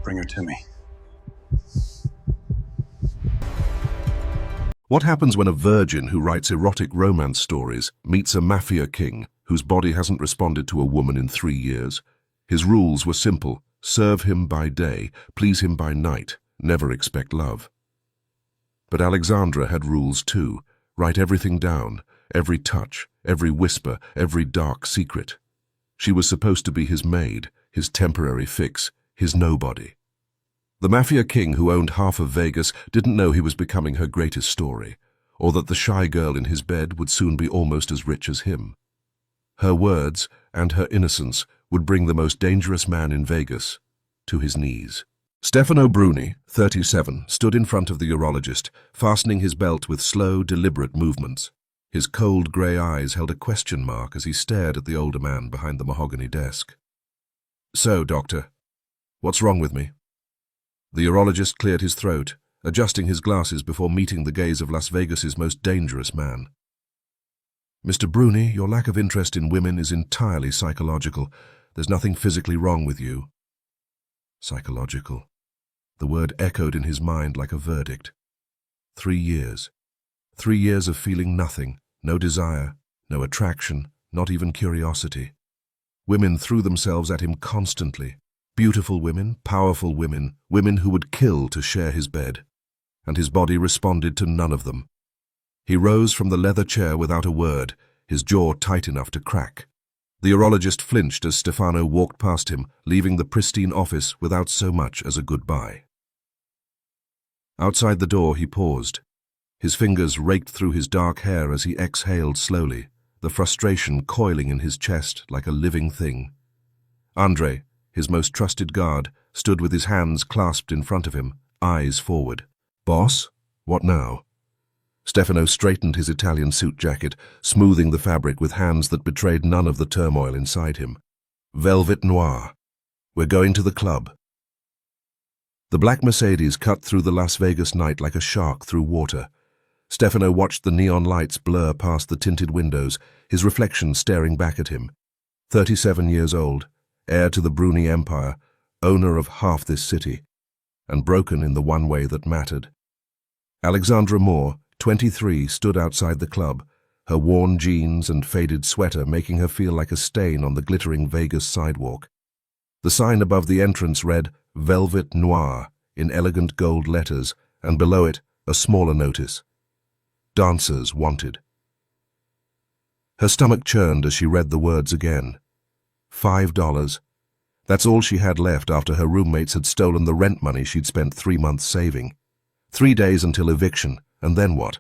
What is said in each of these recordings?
Bring her to me. What happens when a virgin who writes erotic romance stories meets a mafia king whose body hasn't responded to a woman in 3 years? His rules were simple: serve him by day, please him by night, never expect love. But Alexandra had rules too. Write everything down, every touch, every whisper, every dark secret. She was supposed to be his maid, his temporary fix, his nobody. The mafia king who owned half of Vegas didn't know he was becoming her greatest story, or that the shy girl in his bed would soon be almost as rich as him. Her words and her innocence would bring the most dangerous man in Vegas to his knees. Stefano Bruni, 37, stood in front of the urologist, fastening his belt with slow, deliberate movements. His cold grey eyes held a question mark as he stared at the older man behind the mahogany desk. "So, doctor, what's wrong with me?" The urologist cleared his throat, adjusting his glasses before meeting the gaze of Las Vegas's most dangerous man. "Mr. Bruni, your lack of interest in women is entirely psychological. There's nothing physically wrong with you." Psychological. The word echoed in his mind like a verdict. 3 years. 3 years of feeling nothing, no desire, no attraction, not even curiosity. Women threw themselves at him constantly. Beautiful women, powerful women, women who would kill to share his bed. And his body responded to none of them. He rose from the leather chair without a word, his jaw tight enough to crack. The urologist flinched as Stefano walked past him, leaving the pristine office without so much as a goodbye. Outside the door he paused. His fingers raked through his dark hair as he exhaled slowly, the frustration coiling in his chest like a living thing. Andre, his most trusted guard, stood with his hands clasped in front of him, eyes forward. "Boss, what now?" Stefano straightened his Italian suit jacket, smoothing the fabric with hands that betrayed none of the turmoil inside him. "Velvet noir. We're going to the club." The black Mercedes cut through the Las Vegas night like a shark through water. Stefano watched the neon lights blur past the tinted windows, his reflection staring back at him. 37 years old, heir to the Bruni Empire, owner of half this city, and broken in the one way that mattered. Alexandra Moore, 23, stood outside the club, her worn jeans and faded sweater making her feel like a stain on the glittering Vegas sidewalk. The sign above the entrance read, "Velvet Noir," in elegant gold letters, and below it, a smaller notice, "Dancers Wanted." Her stomach churned as she read the words again. $5. That's all she had left after her roommates had stolen the rent money she'd spent 3 months saving. 3 days until eviction, and then what?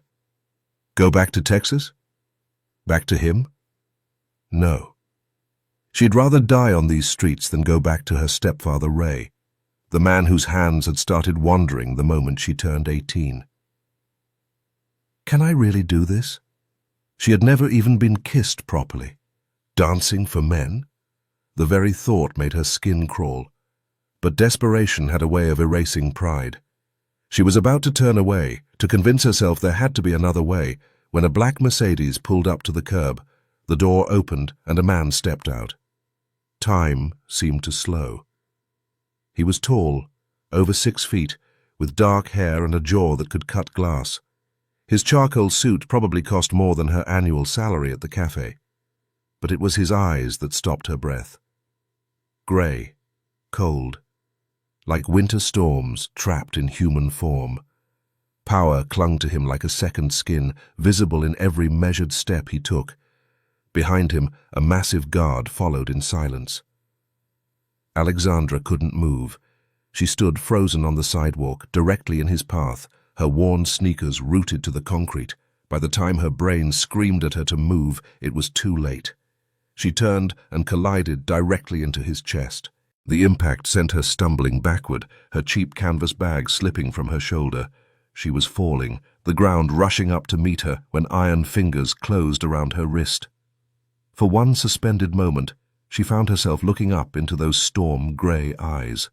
Go back to Texas? Back to him? No. She'd rather die on these streets than go back to her stepfather Ray, the man whose hands had started wandering the moment she turned 18. Can I really do this? She had never even been kissed properly. Dancing for men? The very thought made her skin crawl. But desperation had a way of erasing pride. She was about to turn away, to convince herself there had to be another way, when a black Mercedes pulled up to the curb, the door opened and a man stepped out. Time seemed to slow. He was tall, over 6 feet, with dark hair and a jaw that could cut glass. His charcoal suit probably cost more than her annual salary at the cafe. But it was his eyes that stopped her breath. Grey, cold, like winter storms trapped in human form. Power clung to him like a second skin, visible in every measured step he took. Behind him, a massive guard followed in silence. Alexandra couldn't move. She stood frozen on the sidewalk, directly in his path, her worn sneakers rooted to the concrete. By the time her brain screamed at her to move, it was too late. She turned and collided directly into his chest. The impact sent her stumbling backward, her cheap canvas bag slipping from her shoulder. She was falling, the ground rushing up to meet her when iron fingers closed around her wrist. For one suspended moment, she found herself looking up into those storm-grey eyes.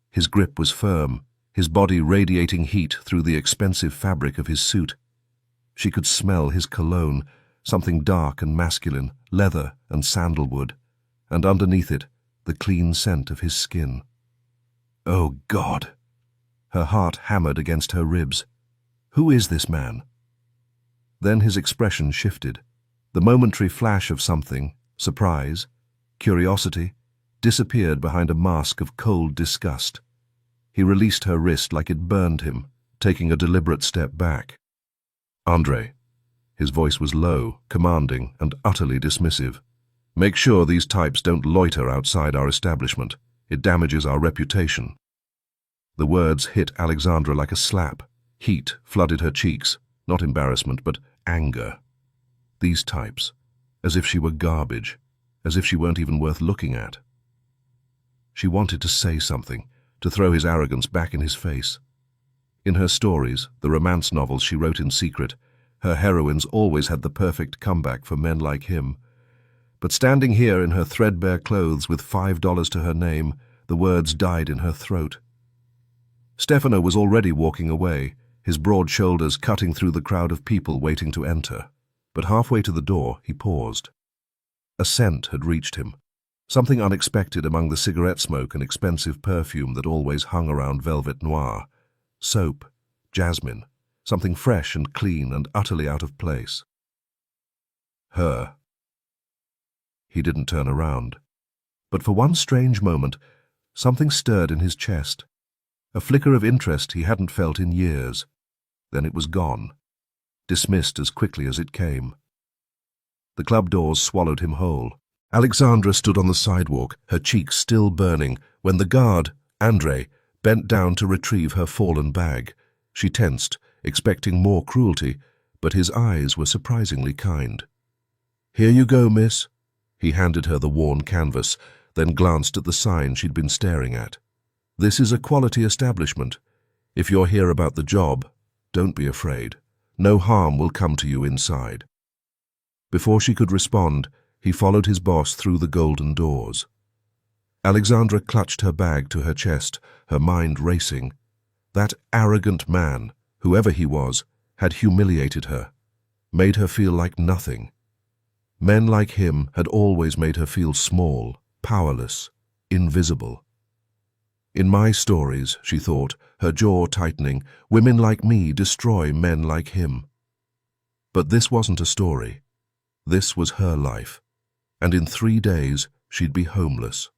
His grip was firm, his body radiating heat through the expensive fabric of his suit. She could smell his cologne, something dark and masculine, leather and sandalwood, and underneath it, the clean scent of his skin. Oh, God! Her heart hammered against her ribs. Who is this man? Then his expression shifted. The momentary flash of something, surprise, curiosity, disappeared behind a mask of cold disgust. He released her wrist like it burned him, taking a deliberate step back. "Andre." His voice was low, commanding, and utterly dismissive. "Make sure these types don't loiter outside our establishment. It damages our reputation." The words hit Alexandra like a slap. Heat flooded her cheeks, not embarrassment, but anger. These types, as if she were garbage, as if she weren't even worth looking at. She wanted to say something, to throw his arrogance back in his face. In her stories, the romance novels she wrote in secret, her heroines always had the perfect comeback for men like him. But standing here in her threadbare clothes with $5 to her name, the words died in her throat. Stefano was already walking away, his broad shoulders cutting through the crowd of people waiting to enter. But halfway to the door, he paused. A scent had reached him, something unexpected among the cigarette smoke and expensive perfume that always hung around Velvet Noir. Soap, jasmine, something fresh and clean and utterly out of place. Her. He didn't turn around. But for one strange moment, something stirred in his chest. A flicker of interest he hadn't felt in years. Then it was gone, dismissed as quickly as it came. The club doors swallowed him whole. Alexandra stood on the sidewalk, her cheeks still burning, when the guard, Andre, bent down to retrieve her fallen bag. She tensed, expecting more cruelty, but his eyes were surprisingly kind. "Here you go, miss." He handed her the worn canvas, then glanced at the sign she'd been staring at. "This is a quality establishment. If you're here about the job, don't be afraid. No harm will come to you inside." Before she could respond, he followed his boss through the golden doors. Alexandra clutched her bag to her chest, her mind racing. That arrogant man, whoever he was, had humiliated her, made her feel like nothing. Men like him had always made her feel small, powerless, invisible. In my stories, she thought, her jaw tightening, women like me destroy men like him. But this wasn't a story. This was her life, and in 3 days she'd be homeless.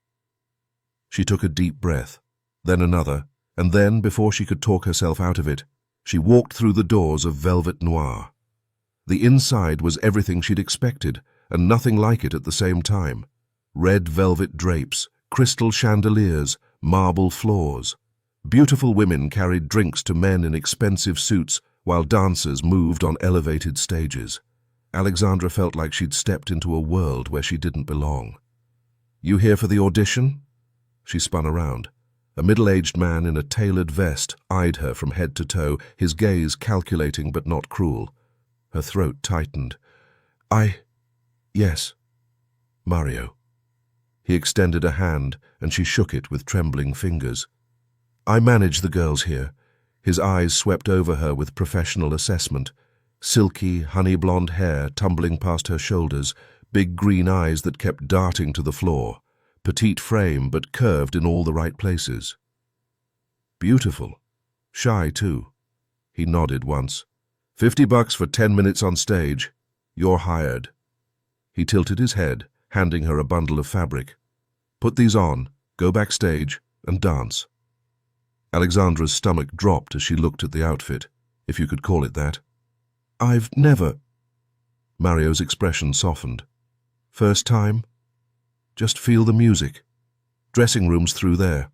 She took a deep breath, then another, and then, before she could talk herself out of it, she walked through the doors of Velvet Noir. The inside was everything she'd expected, and nothing like it at the same time. Red velvet drapes, crystal chandeliers, marble floors. Beautiful women carried drinks to men in expensive suits, while dancers moved on elevated stages. Alexandra felt like she'd stepped into a world where she didn't belong. "You here for the audition?" She spun around. A middle-aged man in a tailored vest eyed her from head to toe, his gaze calculating but not cruel. Her throat tightened. Yes, Mario." He extended a hand, and she shook it with trembling fingers. "I manage the girls here." His eyes swept over her with professional assessment. Silky, honey-blonde hair tumbling past her shoulders, big green eyes that kept darting to the floor, petite frame but curved in all the right places. Beautiful. Shy, too. He nodded once. $50 for 10 minutes on stage. You're hired." He tilted his head, handing her a bundle of fabric. "Put these on, go backstage, and dance." Alexandra's stomach dropped as she looked at the outfit, if you could call it that. "I've never—" Mario's expression softened. "First time? Just feel the music. Dressing room's through there.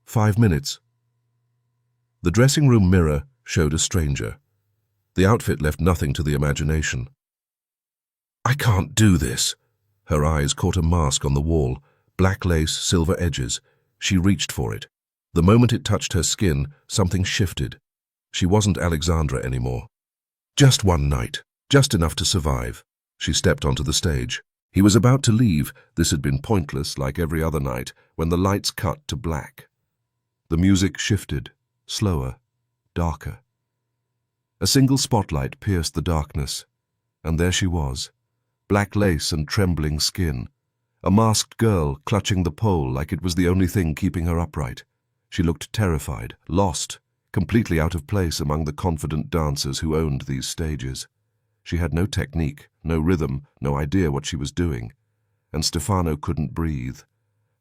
5 minutes." The dressing room mirror showed a stranger. The outfit left nothing to the imagination. "I can't do this." Her eyes caught a mask on the wall, black lace, silver edges. She reached for it. The moment it touched her skin, something shifted. She wasn't Alexandra anymore. Just one night, just enough to survive. She stepped onto the stage. He was about to leave. This had been pointless, like every other night, when the lights cut to black. The music shifted, slower, darker. A single spotlight pierced the darkness, and there she was, black lace and trembling skin, a masked girl clutching the pole like it was the only thing keeping her upright. She looked terrified, lost, completely out of place among the confident dancers who owned these stages. She had no technique, no rhythm, no idea what she was doing, and Stefano couldn't breathe.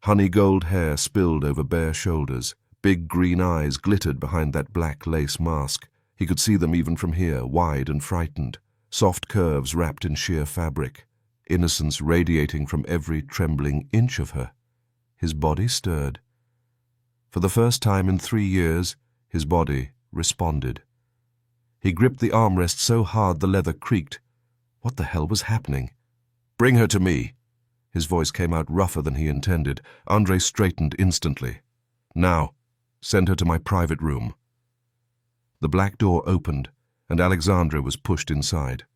Honey gold hair spilled over bare shoulders. Big green eyes glittered behind that black lace mask. He could see them even from here, wide and frightened. Soft curves wrapped in sheer fabric. Innocence radiating from every trembling inch of her. His body stirred. For the first time in 3 years, his body responded. He gripped the armrest so hard the leather creaked. What the hell was happening? "Bring her to me." His voice came out rougher than he intended. Andre straightened instantly. "Now, send her to my private room." The black door opened, and Alexandra was pushed inside.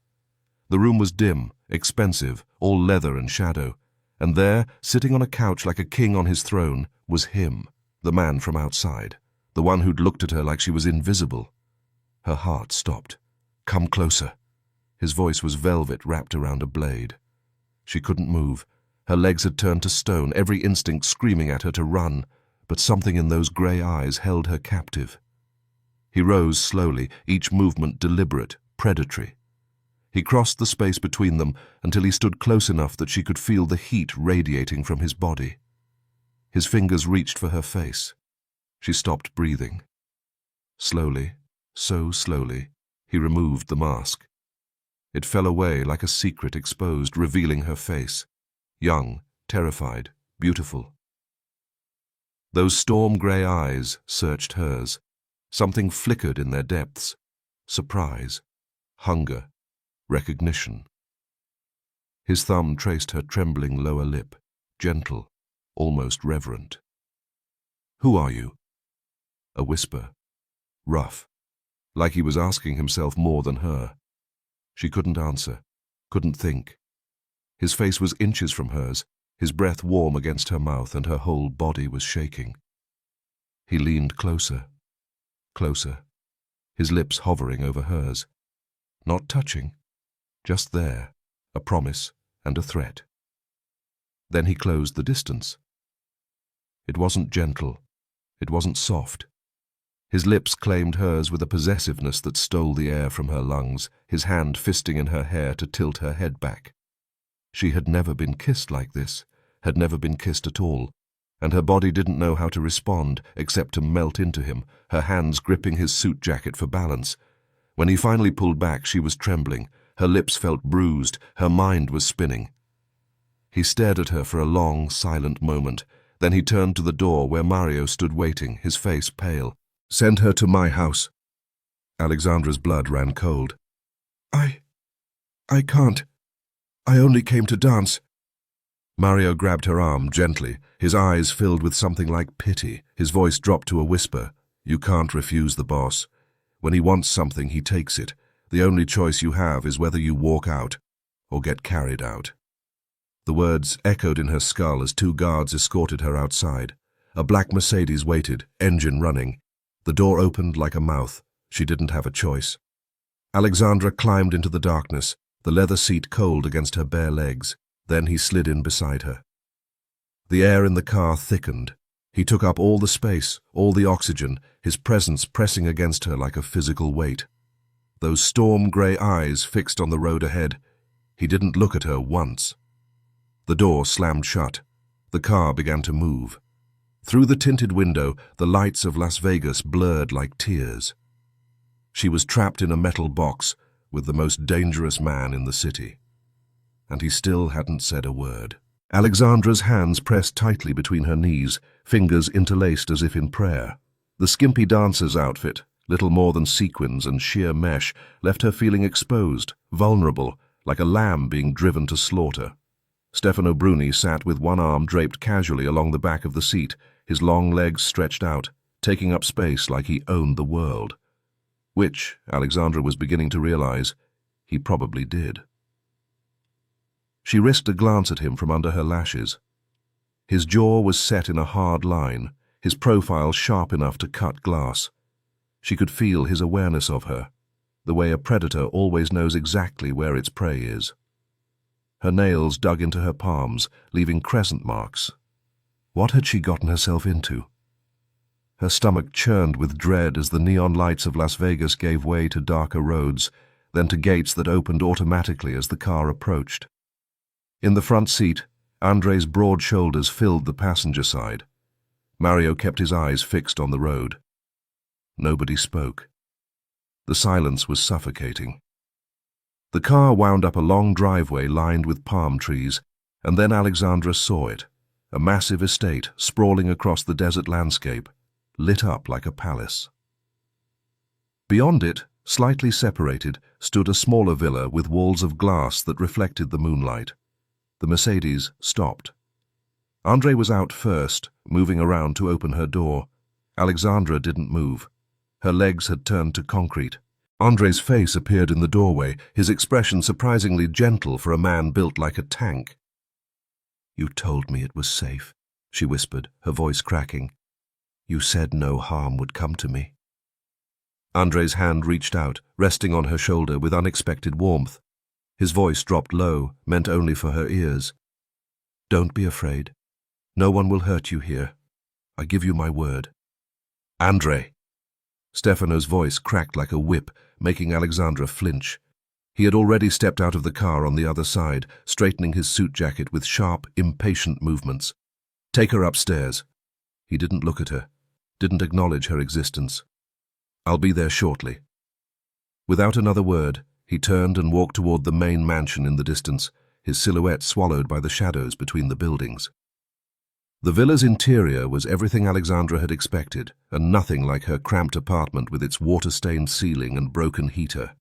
The room was dim, expensive, all leather and shadow, and there, sitting on a couch like a king on his throne, was him, the man from outside, the one who'd looked at her like she was invisible. Her heart stopped. "Come closer." His voice was velvet wrapped around a blade. She couldn't move. Her legs had turned to stone, every instinct screaming at her to run, but something in those grey eyes held her captive. He rose slowly, each movement deliberate, predatory. He crossed the space between them until he stood close enough that she could feel the heat radiating from his body. His fingers reached for her face. She stopped breathing. Slowly, so slowly, he removed the mask. It fell away like a secret exposed, revealing her face. Young, terrified, beautiful. Those storm-grey eyes searched hers. Something flickered in their depths. Surprise, hunger, recognition. His thumb traced her trembling lower lip, gentle, almost reverent. "Who are you?" A whisper, rough, like he was asking himself more than her. She couldn't answer, couldn't think. His face was inches from hers, his breath warm against her mouth, and her whole body was shaking. He leaned closer, closer, his lips hovering over hers. Not touching, just there, a promise and a threat. Then he closed the distance. It wasn't gentle, it wasn't soft. His lips claimed hers with a possessiveness that stole the air from her lungs, his hand fisting in her hair to tilt her head back. She had never been kissed like this, had never been kissed at all, and her body didn't know how to respond except to melt into him, her hands gripping his suit jacket for balance. When he finally pulled back, she was trembling, her lips felt bruised, her mind was spinning. He stared at her for a long, silent moment. Then he turned to the door where Mario stood waiting, his face pale. "Send her to my house." Alexandra's blood ran cold. I can't. I only came to dance." Mario grabbed her arm gently, his eyes filled with something like pity. His voice dropped to a whisper. "You can't refuse the boss. When he wants something, he takes it. The only choice you have is whether you walk out or get carried out." The words echoed in her skull as 2 guards escorted her outside. A black Mercedes waited, engine running. The door opened like a mouth. She didn't have a choice. Alexandra climbed into the darkness, the leather seat cold against her bare legs. Then he slid in beside her. The air in the car thickened. He took up all the space, all the oxygen, his presence pressing against her like a physical weight. Those storm-grey eyes fixed on the road ahead. He didn't look at her once. The door slammed shut. The car began to move. Through the tinted window, the lights of Las Vegas blurred like tears. She was trapped in a metal box with the most dangerous man in the city. And he still hadn't said a word. Alexandra's hands pressed tightly between her knees, fingers interlaced as if in prayer. The skimpy dancer's outfit, little more than sequins and sheer mesh, left her feeling exposed, vulnerable, like a lamb being driven to slaughter. Stefano Bruni sat with one arm draped casually along the back of the seat, his long legs stretched out, taking up space like he owned the world. Which, Alexandra was beginning to realize, he probably did. She risked a glance at him from under her lashes. His jaw was set in a hard line, his profile sharp enough to cut glass. She could feel his awareness of her, the way a predator always knows exactly where its prey is. Her nails dug into her palms, leaving crescent marks. What had she gotten herself into? Her stomach churned with dread as the neon lights of Las Vegas gave way to darker roads, then to gates that opened automatically as the car approached. In the front seat, Andre's broad shoulders filled the passenger side. Mario kept his eyes fixed on the road. Nobody spoke. The silence was suffocating. The car wound up a long driveway lined with palm trees, and then Alexandra saw it, a massive estate sprawling across the desert landscape, lit up like a palace. Beyond it, slightly separated, stood a smaller villa with walls of glass that reflected the moonlight. The Mercedes stopped. Andre was out first, moving around to open her door. Alexandra didn't move. Her legs had turned to concrete. Andre's face appeared in the doorway, his expression surprisingly gentle for a man built like a tank. "You told me it was safe," she whispered, her voice cracking. "You said no harm would come to me." Andre's hand reached out, resting on her shoulder with unexpected warmth. His voice dropped low, meant only for her ears. "Don't be afraid. No one will hurt you here. I give you my word." "Andre!" Stefano's voice cracked like a whip, making Alexandra flinch. He had already stepped out of the car on the other side, straightening his suit jacket with sharp, impatient movements. "Take her upstairs." He didn't look at her, didn't acknowledge her existence. "I'll be there shortly." Without another word, he turned and walked toward the main mansion in the distance, his silhouette swallowed by the shadows between the buildings. The villa's interior was everything Alexandra had expected, and nothing like her cramped apartment with its water-stained ceiling and broken heater.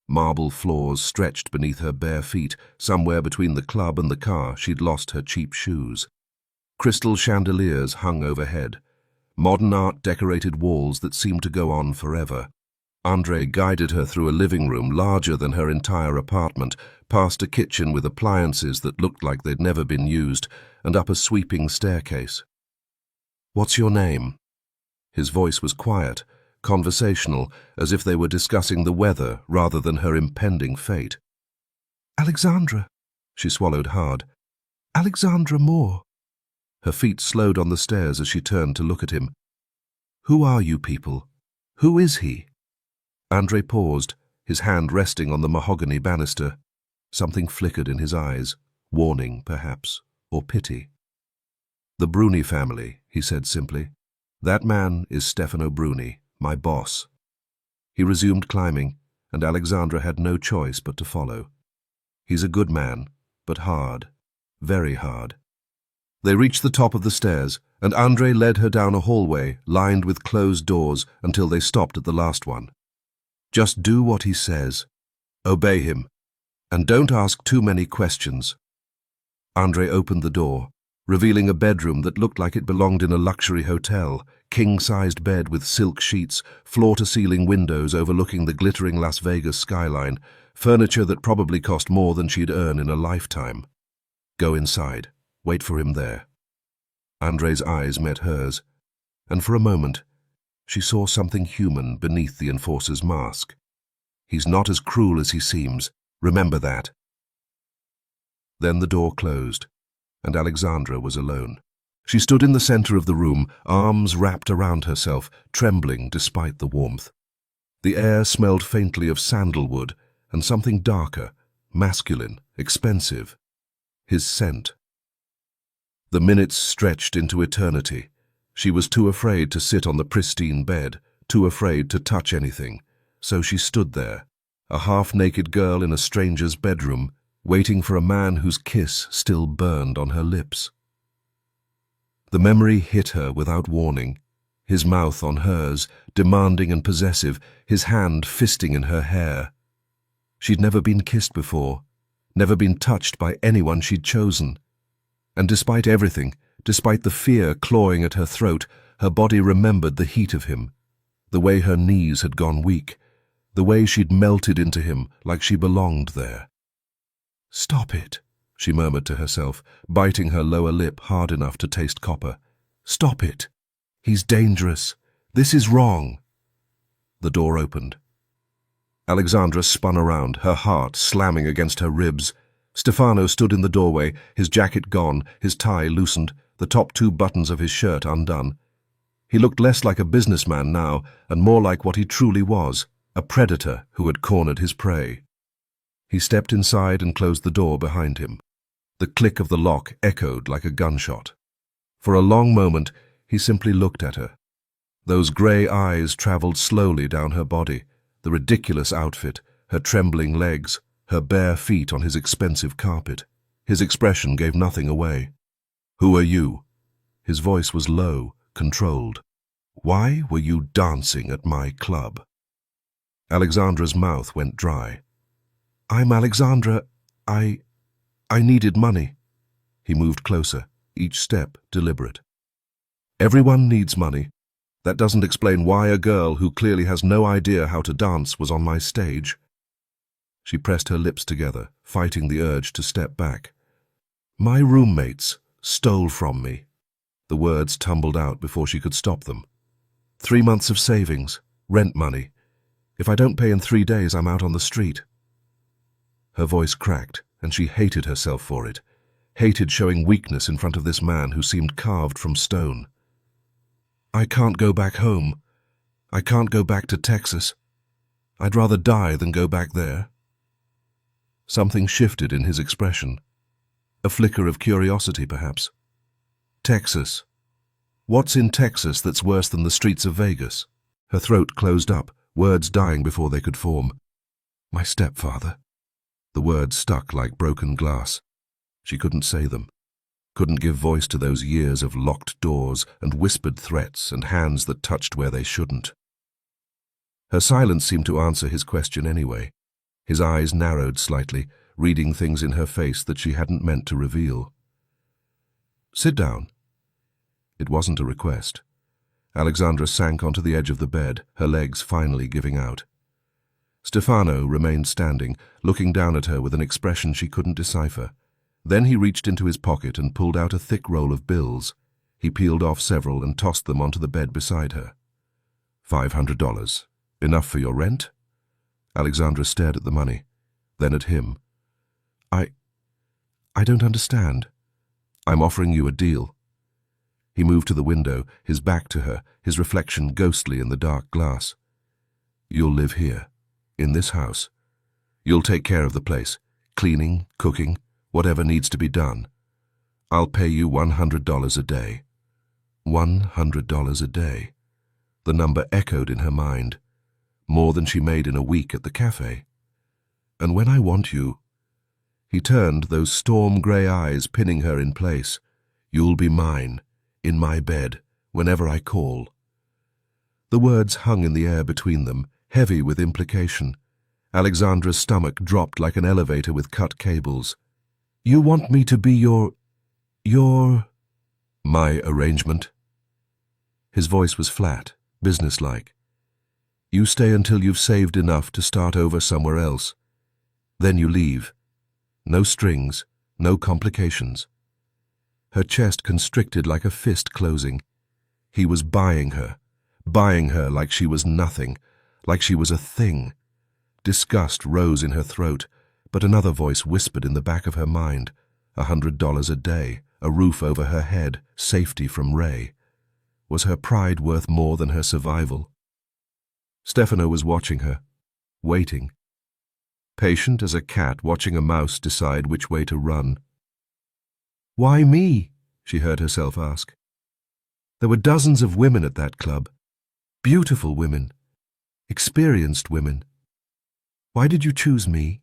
Marble floors stretched beneath her bare feet. Somewhere between the club and the car, she'd lost her cheap shoes. Crystal chandeliers hung overhead. Modern art decorated walls that seemed to go on forever. Andre guided her through a living room larger than her entire apartment, past a kitchen with appliances that looked like they'd never been used, and up a sweeping staircase. "What's your name?" His voice was quiet, conversational, as if they were discussing the weather rather than her impending fate. "Alexandra," she swallowed hard. "Alexandra Moore." Her feet slowed on the stairs as she turned to look at him. "Who are you people? Who is he?" Andre paused, his hand resting on the mahogany banister. Something flickered in his eyes, warning, perhaps, or pity. "The Bruni family," he said simply. "That man is Stefano Bruni, my boss." He resumed climbing, and Alexandra had no choice but to follow. He's a good man, but hard, very hard. They reached the top of the stairs, and Andre led her down a hallway lined with closed doors until they stopped at the last one. "Just do what he says. Obey him. And don't ask too many questions." Andre opened the door, revealing a bedroom that looked like it belonged in a luxury hotel, king-sized bed with silk sheets, floor-to-ceiling windows overlooking the glittering Las Vegas skyline, furniture that probably cost more than she'd earn in a lifetime. "Go inside. Wait for him there." Andre's eyes met hers, and for a moment, she saw something human beneath the enforcer's mask. "He's not as cruel as he seems. Remember that." Then the door closed, and Alexandra was alone. She stood in the center of the room, arms wrapped around herself, trembling despite the warmth. The air smelled faintly of sandalwood and something darker, masculine, expensive. His scent. The minutes stretched into eternity. She was too afraid to sit on the pristine bed, too afraid to touch anything, so she stood there, a half-naked girl in a stranger's bedroom, waiting for a man whose kiss still burned on her lips. The memory hit her without warning, his mouth on hers, demanding and possessive, his hand fisting in her hair. She'd never been kissed before, never been touched by anyone she'd chosen. And despite everything, despite the fear clawing at her throat, her body remembered the heat of him, the way her knees had gone weak, the way she'd melted into him like she belonged there. "Stop it," she murmured to herself, biting her lower lip hard enough to taste copper. "Stop it. He's dangerous. This is wrong." The door opened. Alexandra spun around, her heart slamming against her ribs. Stefano stood in the doorway, his jacket gone, his tie loosened, the top two buttons of his shirt undone. He looked less like a businessman now and more like what he truly was, a predator who had cornered his prey. He stepped inside and closed the door behind him. The click of the lock echoed like a gunshot. For a long moment, he simply looked at her. Those grey eyes traveled slowly down her body, the ridiculous outfit, her trembling legs, her bare feet on his expensive carpet. His expression gave nothing away. "Who are you?" His voice was low, controlled. "Why were you dancing at my club?" Alexandra's mouth went dry. "I'm Alexandra. I needed money." He moved closer, each step deliberate. "Everyone needs money. That doesn't explain why a girl who clearly has no idea how to dance was on my stage." She pressed her lips together, fighting the urge to step back. "My roommates stole from me." The words tumbled out before she could stop them. 3 months of savings, rent money. If I don't pay in 3 days, I'm out on the street. Her voice cracked, and she hated herself for it, hated showing weakness in front of this man who seemed carved from stone. "I can't go back home. I can't go back to Texas. I'd rather die than go back there." Something shifted in his expression. A flicker of curiosity, perhaps. "Texas. What's in Texas that's worse than the streets of Vegas?" Her throat closed up, words dying before they could form. "My stepfather." The words stuck like broken glass. She couldn't say them, couldn't give voice to those years of locked doors and whispered threats and hands that touched where they shouldn't. Her silence seemed to answer his question anyway. His eyes narrowed slightly, reading things in her face that she hadn't meant to reveal. "Sit down." It wasn't a request. Alexandra sank onto the edge of the bed, her legs finally giving out. Stefano remained standing, looking down at her with an expression she couldn't decipher. Then he reached into his pocket and pulled out a thick roll of bills. He peeled off several and tossed them onto the bed beside her. $500. Enough for your rent?" Alexandra stared at the money, then at him. I don't understand." "I'm offering you a deal." He moved to the window, his back to her, his reflection ghostly in the dark glass. "You'll live here, in this house. You'll take care of the place, cleaning, cooking, whatever needs to be done. I'll pay you $100 a day." $100 a day. The number echoed in her mind. More than she made in a week at the cafe. "And when I want you..." He turned, those storm-grey eyes pinning her in place. "You'll be mine, in my bed, whenever I call." The words hung in the air between them, heavy with implication. Alexandra's stomach dropped like an elevator with cut cables. "You want me to be your... My arrangement?" His voice was flat, businesslike. "You stay until you've saved enough to start over somewhere else. Then you leave. No strings, no complications." Her chest constricted like a fist closing. He was buying her like she was nothing, like she was a thing. Disgust rose in her throat, but another voice whispered in the back of her mind. $100 a day, a roof over her head, safety from Ray. Was her pride worth more than her survival? Stefano was watching her, waiting. Patient as a cat watching a mouse decide which way to run. "Why me?" she heard herself ask. There were dozens of women at that club. Beautiful women. Experienced women. Why did you choose me?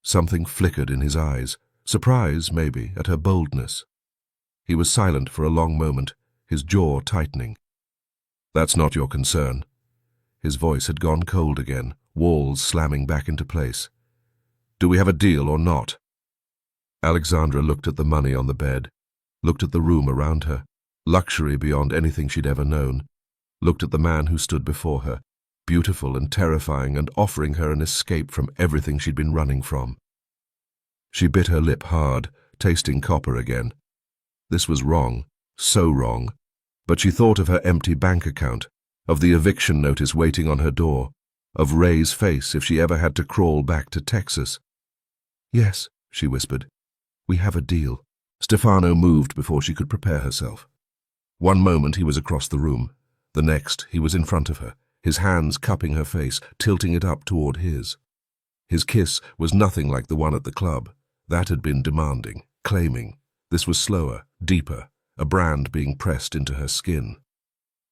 Something flickered in his eyes, surprise, maybe, at her boldness. He was silent for a long moment, his jaw tightening. "That's not your concern." His voice had gone cold again, walls slamming back into place. "Do we have a deal or not?" Alexandra looked at the money on the bed, looked at the room around her, luxury beyond anything she'd ever known, looked at the man who stood before her, beautiful and terrifying and offering her an escape from everything she'd been running from. She bit her lip hard, tasting copper again. This was wrong, so wrong, but she thought of her empty bank account, of the eviction notice waiting on her door, of Ray's face if she ever had to crawl back to Texas. "Yes," she whispered. "We have a deal." Stefano moved before she could prepare herself. One moment he was across the room. The next he was in front of her, his hands cupping her face, tilting it up toward his. His kiss was nothing like the one at the club. That had been demanding, claiming. This was slower, deeper, a brand being pressed into her skin.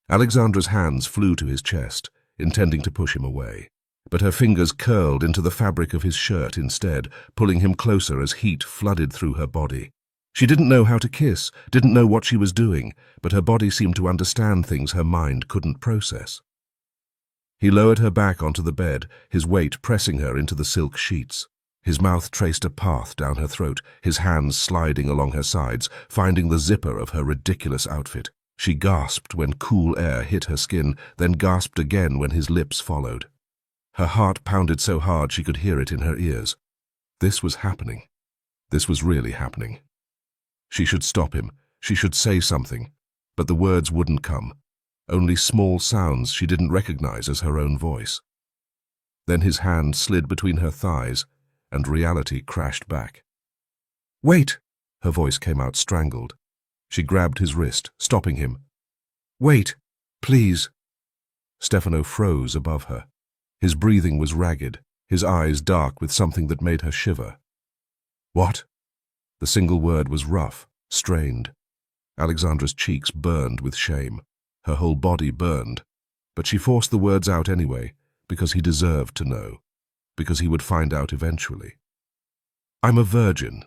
Alexandra's hands flew to his chest, intending to push him away. But her fingers curled into the fabric of his shirt instead, pulling him closer as heat flooded through her body. She didn't know how to kiss, didn't know what she was doing, but her body seemed to understand things her mind couldn't process. He lowered her back onto the bed, his weight pressing her into the silk sheets. His mouth traced a path down her throat, his hands sliding along her sides, finding the zipper of her ridiculous outfit. She gasped when cool air hit her skin, then gasped again when his lips followed. Her heart pounded so hard she could hear it in her ears. This was happening. This was really happening. She should stop him. She should say something. But the words wouldn't come. Only small sounds she didn't recognize as her own voice. Then his hand slid between her thighs, and reality crashed back. "Wait!" Her voice came out strangled. She grabbed his wrist, stopping him. "Wait, please." Stefano froze above her. His breathing was ragged, his eyes dark with something that made her shiver. "What?" The single word was rough, strained. Alexandra's cheeks burned with shame. Her whole body burned. But she forced the words out anyway, because he deserved to know. Because he would find out eventually. "I'm a virgin."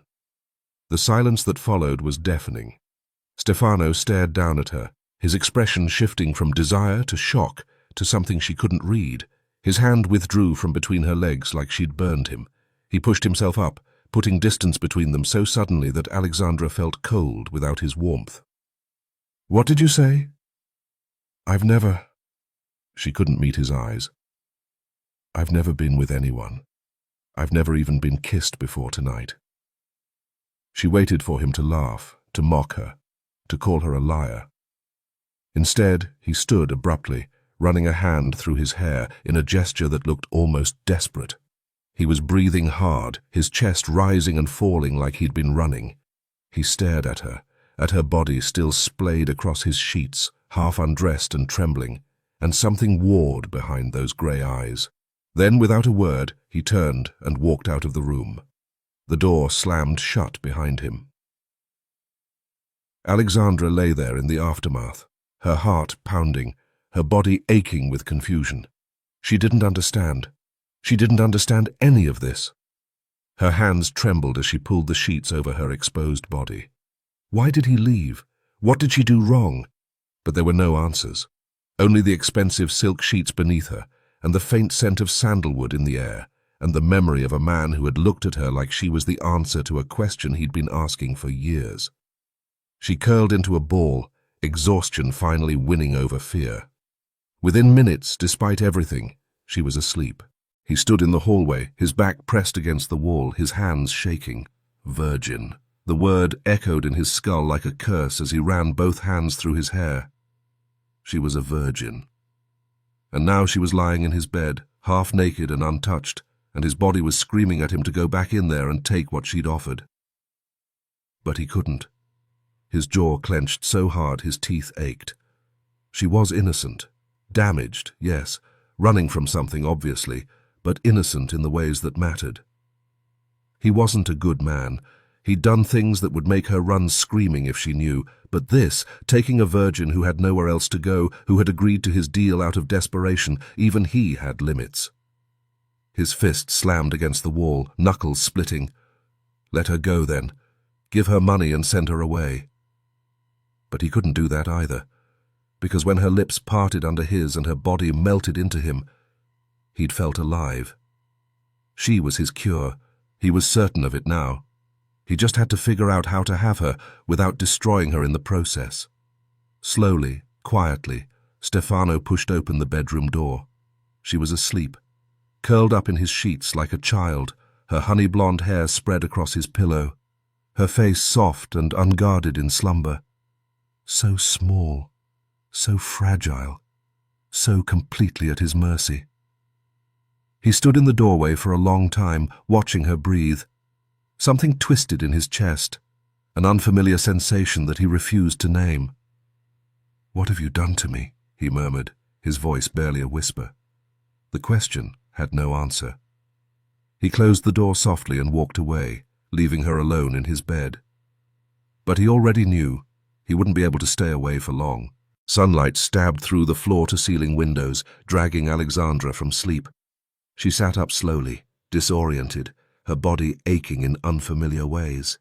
The silence that followed was deafening. Stefano stared down at her, his expression shifting from desire to shock to something she couldn't read. His hand withdrew from between her legs like she'd burned him. He pushed himself up, putting distance between them so suddenly that Alexandra felt cold without his warmth. "What did you say?" "I've never—" She couldn't meet his eyes. "I've never been with anyone. I've never even been kissed before tonight." She waited for him to laugh, to mock her, to call her a liar. Instead, he stood abruptly, running a hand through his hair in a gesture that looked almost desperate. He was breathing hard, his chest rising and falling like he'd been running. He stared at her body still splayed across his sheets, half undressed and trembling, and something warred behind those grey eyes. Then, without a word, he turned and walked out of the room. The door slammed shut behind him. Alexandra lay there in the aftermath, her heart pounding, her body aching with confusion. She didn't understand. She didn't understand any of this. Her hands trembled as she pulled the sheets over her exposed body. Why did he leave? What did she do wrong? But there were no answers. Only the expensive silk sheets beneath her, and the faint scent of sandalwood in the air, and the memory of a man who had looked at her like she was the answer to a question he'd been asking for years. She curled into a ball, exhaustion finally winning over fear. Within minutes, despite everything, she was asleep. He stood in the hallway, his back pressed against the wall, his hands shaking. Virgin. The word echoed in his skull like a curse as he ran both hands through his hair. She was a virgin. And now she was lying in his bed, half naked and untouched, and his body was screaming at him to go back in there and take what she'd offered. But he couldn't. His jaw clenched so hard his teeth ached. She was innocent. Damaged, yes, running from something, obviously, but innocent in the ways that mattered. He wasn't a good man. He'd done things that would make her run screaming if she knew, but this, taking a virgin who had nowhere else to go, who had agreed to his deal out of desperation, even he had limits. His fist slammed against the wall, knuckles splitting. Let her go then. Give her money and send her away. But he couldn't do that either, because when her lips parted under his and her body melted into him, he'd felt alive. She was his cure. He was certain of it now. He just had to figure out how to have her without destroying her in the process. Slowly, quietly, Stefano pushed open the bedroom door. She was asleep, curled up in his sheets like a child, her honey-blonde hair spread across his pillow, her face soft and unguarded in slumber. So small, so fragile, so completely at his mercy. He stood in the doorway for a long time, watching her breathe. Something twisted in his chest, an unfamiliar sensation that he refused to name. "What have you done to me?" he murmured, his voice barely a whisper. The question had no answer. He closed the door softly and walked away, leaving her alone in his bed. But he already knew he wouldn't be able to stay away for long. Sunlight stabbed through the floor-to-ceiling windows, dragging Alexandra from sleep. She sat up slowly, disoriented, her body aching in unfamiliar ways.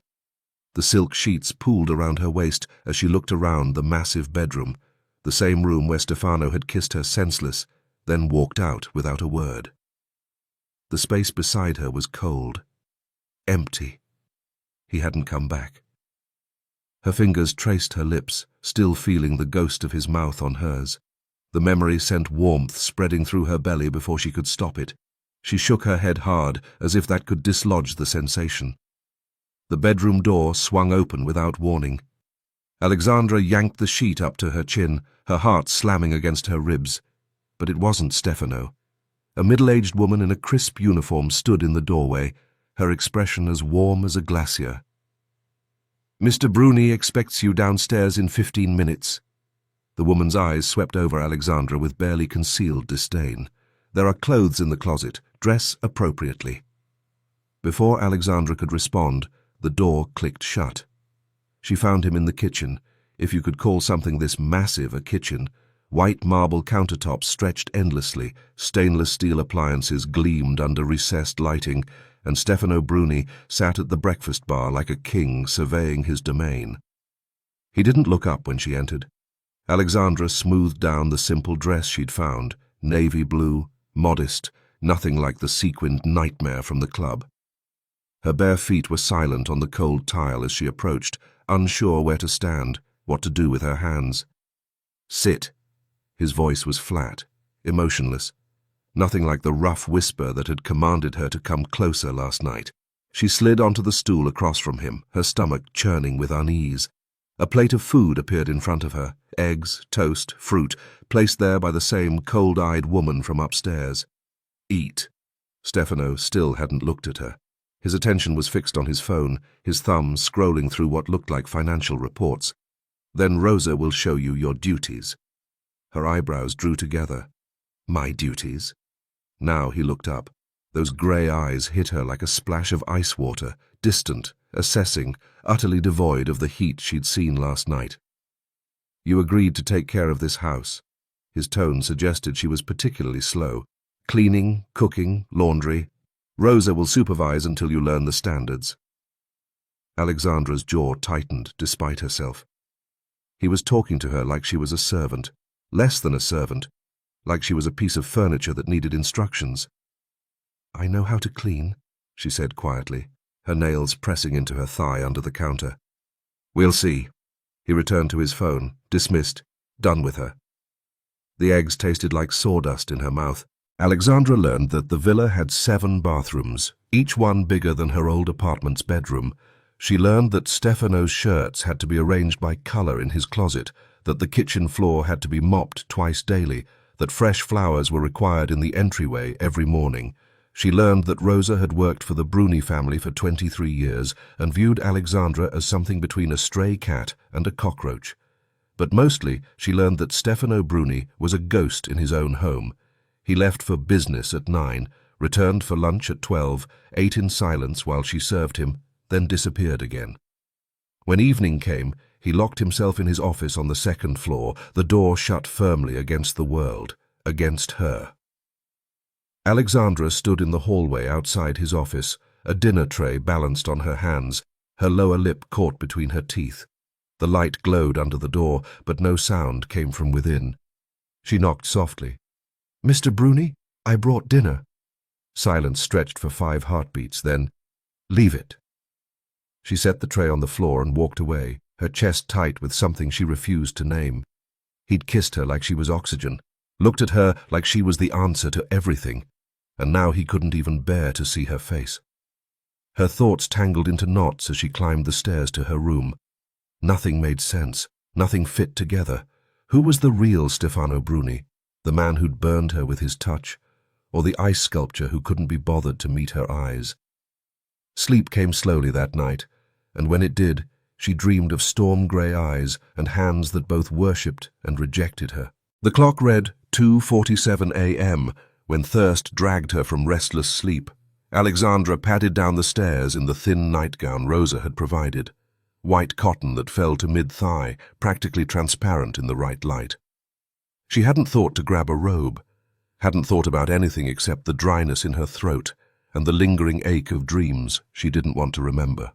The silk sheets pooled around her waist as she looked around the massive bedroom, the same room where Stefano had kissed her senseless, then walked out without a word. The space beside her was cold, empty. He hadn't come back. Her fingers traced her lips, still feeling the ghost of his mouth on hers. The memory sent warmth spreading through her belly before she could stop it. She shook her head hard, as if that could dislodge the sensation. The bedroom door swung open without warning. Alexandra yanked the sheet up to her chin, her heart slamming against her ribs. But it wasn't Stefano. A middle-aged woman in a crisp uniform stood in the doorway, her expression as warm as a glacier. "Mr. Bruni expects you downstairs in 15 minutes. The woman's eyes swept over Alexandra with barely concealed disdain. "There are clothes in the closet. Dress appropriately." Before Alexandra could respond, the door clicked shut. She found him in the kitchen, if you could call something this massive a kitchen. White marble countertops stretched endlessly, stainless steel appliances gleamed under recessed lighting, and Stefano Bruni sat at the breakfast bar like a king surveying his domain. He didn't look up when she entered. Alexandra smoothed down the simple dress she'd found, navy blue, modest, nothing like the sequined nightmare from the club. Her bare feet were silent on the cold tile as she approached, unsure where to stand, what to do with her hands. "Sit." His voice was flat, emotionless, nothing like the rough whisper that had commanded her to come closer last night. She slid onto the stool across from him, her stomach churning with unease. A plate of food appeared in front of her, eggs, toast, fruit, placed there by the same cold-eyed woman from upstairs. "Eat." Stefano still hadn't looked at her. His attention was fixed on his phone, his thumb scrolling through what looked like financial reports. "Then Rosa will show you your duties." Her eyebrows drew together. "My duties?" Now he looked up. Those grey eyes hit her like a splash of ice water, distant, assessing, utterly devoid of the heat she'd seen last night. "You agreed to take care of this house." His tone suggested she was particularly slow. "Cleaning, cooking, laundry. Rosa will supervise until you learn the standards." Alexandra's jaw tightened despite herself. He was talking to her like she was a servant, less than a servant, like she was a piece of furniture that needed instructions. "I know how to clean," she said quietly, her nails pressing into her thigh under the counter. "We'll see." He returned to his phone, dismissed, done with her. The eggs tasted like sawdust in her mouth. Alexandra learned that the villa had 7 bathrooms, each one bigger than her old apartment's bedroom. She learned that Stefano's shirts had to be arranged by color in his closet, that the kitchen floor had to be mopped twice daily, that fresh flowers were required in the entryway every morning. She learned that Rosa had worked for the Bruni family for 23 years and viewed Alexandra as something between a stray cat and a cockroach. But mostly she learned that Stefano Bruni was a ghost in his own home. He left for business at 9, returned for lunch at 12, ate in silence while she served him, then disappeared again. When evening came, he locked himself in his office on the 2nd floor, the door shut firmly against the world, against her. Alexandra stood in the hallway outside his office, a dinner tray balanced on her hands, her lower lip caught between her teeth. The light glowed under the door, but no sound came from within. She knocked softly. "Mr. Bruni, I brought dinner." Silence stretched for 5 heartbeats, then, "Leave it." She set the tray on the floor and walked away, her chest tight with something she refused to name. He'd kissed her like she was oxygen, looked at her like she was the answer to everything, and now he couldn't even bear to see her face. Her thoughts tangled into knots as she climbed the stairs to her room. Nothing made sense, nothing fit together. Who was the real Stefano Bruni? The man who'd burned her with his touch, or the ice sculpture who couldn't be bothered to meet her eyes? Sleep came slowly that night, and when it did, She dreamed of storm-grey eyes and hands that both worshipped and rejected her. The clock read 2:47 a.m. when thirst dragged her from restless sleep. Alexandra padded down the stairs in the thin nightgown Rosa had provided, white cotton that fell to mid-thigh, practically transparent in the right light. She hadn't thought to grab a robe, hadn't thought about anything except the dryness in her throat and the lingering ache of dreams she didn't want to remember.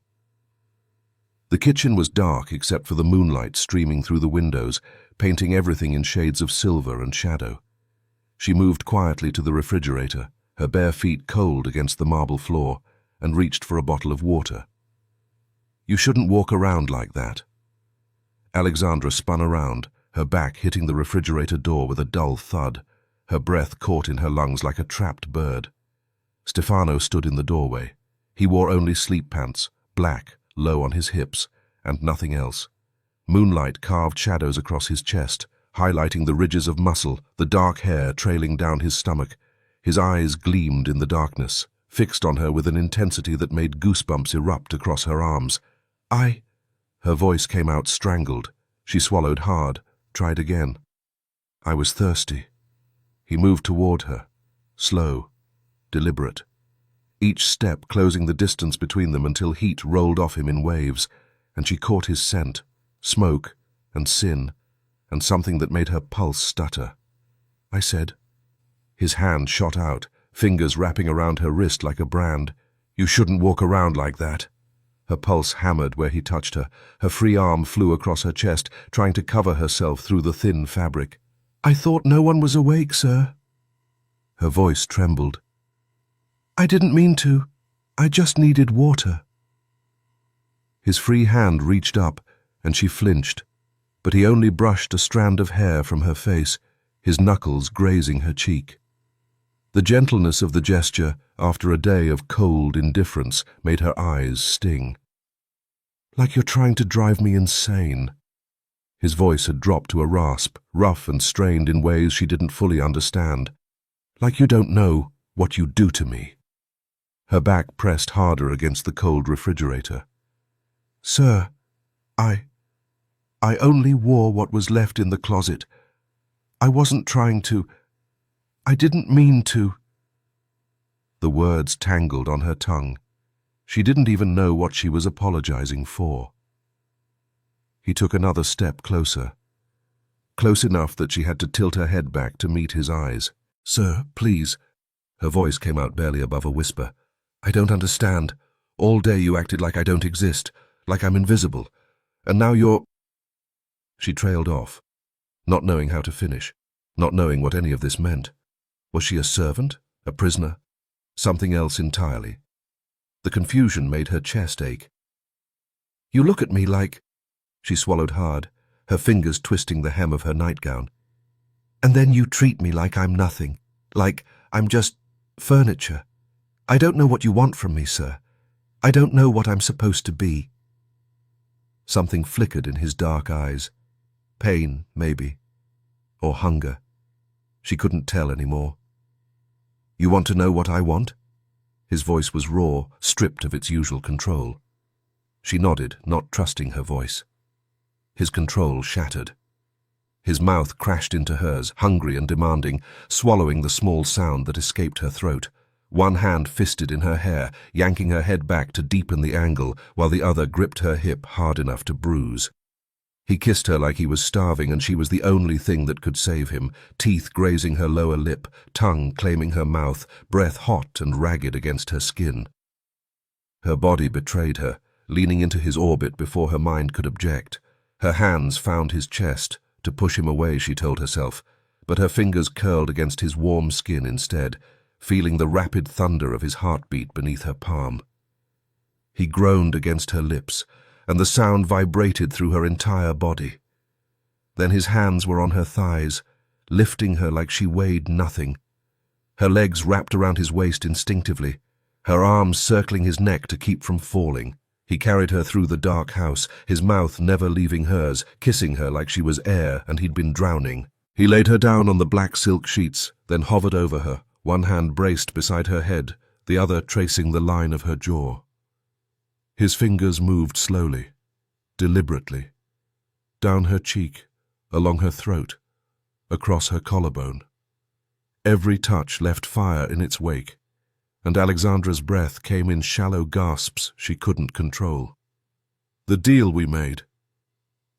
The kitchen was dark except for the moonlight streaming through the windows, painting everything in shades of silver and shadow. She moved quietly to the refrigerator, her bare feet cold against the marble floor, and reached for a bottle of water. "You shouldn't walk around like that." Alexandra spun around, her back hitting the refrigerator door with a dull thud, her breath caught in her lungs like a trapped bird. Stefano stood in the doorway. He wore only sleep pants, black, low on his hips, and nothing else. Moonlight carved shadows across his chest, highlighting the ridges of muscle, the dark hair trailing down his stomach. His eyes gleamed in the darkness, fixed on her with an intensity that made goosebumps erupt across her arms. Her voice came out strangled. She swallowed hard, tried again. "I was thirsty." He moved toward her, slow, deliberate, each step closing the distance between them until heat rolled off him in waves, and she caught his scent, smoke and sin, and something that made her pulse stutter. "I said." His hand shot out, fingers wrapping around her wrist like a brand. "You shouldn't walk around like that." Her pulse hammered where he touched her. Her free arm flew across her chest, trying to cover herself through the thin fabric. "I thought no one was awake, sir." Her voice trembled. "I didn't mean to. I just needed water." His free hand reached up, and she flinched, but he only brushed a strand of hair from her face, his knuckles grazing her cheek. The gentleness of the gesture, after a day of cold indifference, made her eyes sting. "Like you're trying to drive me insane." His voice had dropped to a rasp, rough and strained in ways she didn't fully understand. "Like you don't know what you do to me." Her back pressed harder against the cold refrigerator. "Sir, I only wore what was left in the closet. I wasn't trying to. I didn't mean to." The words tangled on her tongue. She didn't even know what she was apologizing for. He took another step closer, close enough that she had to tilt her head back to meet his eyes. "Sir, please." Her voice came out barely above a whisper. "I don't understand. All day you acted like I don't exist, like I'm invisible. And now you're—" She trailed off, not knowing how to finish, not knowing what any of this meant. Was she a servant, a prisoner, something else entirely? The confusion made her chest ache. "You look at me like—" She swallowed hard, her fingers twisting the hem of her nightgown. "And then you treat me like I'm nothing, like I'm just furniture. I don't know what you want from me, sir. I don't know what I'm supposed to be." Something flickered in his dark eyes. Pain, maybe, or hunger. She couldn't tell anymore. "You want to know what I want?" His voice was raw, stripped of its usual control. She nodded, not trusting her voice. His control shattered. His mouth crashed into hers, hungry and demanding, swallowing the small sound that escaped her throat. One hand fisted in her hair, yanking her head back to deepen the angle, while the other gripped her hip hard enough to bruise. He kissed her like he was starving, and she was the only thing that could save him, teeth grazing her lower lip, tongue claiming her mouth, breath hot and ragged against her skin. Her body betrayed her, leaning into his orbit before her mind could object. Her hands found his chest, to push him away, she told herself, but her fingers curled against his warm skin instead, feeling the rapid thunder of his heartbeat beneath her palm. He groaned against her lips, and the sound vibrated through her entire body. Then his hands were on her thighs, lifting her like she weighed nothing. Her legs wrapped around his waist instinctively, her arms circling his neck to keep from falling. He carried her through the dark house, his mouth never leaving hers, kissing her like she was air and he'd been drowning. He laid her down on the black silk sheets, then hovered over her, one hand braced beside her head, the other tracing the line of her jaw. His fingers moved slowly, deliberately, down her cheek, along her throat, across her collarbone. Every touch left fire in its wake, and Alexandra's breath came in shallow gasps she couldn't control. "The deal we made."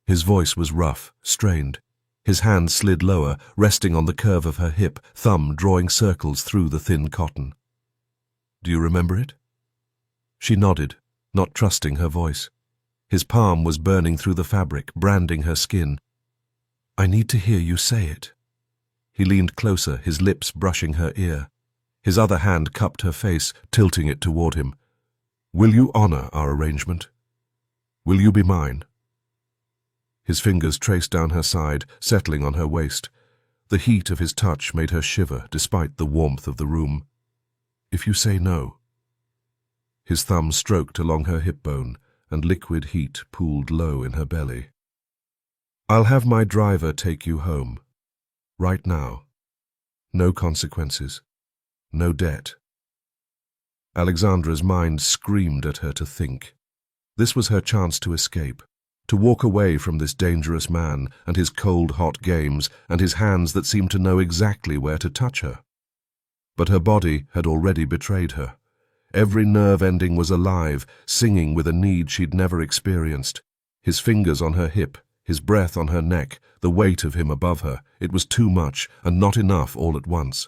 His voice was rough, strained. His hand slid lower, resting on the curve of her hip, thumb drawing circles through the thin cotton. "Do you remember it?" She nodded, not trusting her voice. His palm was burning through the fabric, branding her skin. "I need to hear you say it." He leaned closer, his lips brushing her ear. His other hand cupped her face, tilting it toward him. "Will you honor our arrangement? Will you be mine?" His fingers traced down her side, settling on her waist. The heat of his touch made her shiver despite the warmth of the room. "If you say no." His thumb stroked along her hip bone, and liquid heat pooled low in her belly. "I'll have my driver take you home. Right now. No consequences. No debt." Alexandra's mind screamed at her to think. This was her chance to escape, to walk away from this dangerous man and his cold, hot games and his hands that seemed to know exactly where to touch her. But her body had already betrayed her. Every nerve ending was alive, singing with a need she'd never experienced. His fingers on her hip, his breath on her neck, the weight of him above her. It was too much, and not enough all at once.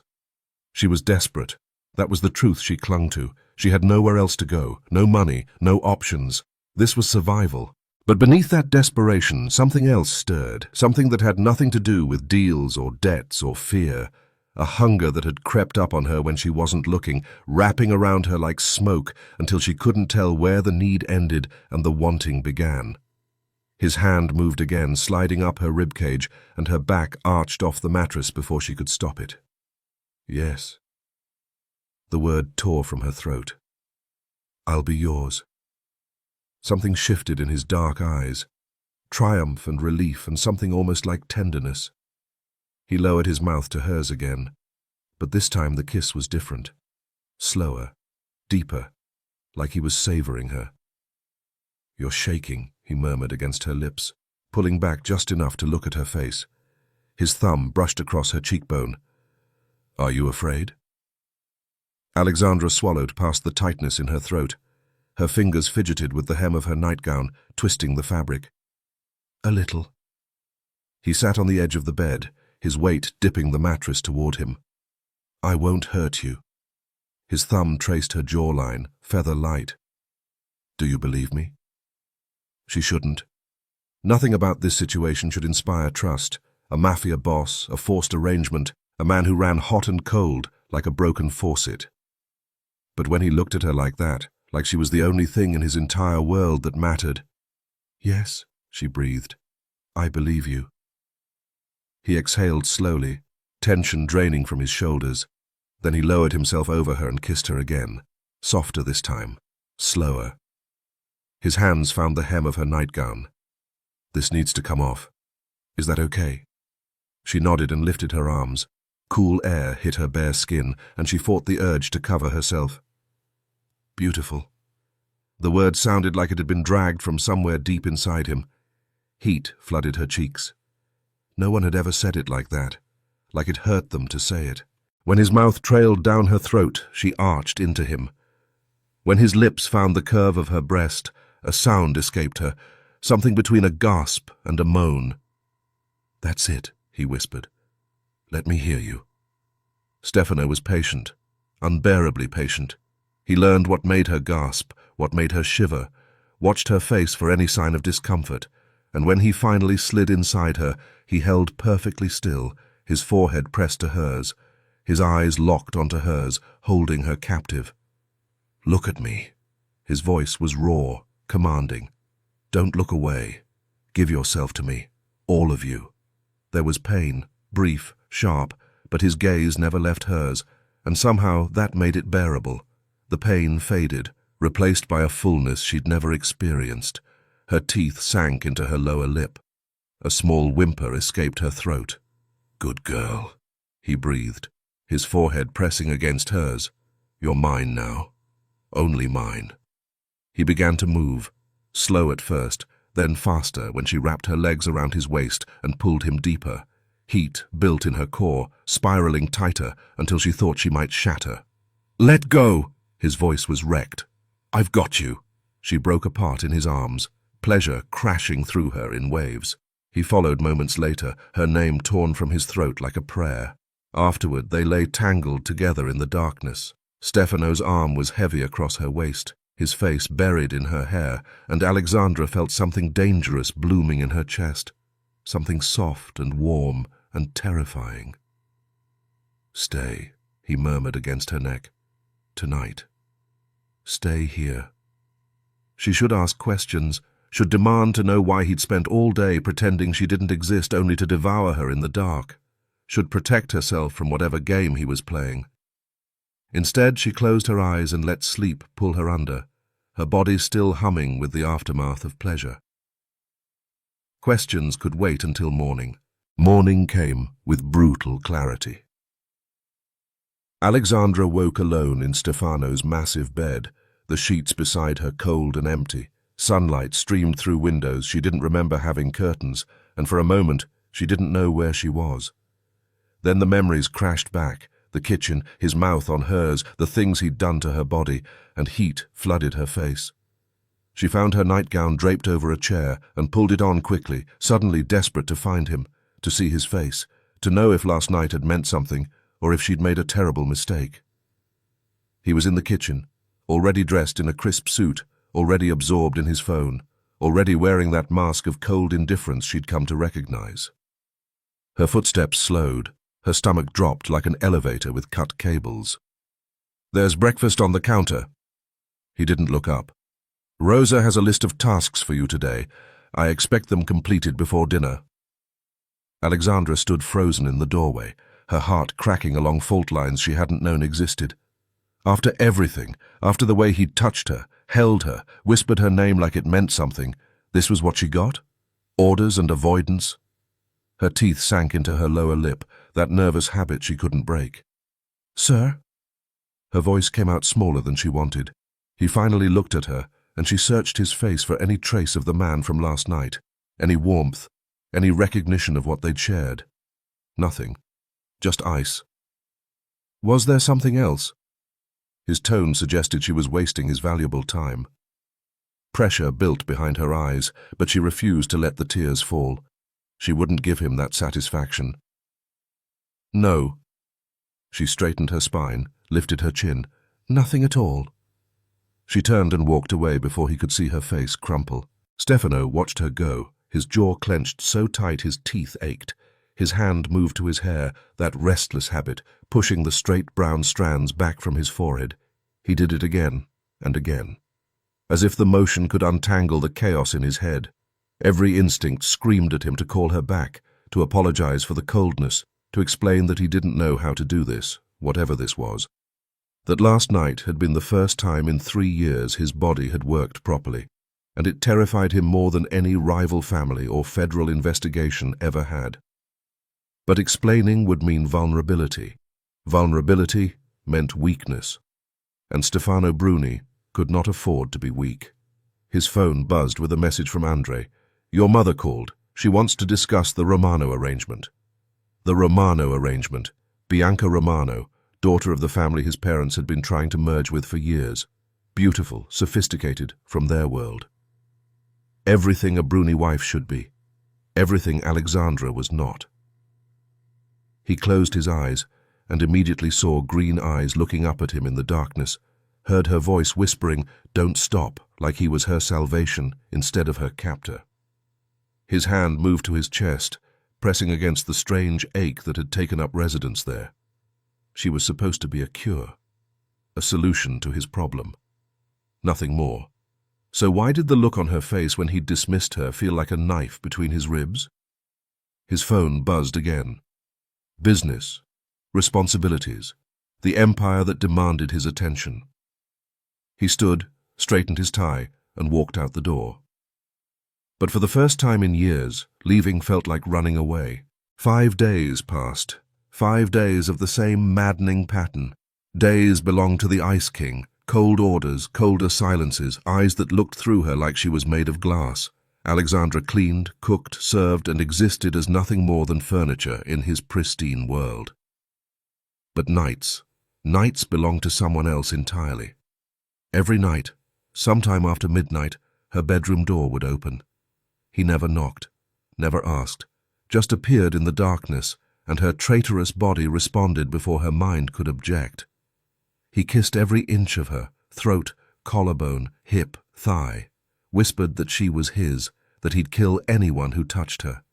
She was desperate. That was the truth she clung to. She had nowhere else to go, no money, no options. This was survival. But beneath that desperation, something else stirred, something that had nothing to do with deals or debts or fear. A hunger that had crept up on her when she wasn't looking, wrapping around her like smoke until she couldn't tell where the need ended and the wanting began. His hand moved again, sliding up her ribcage, and her back arched off the mattress before she could stop it. "Yes." The word tore from her throat. "I'll be yours." Something shifted in his dark eyes. Triumph and relief and something almost like tenderness. He lowered his mouth to hers again, but this time the kiss was different. Slower, deeper, like he was savoring her. "You're shaking," he murmured against her lips, pulling back just enough to look at her face. His thumb brushed across her cheekbone. "Are you afraid?" Alexandra swallowed past the tightness in her throat. Her fingers fidgeted with the hem of her nightgown, twisting the fabric. "A little." He sat on the edge of the bed, his weight dipping the mattress toward him. "I won't hurt you." His thumb traced her jawline, feather light. "Do you believe me?" She shouldn't. Nothing about this situation should inspire trust. A mafia boss, a forced arrangement, a man who ran hot and cold, like a broken faucet. But when he looked at her like that, like she was the only thing in his entire world that mattered. "Yes," she breathed. "I believe you." He exhaled slowly, tension draining from his shoulders. Then he lowered himself over her and kissed her again, softer this time, slower. His hands found the hem of her nightgown. "This needs to come off. Is that okay?" She nodded and lifted her arms. Cool air hit her bare skin, and she fought the urge to cover herself. "Beautiful." The word sounded like it had been dragged from somewhere deep inside him. Heat flooded her cheeks. No one had ever said it like that, like it hurt them to say it. When his mouth trailed down her throat, she arched into him. When his lips found the curve of her breast, a sound escaped her, something between a gasp and a moan. "That's it," he whispered. "Let me hear you." Stefano was patient, unbearably patient. He learned what made her gasp, what made her shiver, watched her face for any sign of discomfort, and when he finally slid inside her, he held perfectly still, his forehead pressed to hers, his eyes locked onto hers, holding her captive. "Look at me." His voice was raw, commanding. "Don't look away. Give yourself to me, all of you." There was pain, brief, sharp, but his gaze never left hers, and somehow that made it bearable. The pain faded, replaced by a fullness she'd never experienced. Her teeth sank into her lower lip. A small whimper escaped her throat. "Good girl," he breathed, his forehead pressing against hers. "You're mine now. Only mine." He began to move, slow at first, then faster when she wrapped her legs around his waist and pulled him deeper. Heat built in her core, spiraling tighter until she thought she might shatter. "Let go!" His voice was wrecked. "I've got you." She broke apart in his arms, pleasure crashing through her in waves. He followed moments later, her name torn from his throat like a prayer. Afterward, they lay tangled together in the darkness. Stefano's arm was heavy across her waist, his face buried in her hair, and Alexandra felt something dangerous blooming in her chest, something soft and warm and terrifying. "Stay," he murmured against her neck. "Tonight. Stay here." She should ask questions, should demand to know why he'd spent all day pretending she didn't exist only to devour her in the dark, should protect herself from whatever game he was playing. Instead, she closed her eyes and let sleep pull her under, her body still humming with the aftermath of pleasure. Questions could wait until morning. Morning came with brutal clarity. Alexandra woke alone in Stefano's massive bed, the sheets beside her cold and empty. Sunlight streamed through windows she didn't remember having curtains, and for a moment she didn't know where she was. Then the memories crashed back, the kitchen, his mouth on hers, the things he'd done to her body, and heat flooded her face. She found her nightgown draped over a chair and pulled it on quickly, suddenly desperate to find him, to see his face, to know if last night had meant something or if she'd made a terrible mistake. He was in the kitchen, already dressed in a crisp suit, already absorbed in his phone, already wearing that mask of cold indifference she'd come to recognize. Her footsteps slowed, her stomach dropped like an elevator with cut cables. "There's breakfast on the counter." He didn't look up. "Rosa has a list of tasks for you today. I expect them completed before dinner." Alexandra stood frozen in the doorway, her heart cracking along fault lines she hadn't known existed. After everything, after the way he'd touched her, held her, whispered her name like it meant something, this was what she got? Orders and avoidance? Her teeth sank into her lower lip, that nervous habit she couldn't break. "Sir?" Her voice came out smaller than she wanted. He finally looked at her, and she searched his face for any trace of the man from last night, any warmth, any recognition of what they'd shared. Nothing. Just ice. Was there something else? His tone suggested she was wasting his valuable time. Pressure built behind her eyes, but she refused to let the tears fall. She wouldn't give him that satisfaction. "No." She straightened her spine, lifted her chin. "Nothing at all." She turned and walked away before he could see her face crumple. Stefano watched her go, his jaw clenched so tight his teeth ached. His hand moved to his hair, that restless habit, pushing the straight brown strands back from his forehead. He did it again and again, as if the motion could untangle the chaos in his head. Every instinct screamed at him to call her back, to apologize for the coldness, to explain that he didn't know how to do this, whatever this was. That last night had been the first time in 3 years his body had worked properly, and it terrified him more than any rival family or federal investigation ever had. But explaining would mean vulnerability. Vulnerability meant weakness. And Stefano Bruni could not afford to be weak. His phone buzzed with a message from Andre. "Your mother called. She wants to discuss the Romano arrangement." The Romano arrangement. Bianca Romano, daughter of the family his parents had been trying to merge with for years. Beautiful, sophisticated, from their world. Everything a Bruni wife should be. Everything Alexandra was not. He closed his eyes and immediately saw green eyes looking up at him in the darkness, heard her voice whispering, "Don't stop," like he was her salvation instead of her captor. His hand moved to his chest, pressing against the strange ache that had taken up residence there. She was supposed to be a cure, a solution to his problem. Nothing more. So why did the look on her face when he'd dismissed her feel like a knife between his ribs? His phone buzzed again. Business, responsibilities, the empire that demanded his attention. He stood, straightened his tie, and walked out the door. But for the first time in years, leaving felt like running away. 5 days passed. 5 days of the same maddening pattern. Days belonged to the Ice King, cold orders, colder silences, eyes that looked through her like she was made of glass. Alexandra cleaned, cooked, served, and existed as nothing more than furniture in his pristine world. But nights belonged to someone else entirely. Every night, sometime after midnight, her bedroom door would open. He never knocked, never asked, just appeared in the darkness, and her traitorous body responded before her mind could object. He kissed every inch of her, throat, collarbone, hip, thigh, whispered that she was his, that he'd kill anyone who touched her.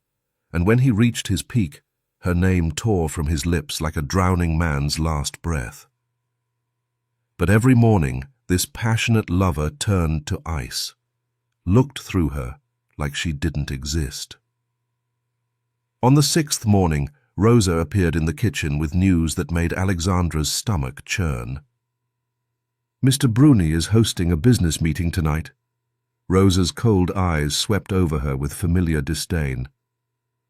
And when he reached his peak, her name tore from his lips like a drowning man's last breath. But every morning, this passionate lover turned to ice, looked through her like she didn't exist. On the 6th morning, Rosa appeared in the kitchen with news that made Alexandra's stomach churn. "Mr. Bruni is hosting a business meeting tonight." Rosa's cold eyes swept over her with familiar disdain.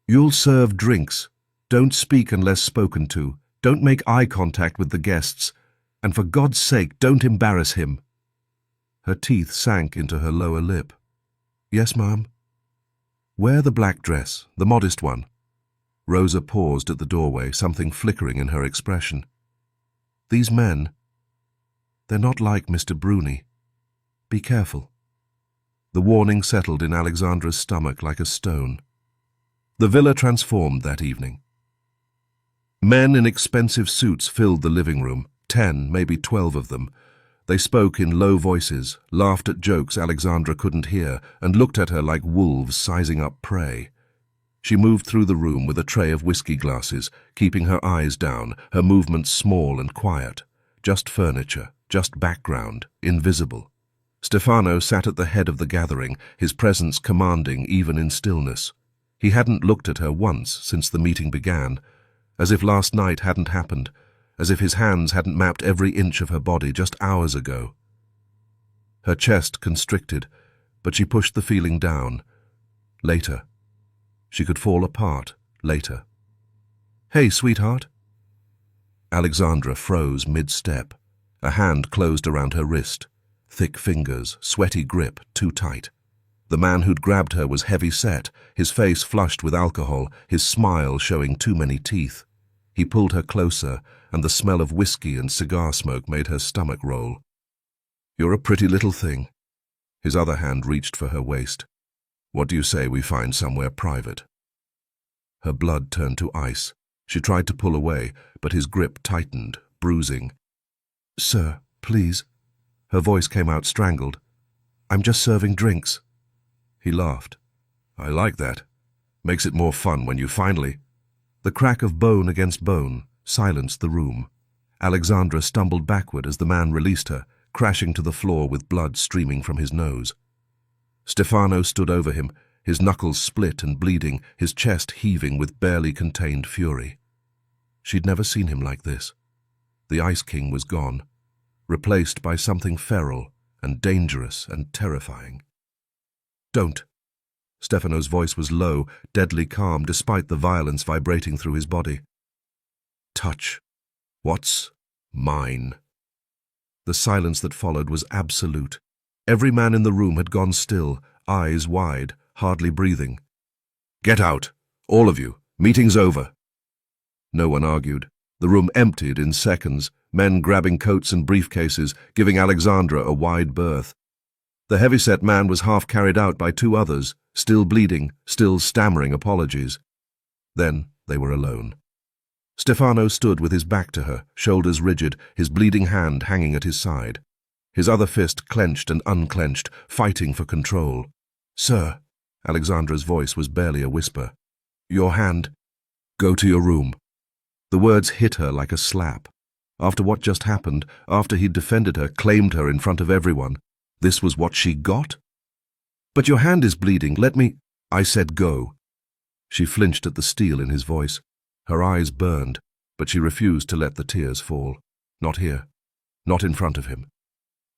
"You'll serve drinks. Don't speak unless spoken to. Don't make eye contact with the guests. And for God's sake, don't embarrass him." Her teeth sank into her lower lip. "Yes, ma'am." "Wear the black dress, the modest one." Rosa paused at the doorway, something flickering in her expression. "These men, they're not like Mr. Bruni. Be careful." The warning settled in Alexandra's stomach like a stone. The villa transformed that evening. Men in expensive suits filled the living room, 10, maybe 12 of them. They spoke in low voices, laughed at jokes Alexandra couldn't hear, and looked at her like wolves sizing up prey. She moved through the room with a tray of whiskey glasses, keeping her eyes down, her movements small and quiet. Just furniture, just background, invisible. Stefano sat at the head of the gathering, his presence commanding even in stillness. He hadn't looked at her once since the meeting began, as if last night hadn't happened, as if his hands hadn't mapped every inch of her body just hours ago. Her chest constricted, but she pushed the feeling down. Later. She could fall apart, later. "Hey, sweetheart." Alexandra froze mid-step. A hand closed around her wrist. Thick fingers, sweaty grip, too tight. The man who'd grabbed her was heavy-set, his face flushed with alcohol, his smile showing too many teeth. He pulled her closer, and the smell of whiskey and cigar smoke made her stomach roll. "You're a pretty little thing." His other hand reached for her waist. "What do you say we find somewhere private?" Her blood turned to ice. She tried to pull away, but his grip tightened, bruising. "Sir, please." Her voice came out strangled. "I'm just serving drinks." He laughed. "I like that. Makes it more fun when you finally—" The crack of bone against bone silenced the room. Alexandra stumbled backward as the man released her, crashing to the floor with blood streaming from his nose. Stefano stood over him, his knuckles split and bleeding, his chest heaving with barely contained fury. She'd never seen him like this. The Ice King was gone, replaced by something feral and dangerous and terrifying. "Don't." Stefano's voice was low, deadly calm despite the violence vibrating through his body. "Touch what's mine." The silence that followed was absolute. Every man in the room had gone still, eyes wide, hardly breathing. "Get out, all of you. Meeting's over." No one argued. The room emptied in seconds, men grabbing coats and briefcases, giving Alexandra a wide berth. The heavyset man was half carried out by 2 others, still bleeding, still stammering apologies. Then they were alone. Stefano stood with his back to her, shoulders rigid, his bleeding hand hanging at his side. His other fist clenched and unclenched, fighting for control. "Sir," Alexandra's voice was barely a whisper. "Your hand. Go to your room." The words hit her like a slap. After what just happened, after he'd defended her, claimed her in front of everyone, this was what she got? "But your hand is bleeding, let me—" "I said go." She flinched at the steel in his voice. Her eyes burned, but she refused to let the tears fall. Not here. Not in front of him.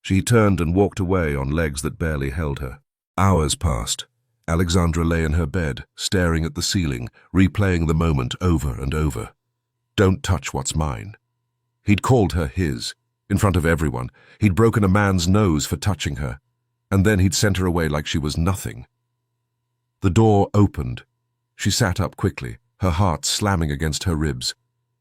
She turned and walked away on legs that barely held her. Hours passed. Alexandra lay in her bed, staring at the ceiling, replaying the moment over and over. Don't touch what's mine. He'd called her his, in front of everyone. He'd broken a man's nose for touching her. And then he'd sent her away like she was nothing. The door opened. She sat up quickly, her heart slamming against her ribs.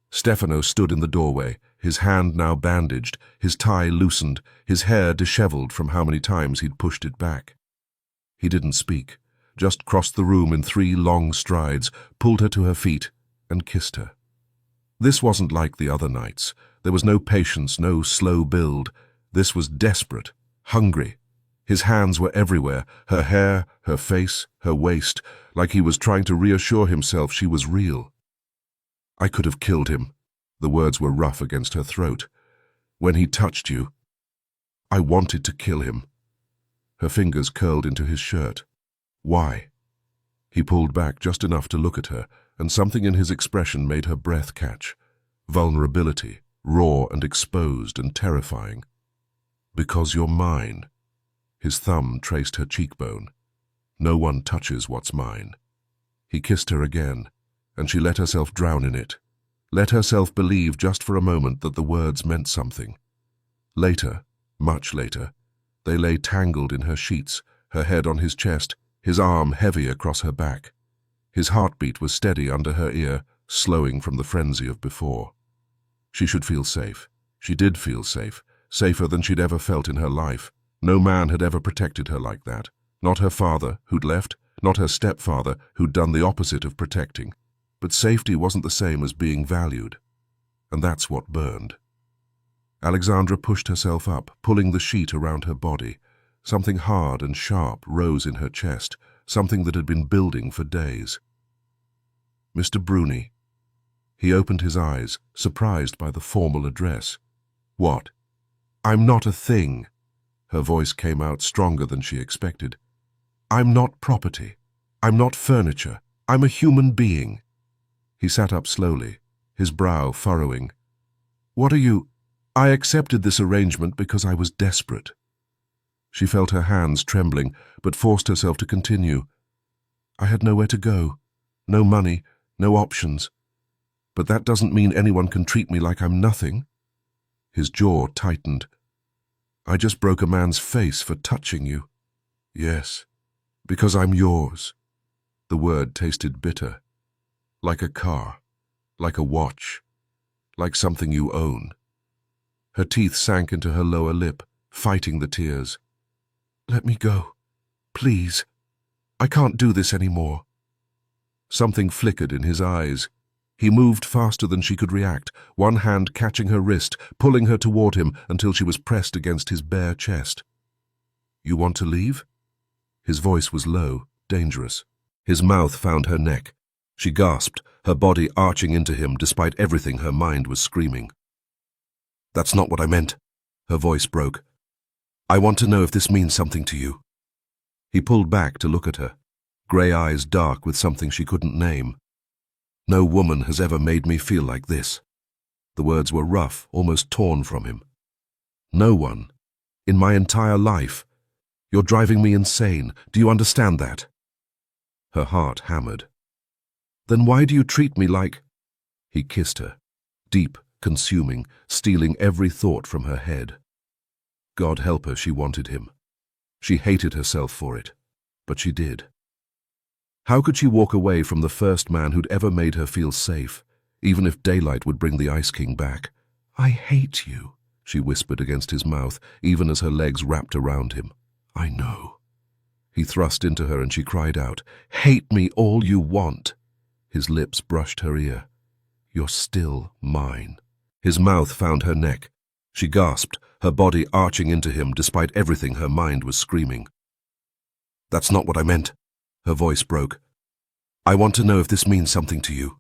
Stefano stood in the doorway, his hand now bandaged, his tie loosened, his hair disheveled from how many times he'd pushed it back. He didn't speak, just crossed the room in 3 long strides, pulled her to her feet, and kissed her. This wasn't like the other nights. There was no patience, no slow build. This was desperate, hungry. His hands were everywhere, her hair, her face, her waist, like he was trying to reassure himself she was real. I could have killed him. The words were rough against her throat. When he touched you, I wanted to kill him. Her fingers curled into his shirt. Why? He pulled back just enough to look at her, and something in his expression made her breath catch. Vulnerability, raw and exposed and terrifying. Because you're mine. His thumb traced her cheekbone. No one touches what's mine. He kissed her again, and she let herself drown in it. Let herself believe just for a moment that the words meant something. Later, much later, they lay tangled in her sheets, her head on his chest, his arm heavy across her back. His heartbeat was steady under her ear, slowing from the frenzy of before. She should feel safe. She did feel safe, safer than she'd ever felt in her life. No man had ever protected her like that. Not her father, who'd left, not her stepfather, who'd done the opposite of protecting. But safety wasn't the same as being valued. And that's what burned. Alexandra pushed herself up, pulling the sheet around her body. Something hard and sharp rose in her chest, something that had been building for days. Mr. Bruni. He opened his eyes, surprised by the formal address. What? I'm not a thing. Her voice came out stronger than she expected. I'm not property. I'm not furniture. I'm a human being. He sat up slowly, his brow furrowing. What are you? I accepted this arrangement because I was desperate. She felt her hands trembling, but forced herself to continue. I had nowhere to go. No money, no options. But that doesn't mean anyone can treat me like I'm nothing. His jaw tightened. I just broke a man's face for touching you. Yes, because I'm yours. The word tasted bitter. Like a car, like a watch, like something you own. Her teeth sank into her lower lip, fighting the tears. Let me go, please. I can't do this anymore. Something flickered in his eyes. He moved faster than she could react, one hand catching her wrist, pulling her toward him until she was pressed against his bare chest. You want to leave? His voice was low, dangerous. His mouth found her neck. She gasped, her body arching into him despite everything her mind was screaming. That's not what I meant. Her voice broke. I want to know if this means something to you. He pulled back to look at her, grey eyes dark with something she couldn't name. No woman has ever made me feel like this. The words were rough, almost torn from him. No one. In my entire life. You're driving me insane. Do you understand that? Her heart hammered. Then why do you treat me like... He kissed her, deep, consuming, stealing every thought from her head. God help her, she wanted him. She hated herself for it, but she did. How could she walk away from the first man who'd ever made her feel safe, even if daylight would bring the Ice King back? I hate you, she whispered against his mouth, even as her legs wrapped around him. I know. He thrust into her and she cried out, Hate me all you want. His lips brushed her ear. You're still mine. His mouth found her neck. She gasped, her body arching into him despite everything her mind was screaming. That's not what I meant. Her voice broke. I want to know if this means something to you.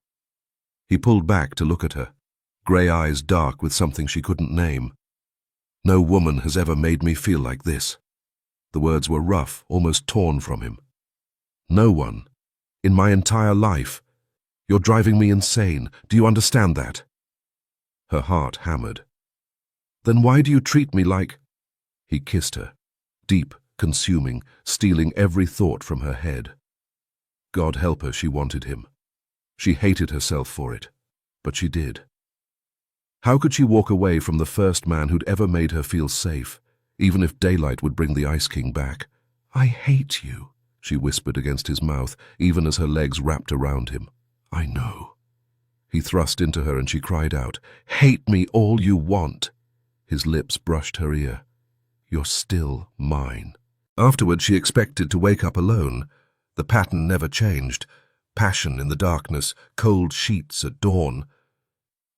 He pulled back to look at her, grey eyes dark with something she couldn't name. No woman has ever made me feel like this. The words were rough, almost torn from him. No one. In my entire life. You're driving me insane. Do you understand that? Her heart hammered. Then why do you treat me like... He kissed her, deep, consuming, stealing every thought from her head. God help her, she wanted him. She hated herself for it, but she did. How could she walk away from the first man who'd ever made her feel safe, even if daylight would bring the Ice King back? I hate you, she whispered against his mouth, even as her legs wrapped around him. I know. He thrust into her and she cried out, Hate me all you want. His lips brushed her ear. You're still mine. Afterward, she expected to wake up alone. The pattern never changed. Passion in the darkness, cold sheets at dawn.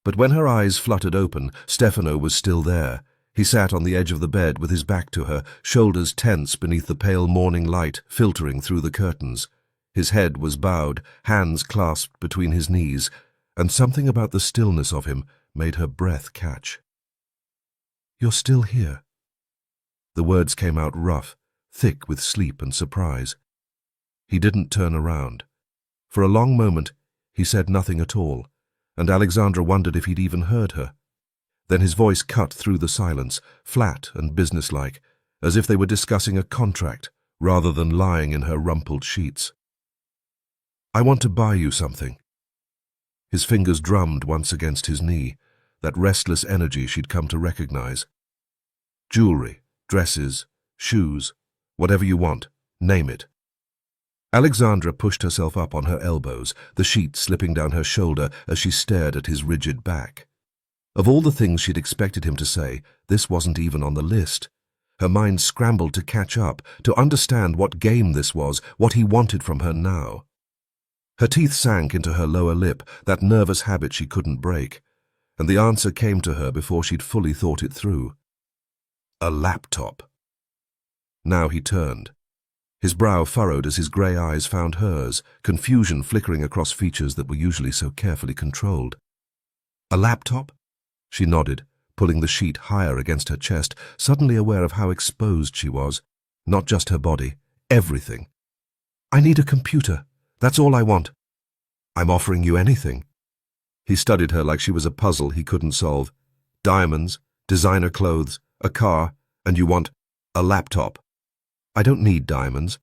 But when her eyes fluttered open, Stefano was still there. He sat on the edge of the bed with his back to her, shoulders tense beneath the pale morning light filtering through the curtains. His head was bowed, hands clasped between his knees, and something about the stillness of him made her breath catch. You're still here. The words came out rough, thick with sleep and surprise. He didn't turn around. For a long moment, he said nothing at all, and Alexandra wondered if he'd even heard her. Then his voice cut through the silence, flat and businesslike, as if they were discussing a contract rather than lying in her rumpled sheets. I want to buy you something. His fingers drummed once against his knee, that restless energy she'd come to recognize. Jewelry, dresses, shoes, whatever you want, name it. Alexandra pushed herself up on her elbows, the sheet slipping down her shoulder as she stared at his rigid back. Of all the things she'd expected him to say, this wasn't even on the list. Her mind scrambled to catch up, to understand what game this was, what he wanted from her now. Her teeth sank into her lower lip, that nervous habit she couldn't break, and the answer came to her before she'd fully thought it through. A laptop. Now he turned. His brow furrowed as his grey eyes found hers, confusion flickering across features that were usually so carefully controlled. A laptop? She nodded, pulling the sheet higher against her chest, suddenly aware of how exposed she was. Not just her body, everything. I need a computer. That's all I want. I'm offering you anything. He studied her like she was a puzzle he couldn't solve. Diamonds, designer clothes, a car, and you want a laptop. I don't need diamonds.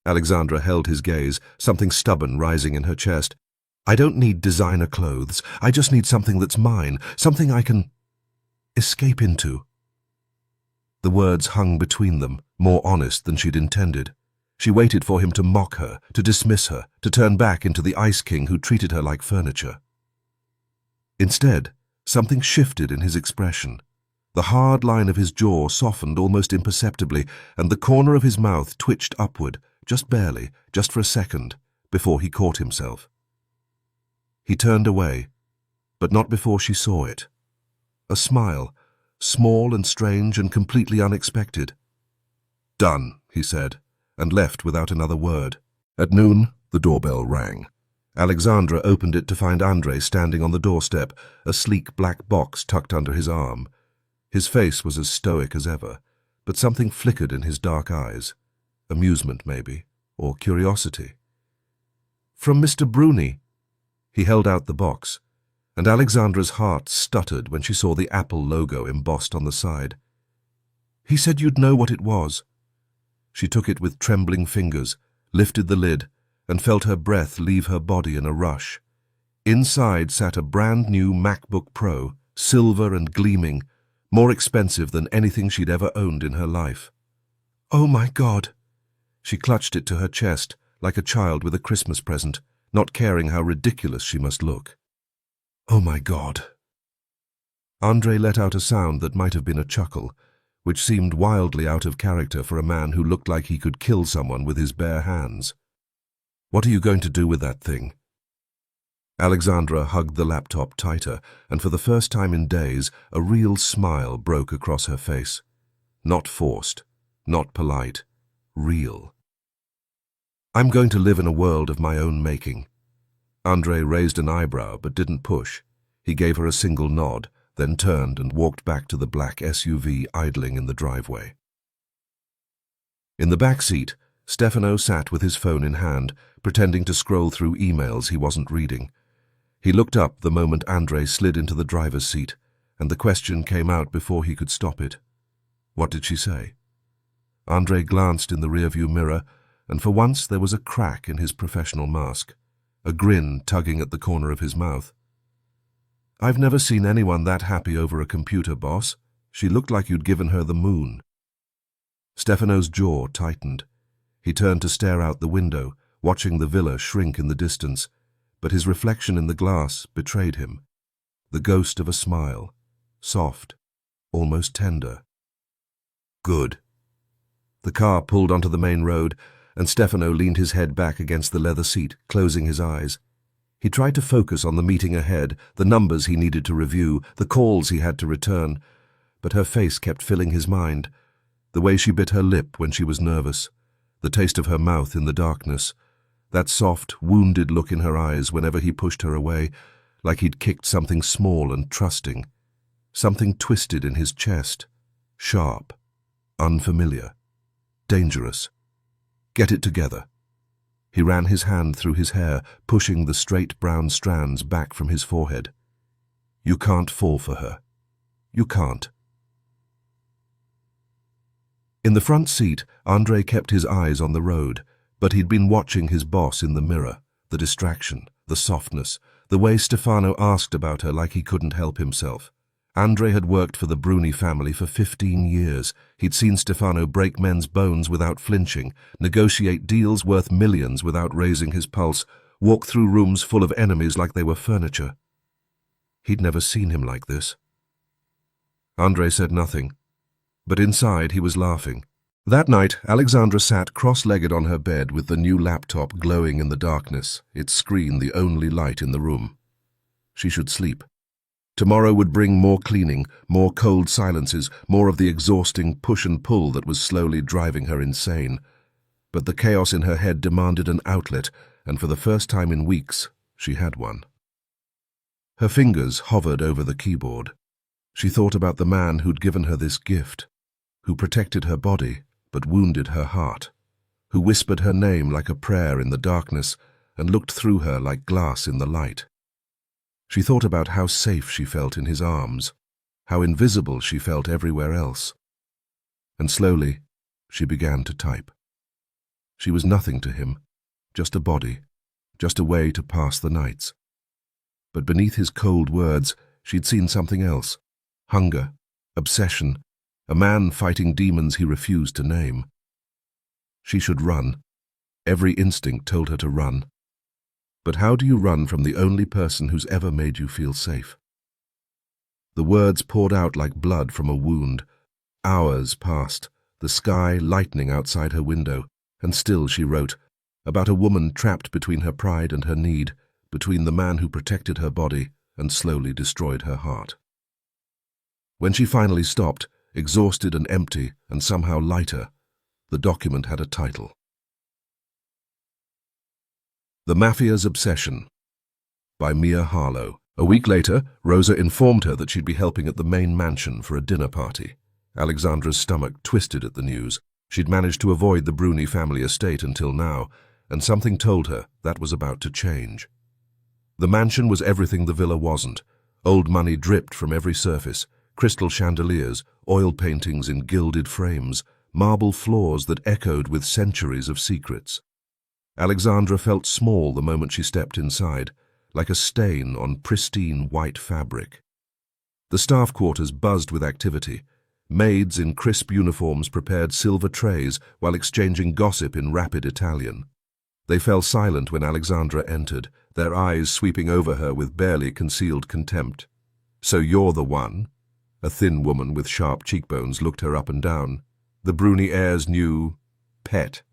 Alexandra held his gaze, something stubborn rising in her chest. I don't need designer clothes. I just need something that's mine, something I can escape into. The words hung between them, more honest than she'd intended. She waited for him to mock her, to dismiss her, to turn back into the Ice King who treated her like furniture. Instead, something shifted in his expression. The hard line of his jaw softened almost imperceptibly, and the corner of his mouth twitched upward, just barely, just for a second, before he caught himself. He turned away, but not before she saw it. A smile, small and strange and completely unexpected. Done, he said, and left without another word. At noon, the doorbell rang. Alexandra opened it to find Andre standing on the doorstep, a sleek black box tucked under his arm. His face was as stoic as ever, but something flickered in his dark eyes. Amusement, maybe, or curiosity. From Mr. Bruni. He held out the box, and Alexandra's heart stuttered when she saw the Apple logo embossed on the side. He said you'd know what it was. She took it with trembling fingers, lifted the lid, and felt her breath leave her body in a rush. Inside sat a brand-new MacBook Pro, silver and gleaming, more expensive than anything she'd ever owned in her life. Oh my God! She clutched it to her chest, like a child with a Christmas present, not caring how ridiculous she must look. Oh my God! Andre let out a sound that might have been a chuckle, which seemed wildly out of character for a man who looked like he could kill someone with his bare hands. What are you going to do with that thing? Alexandra hugged the laptop tighter, and for the first time in days, a real smile broke across her face. Not forced, not polite, real. I'm going to live in a world of my own making. Andre raised an eyebrow but didn't push. He gave her a single nod, then turned and walked back to the black SUV idling in the driveway. In the back seat, Stefano sat with his phone in hand, pretending to scroll through emails he wasn't reading. He looked up the moment Andre slid into the driver's seat, and the question came out before he could stop it. What did she say? Andre glanced in the rearview mirror, and for once there was a crack in his professional mask, a grin tugging at the corner of his mouth. I've never seen anyone that happy over a computer, boss. She looked like you'd given her the moon. Stefano's jaw tightened. He turned to stare out the window, watching the villa shrink in the distance, but his reflection in the glass betrayed him. The ghost of a smile, soft, almost tender. Good. The car pulled onto the main road, and Stefano leaned his head back against the leather seat, closing his eyes. He tried to focus on the meeting ahead, the numbers he needed to review, the calls he had to return, but her face kept filling his mind. The way she bit her lip when she was nervous, the taste of her mouth in the darkness, that soft, wounded look in her eyes whenever he pushed her away, like he'd kicked something small and trusting. Something twisted in his chest, sharp, unfamiliar, dangerous. Get it together. He ran his hand through his hair, pushing the straight brown strands back from his forehead. You can't fall for her. You can't. In the front seat, Andre kept his eyes on the road, but he'd been watching his boss in the mirror, the distraction, the softness, the way Stefano asked about her like he couldn't help himself. Andre had worked for the Bruni family for 15 years. He'd seen Stefano break men's bones without flinching, negotiate deals worth millions without raising his pulse, walk through rooms full of enemies like they were furniture. He'd never seen him like this. Andre said nothing, but inside he was laughing. That night, Alexandra sat cross-legged on her bed with the new laptop glowing in the darkness, its screen the only light in the room. She should sleep. Tomorrow would bring more cleaning, more cold silences, more of the exhausting push and pull that was slowly driving her insane. But the chaos in her head demanded an outlet, and for the first time in weeks, she had one. Her fingers hovered over the keyboard. She thought about the man who'd given her this gift, who protected her body but wounded her heart, who whispered her name like a prayer in the darkness and looked through her like glass in the light. She thought about how safe she felt in his arms, how invisible she felt everywhere else. And slowly, she began to type. She was nothing to him, just a body, just a way to pass the nights. But beneath his cold words, she'd seen something else. Hunger, obsession, a man fighting demons he refused to name. She should run. Every instinct told her to run. But how do you run from the only person who's ever made you feel safe? The words poured out like blood from a wound. Hours passed, the sky lightening outside her window, and still she wrote, about a woman trapped between her pride and her need, between the man who protected her body and slowly destroyed her heart. When she finally stopped, exhausted and empty and somehow lighter, the document had a title. The Mafia's Obsession, by Mia Harlow. A week later, Rosa informed her that she'd be helping at the main mansion for a dinner party. Alexandra's stomach twisted at the news. She'd managed to avoid the Bruni family estate until now, and something told her that was about to change. The mansion was everything the villa wasn't. Old money dripped from every surface, crystal chandeliers, oil paintings in gilded frames, marble floors that echoed with centuries of secrets. Alexandra felt small the moment she stepped inside, like a stain on pristine white fabric. The staff quarters buzzed with activity. Maids in crisp uniforms prepared silver trays while exchanging gossip in rapid Italian. They fell silent when Alexandra entered, their eyes sweeping over her with barely concealed contempt. "So you're the one?" A thin woman with sharp cheekbones looked her up and down. The Bruni heir's new pet.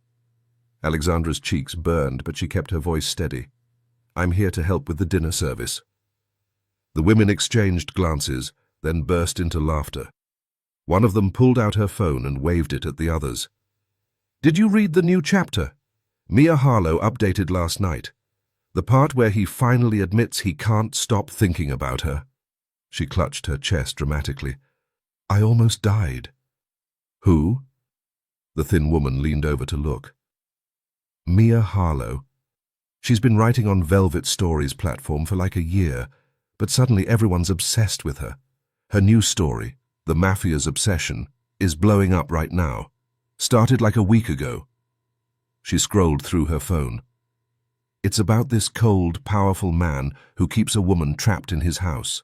Alexandra's cheeks burned, but she kept her voice steady. "I'm here to help with the dinner service." The women exchanged glances, then burst into laughter. One of them pulled out her phone and waved it at the others. "Did you read the new chapter? Mia Harlow updated last night. The part where he finally admits he can't stop thinking about her." She clutched her chest dramatically. "I almost died." "Who?" The thin woman leaned over to look. "Mia Harlow. She's been writing on Velvet Stories platform for like a year, but suddenly everyone's obsessed with her. Her new story, The Mafia's Obsession, is blowing up right now. Started like a week ago." She scrolled through her phone. "It's about this cold, powerful man who keeps a woman trapped in his house.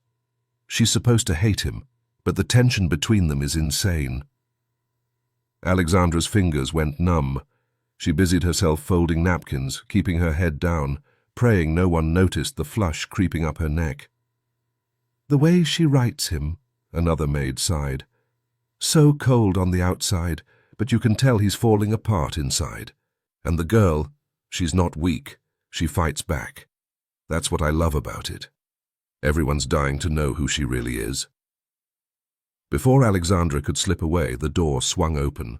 She's supposed to hate him, but the tension between them is insane." Alexandra's fingers went numb. She busied herself folding napkins, keeping her head down, praying no one noticed the flush creeping up her neck. "The way she writes him," another maid sighed. "So cold on the outside, but you can tell he's falling apart inside. And the girl, she's not weak, she fights back. That's what I love about it. Everyone's dying to know who she really is." Before Alexandra could slip away, the door swung open.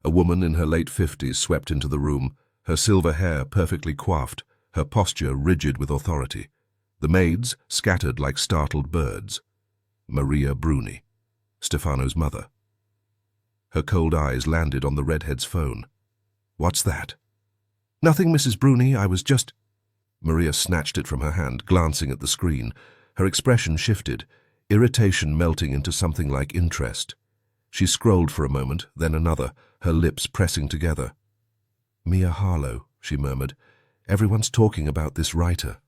A woman in her late 50s swept into the room, her silver hair perfectly coiffed, her posture rigid with authority. The maids scattered like startled birds. Maria Bruni, Stefano's mother. Her cold eyes landed on the redhead's phone. "What's that?" "Nothing, Mrs. Bruni, I was just—" Maria snatched it from her hand, glancing at the screen. Her expression shifted, irritation melting into something like interest. She scrolled for a moment, then another, her lips pressing together. "Mia Harlow," she murmured. "Everyone's talking about this writer."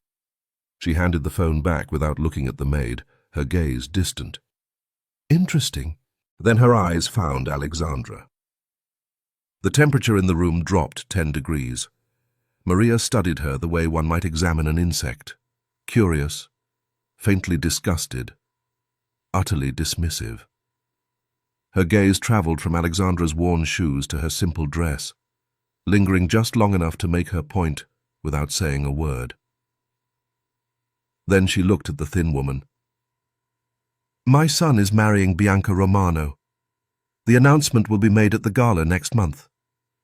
She handed the phone back without looking at the maid, her gaze distant. "Interesting." Then her eyes found Alexandra. The temperature in the room dropped 10 degrees. Maria studied her the way one might examine an insect. Curious, faintly disgusted, utterly dismissive. Her gaze traveled from Alexandra's worn shoes to her simple dress, lingering just long enough to make her point without saying a word. Then she looked at the thin woman. "My son is marrying Bianca Romano. The announcement will be made at the gala next month."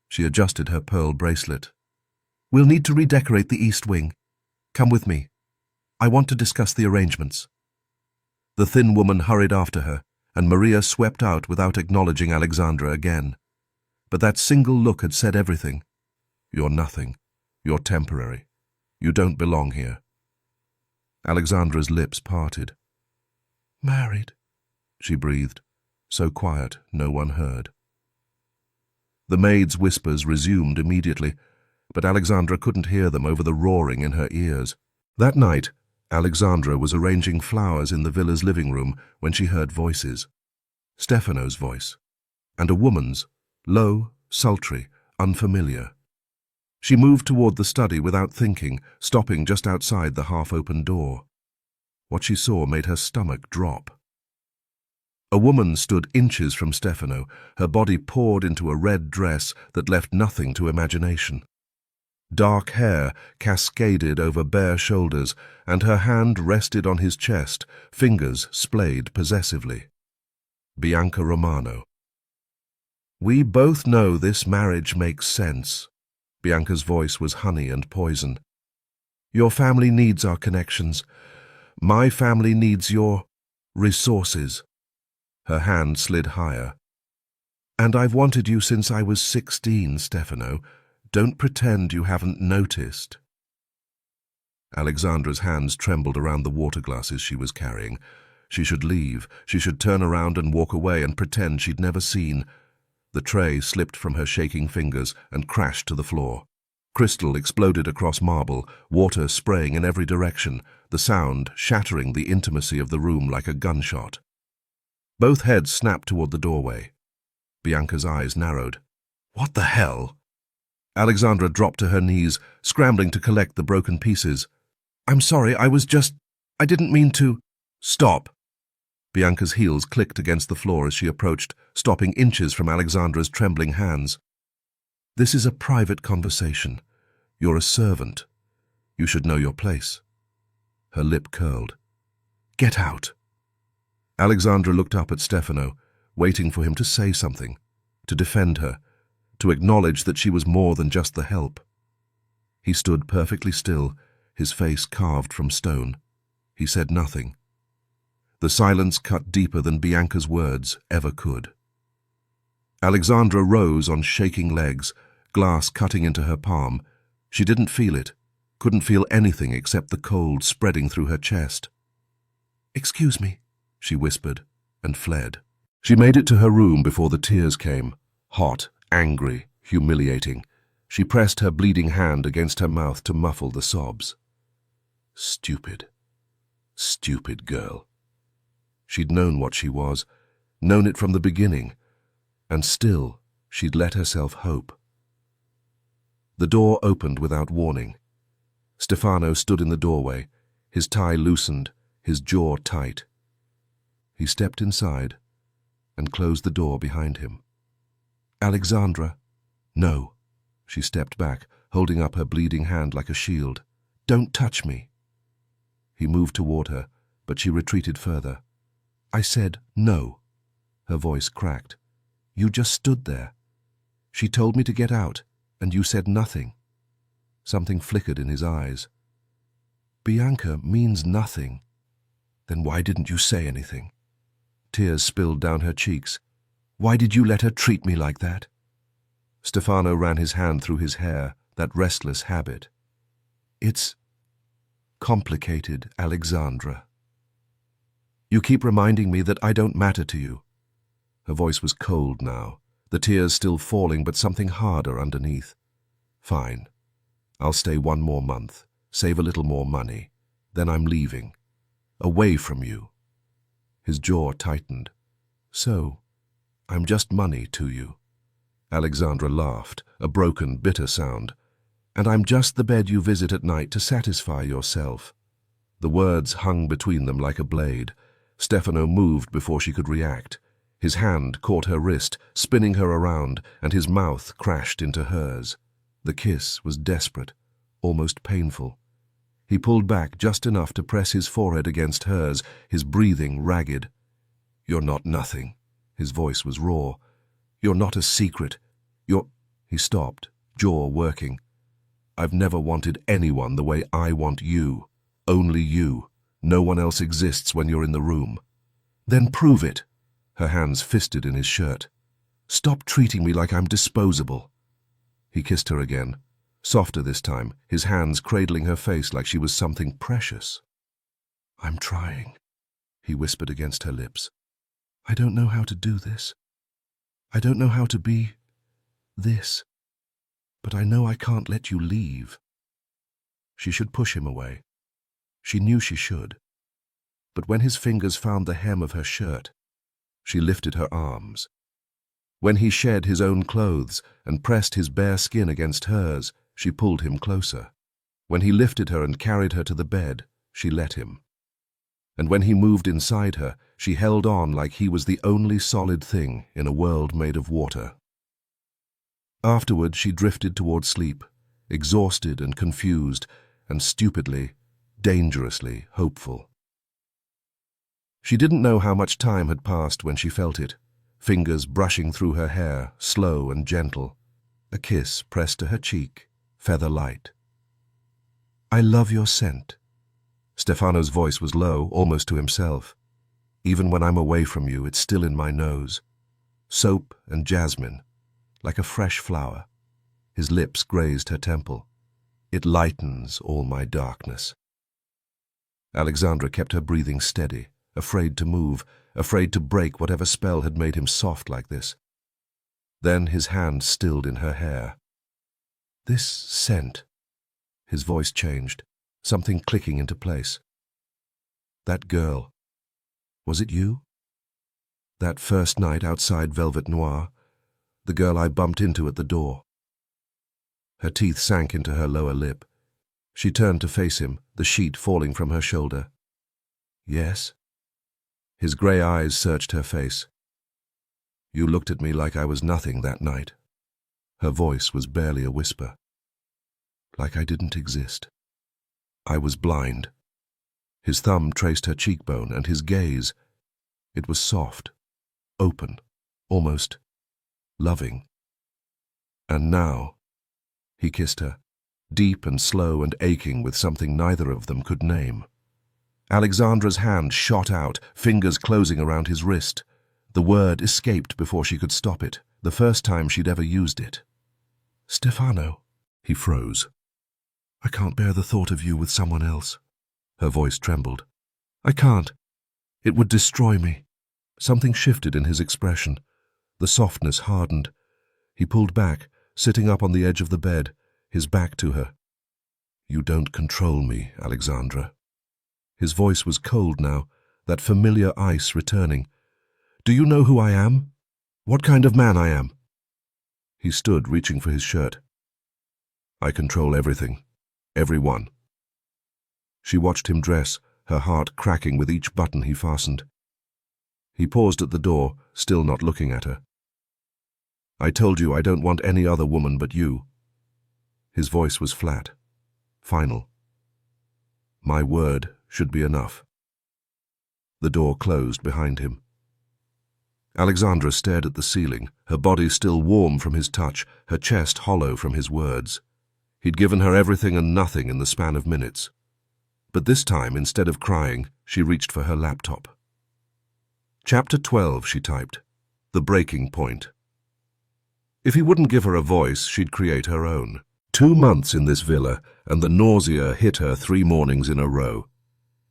She adjusted her pearl bracelet. "We'll need to redecorate the east wing. Come with me. I want to discuss the arrangements." The thin woman hurried after her, and Maria swept out without acknowledging Alexandra again. But that single look had said everything. "You're nothing. You're temporary. You don't belong here." Alexandra's lips parted. "Married," she breathed, so quiet no one heard. The maid's whispers resumed immediately, but Alexandra couldn't hear them over the roaring in her ears. That night, Alexandra was arranging flowers in the villa's living room when she heard voices. Stefano's voice, and a woman's, low, sultry, unfamiliar. She moved toward the study without thinking, stopping just outside the half-open door. What she saw made her stomach drop. A woman stood inches from Stefano, her body poured into a red dress that left nothing to imagination. Dark hair cascaded over bare shoulders, and her hand rested on his chest, fingers splayed possessively. Bianca Romano. "We both know this marriage makes sense." Bianca's voice was honey and poison. "Your family needs our connections. My family needs your resources." Her hand slid higher. "And I've wanted you since I was 16, Stefano. Don't pretend you haven't noticed." Alexandra's hands trembled around the water glasses she was carrying. She should leave. She should turn around and walk away and pretend she'd never seen. The tray slipped from her shaking fingers and crashed to the floor. Crystal exploded across marble, water spraying in every direction, the sound shattering the intimacy of the room like a gunshot. Both heads snapped toward the doorway. Bianca's eyes narrowed. "What the hell?" Alexandra dropped to her knees, scrambling to collect the broken pieces. "I'm sorry, I didn't mean to—" "Stop!" Bianca's heels clicked against the floor as she approached, stopping inches from Alexandra's trembling hands. "This is a private conversation. You're a servant. You should know your place." Her lip curled. "Get out." Alexandra looked up at Stefano, waiting for him to say something, to defend her, to acknowledge that she was more than just the help. He stood perfectly still, his face carved from stone. He said nothing. The silence cut deeper than Bianca's words ever could. Alexandra rose on shaking legs, glass cutting into her palm. She didn't feel it, couldn't feel anything except the cold spreading through her chest. "Excuse me," she whispered, and fled. She made it to her room before the tears came, hot, angry, humiliating. She pressed her bleeding hand against her mouth to muffle the sobs. Stupid, stupid girl. She'd known what she was, known it from the beginning, and still she'd let herself hope. The door opened without warning. Stefano stood in the doorway, his tie loosened, his jaw tight. He stepped inside and closed the door behind him. "Alexandra." "No." She stepped back, holding up her bleeding hand like a shield. "Don't touch me." He moved toward her, but she retreated further. "I said no." Her voice cracked. "You just stood there. She told me to get out, and you said nothing." Something flickered in his eyes. "Bianca means nothing." "Then why didn't you say anything?" Tears spilled down her cheeks. "Why did you let her treat me like that?" Stefano ran his hand through his hair, that restless habit. "It's complicated, Alexandra. You keep reminding me that I don't matter to you." Her voice was cold now, the tears still falling but something harder underneath. "Fine. I'll stay 1 more month, save a little more money. Then I'm leaving. Away from you." His jaw tightened. "So, I'm just money to you." Alexandra laughed, a broken, bitter sound. "And I'm just the bed you visit at night to satisfy yourself." The words hung between them like a blade. Stefano moved before she could react. His hand caught her wrist, spinning her around, and his mouth crashed into hers. The kiss was desperate, almost painful. He pulled back just enough to press his forehead against hers, his breathing ragged. "You're not nothing." His voice was raw. "You're not a secret. You're—" He stopped, jaw working. "I've never wanted anyone the way I want you. Only you. No one else exists when you're in the room." "Then prove it." Her hands fisted in his shirt. "Stop treating me like I'm disposable." He kissed her again, softer this time, his hands cradling her face like she was something precious. "I'm trying," he whispered against her lips. "I don't know how to do this. I don't know how to be this. But I know I can't let you leave." She should push him away. She knew she should. But when his fingers found the hem of her shirt, she lifted her arms. When he shed his own clothes and pressed his bare skin against hers, she pulled him closer. When he lifted her and carried her to the bed, she let him. And when he moved inside her, she held on like he was the only solid thing in a world made of water. Afterward, she drifted toward sleep, exhausted and confused, and stupidly, dangerously hopeful. She didn't know how much time had passed when she felt it, fingers brushing through her hair, slow and gentle. A kiss pressed to her cheek, feather light. "I love your scent." Stefano's voice was low, almost to himself. "Even when I'm away from you, it's still in my nose. Soap and jasmine, like a fresh flower." His lips grazed her temple. "It lightens all my darkness." Alexandra kept her breathing steady, afraid to move, afraid to break whatever spell had made him soft like this. Then his hand stilled in her hair. "This scent." His voice changed, something clicking into place. "That girl. Was it you? That first night outside Velvet Noir, the girl I bumped into at the door." Her teeth sank into her lower lip. She turned to face him, the sheet falling from her shoulder. "Yes." His grey eyes searched her face. "You looked at me like I was nothing that night." Her voice was barely a whisper. "Like I didn't exist. I was blind." His thumb traced her cheekbone, and his gaze, it was soft, open, almost loving. "And now," he kissed her, deep and slow and aching with something neither of them could name. Alexandra's hand shot out, fingers closing around his wrist. The word escaped before she could stop it, the first time she'd ever used it. "Stefano." He froze. "I can't bear the thought of you with someone else." Her voice trembled. "I can't. It would destroy me." Something shifted in his expression. The softness hardened. He pulled back, sitting up on the edge of the bed, his back to her. "You don't control me, Alexandra." His voice was cold now, that familiar ice returning. "Do you know who I am? What kind of man I am?" He stood, reaching for his shirt. I control everything. Everyone. She watched him dress, her heart cracking with each button he fastened. He paused at the door, still not looking at her. I told you I don't want any other woman but you. His voice was flat, final. My word should be enough. The door closed behind him. Alexandra stared at the ceiling, her body still warm from his touch, her chest hollow from his words. He'd given her everything and nothing in the span of minutes. But this time, instead of crying, she reached for her laptop. Chapter 12, she typed. The breaking point. If he wouldn't give her a voice, she'd create her own. 2 months in this villa, and the nausea hit her 3 mornings in a row.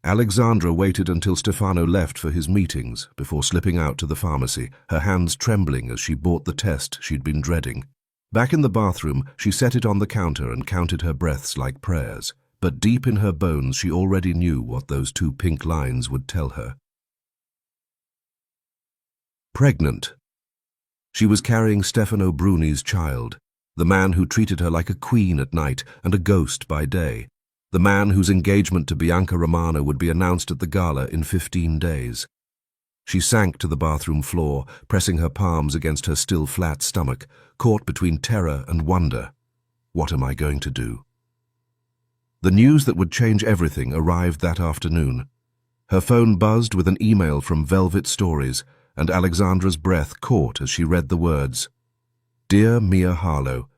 Alexandra waited until Stefano left for his meetings before slipping out to the pharmacy, her hands trembling as she bought the test she'd been dreading. Back in the bathroom, she set it on the counter and counted her breaths like prayers. But deep in her bones, she already knew what those 2 pink lines would tell her. Pregnant. She was carrying Stefano Bruni's child, the man who treated her like a queen at night and a ghost by day, the man whose engagement to Bianca Romano would be announced at the gala in 15 days. She sank to the bathroom floor, pressing her palms against her still flat stomach, caught between terror and wonder. What am I going to do? The news that would change everything arrived that afternoon. Her phone buzzed with an email from Velvet Stories, and Alexandra's breath caught as she read the words. Dear Mia Harlow,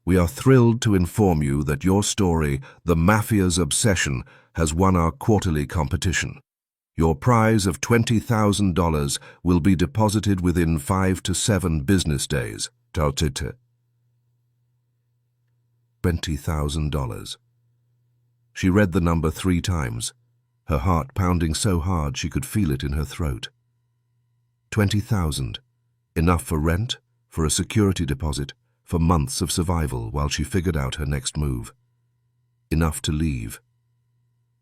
we are thrilled to inform you that your story, The Mafia's Obsession, has won our quarterly competition. Your prize of $20,000 will be deposited within 5 to 7 business days. $20,000. She read the number 3 times, her heart pounding so hard she could feel it in her throat. 20,000. Enough for rent, for a security deposit, for months of survival while she figured out her next move. Enough to leave.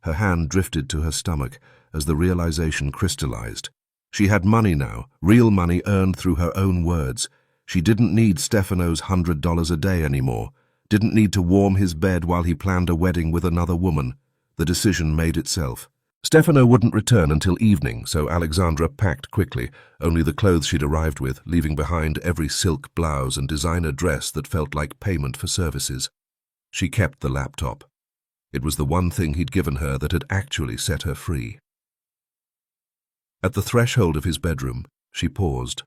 Her hand drifted to her stomach as the realization crystallized. She had money now, real money earned through her own words. She didn't need Stefano's $100 a day anymore, didn't need to warm his bed while he planned a wedding with another woman. The decision made itself. Stefano wouldn't return until evening, so Alexandra packed quickly, only the clothes she'd arrived with, leaving behind every silk blouse and designer dress that felt like payment for services. She kept the laptop. It was the one thing he'd given her that had actually set her free. At the threshold of his bedroom, she paused.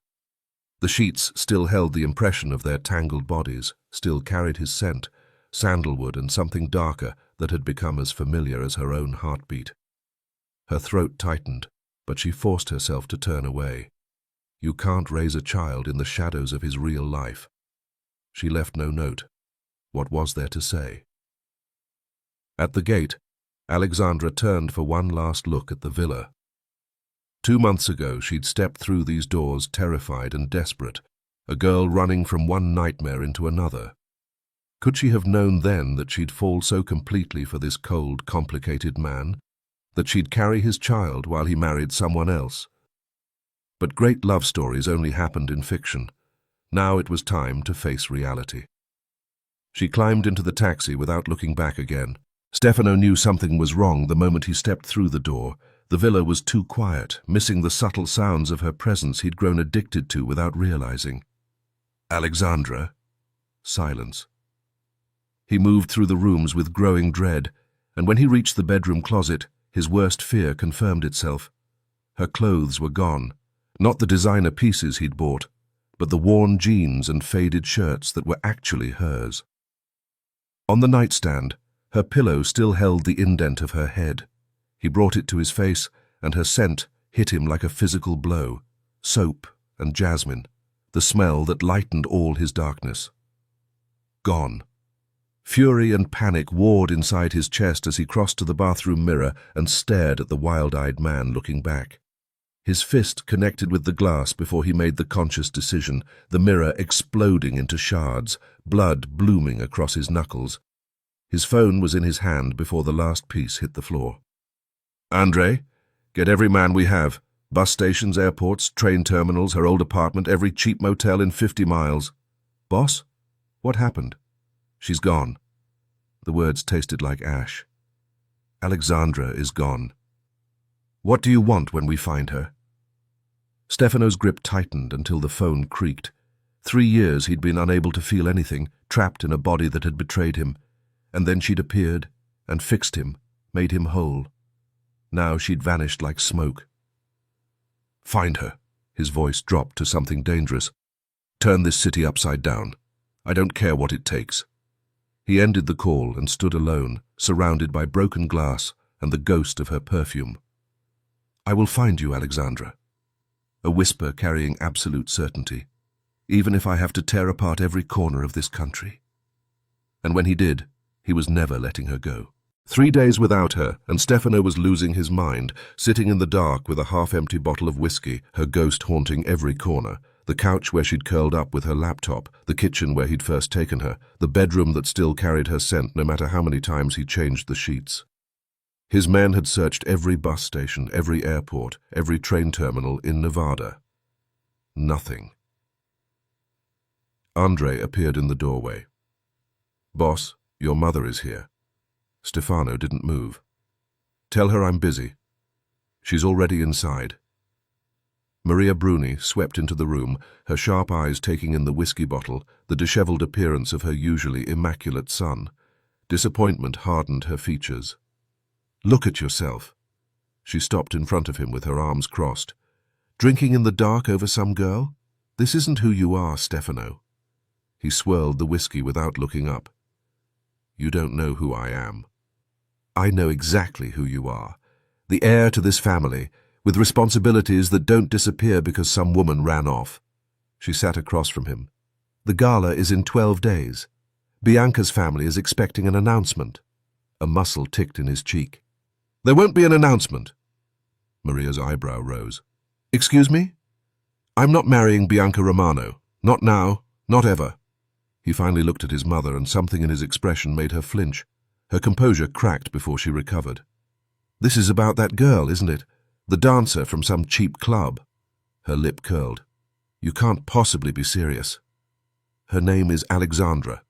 The sheets still held the impression of their tangled bodies, still carried his scent, sandalwood and something darker that had become as familiar as her own heartbeat. Her throat tightened, but she forced herself to turn away. You can't raise a child in the shadows of his real life. She left no note. What was there to say? At the gate, Alexandra turned for one last look at the villa. 2 months ago, she'd stepped through these doors terrified and desperate, a girl running from one nightmare into another. Could she have known then that she'd fall so completely for this cold, complicated man? That she'd carry his child while he married someone else? But great love stories only happened in fiction. Now it was time to face reality. She climbed into the taxi without looking back again. Stefano knew something was wrong the moment he stepped through the door. The villa was too quiet, missing the subtle sounds of her presence he'd grown addicted to without realizing. Alexandra. Silence. He moved through the rooms with growing dread, and when he reached the bedroom closet, his worst fear confirmed itself. Her clothes were gone, not the designer pieces he'd bought, but the worn jeans and faded shirts that were actually hers. On the nightstand, her pillow still held the indent of her head. He brought it to his face, and her scent hit him like a physical blow. Soap and jasmine, the smell that lightened all his darkness. Gone. Fury and panic warred inside his chest as he crossed to the bathroom mirror and stared at the wild-eyed man looking back. His fist connected with the glass before he made the conscious decision, the mirror exploding into shards, blood blooming across his knuckles. His phone was in his hand before the last piece hit the floor. Andre, get every man we have. Bus stations, airports, train terminals, her old apartment, every cheap motel in 50 miles. Boss? What happened? She's gone. The words tasted like ash. Alexandra is gone. What do you want when we find her? Stefano's grip tightened until the phone creaked. 3 years he'd been unable to feel anything, trapped in a body that had betrayed him. And then she'd appeared and fixed him, made him whole. Now she'd vanished like smoke. Find her. His voice dropped to something dangerous. Turn this city upside down. I don't care what it takes. He ended the call and stood alone, surrounded by broken glass and the ghost of her perfume. I will find you, Alexandra. A whisper carrying absolute certainty, even if I have to tear apart every corner of this country. And when he did, he was never letting her go. 3 days without her, and Stefano was losing his mind, sitting in the dark with a half-empty bottle of whiskey, her ghost haunting every corner, the couch where she'd curled up with her laptop, the kitchen where he'd first taken her, the bedroom that still carried her scent no matter how many times he changed the sheets. His men had searched every bus station, every airport, every train terminal in Nevada. Nothing. Andre appeared in the doorway. Boss, your mother is here. Stefano didn't move. Tell her I'm busy. She's already inside. Maria Bruni swept into the room, her sharp eyes taking in the whiskey bottle, the disheveled appearance of her usually immaculate son. Disappointment hardened her features. Look at yourself. She stopped in front of him with her arms crossed. Drinking in the dark over some girl? This isn't who you are, Stefano. He swirled the whiskey without looking up. You don't know who I am. I know exactly who you are. The heir to this family, with responsibilities that don't disappear because some woman ran off. She sat across from him. The gala is in 12 days. Bianca's family is expecting an announcement. A muscle ticked in his cheek. There won't be an announcement. Maria's eyebrow rose. Excuse me? I'm not marrying Bianca Romano. Not now, not ever. He finally looked at his mother, and something in his expression made her flinch. Her composure cracked before she recovered. This is about that girl, isn't it? The dancer from some cheap club. Her lip curled. You can't possibly be serious. Her name is Alexandra.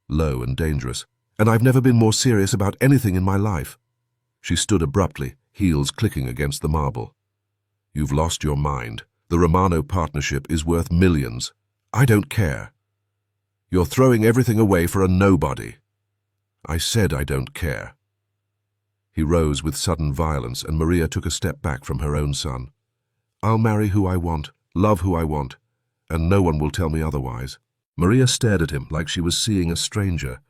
Low and dangerous. And I've never been more serious about anything in my life. She stood abruptly, heels clicking against the marble. You've lost your mind. The Romano partnership is worth millions. I don't care. You're throwing everything away for a nobody. I said I don't care. He rose with sudden violence, and Maria took a step back from her own son. I'll marry who I want, love who I want, and no one will tell me otherwise. Maria stared at him like she was seeing a stranger.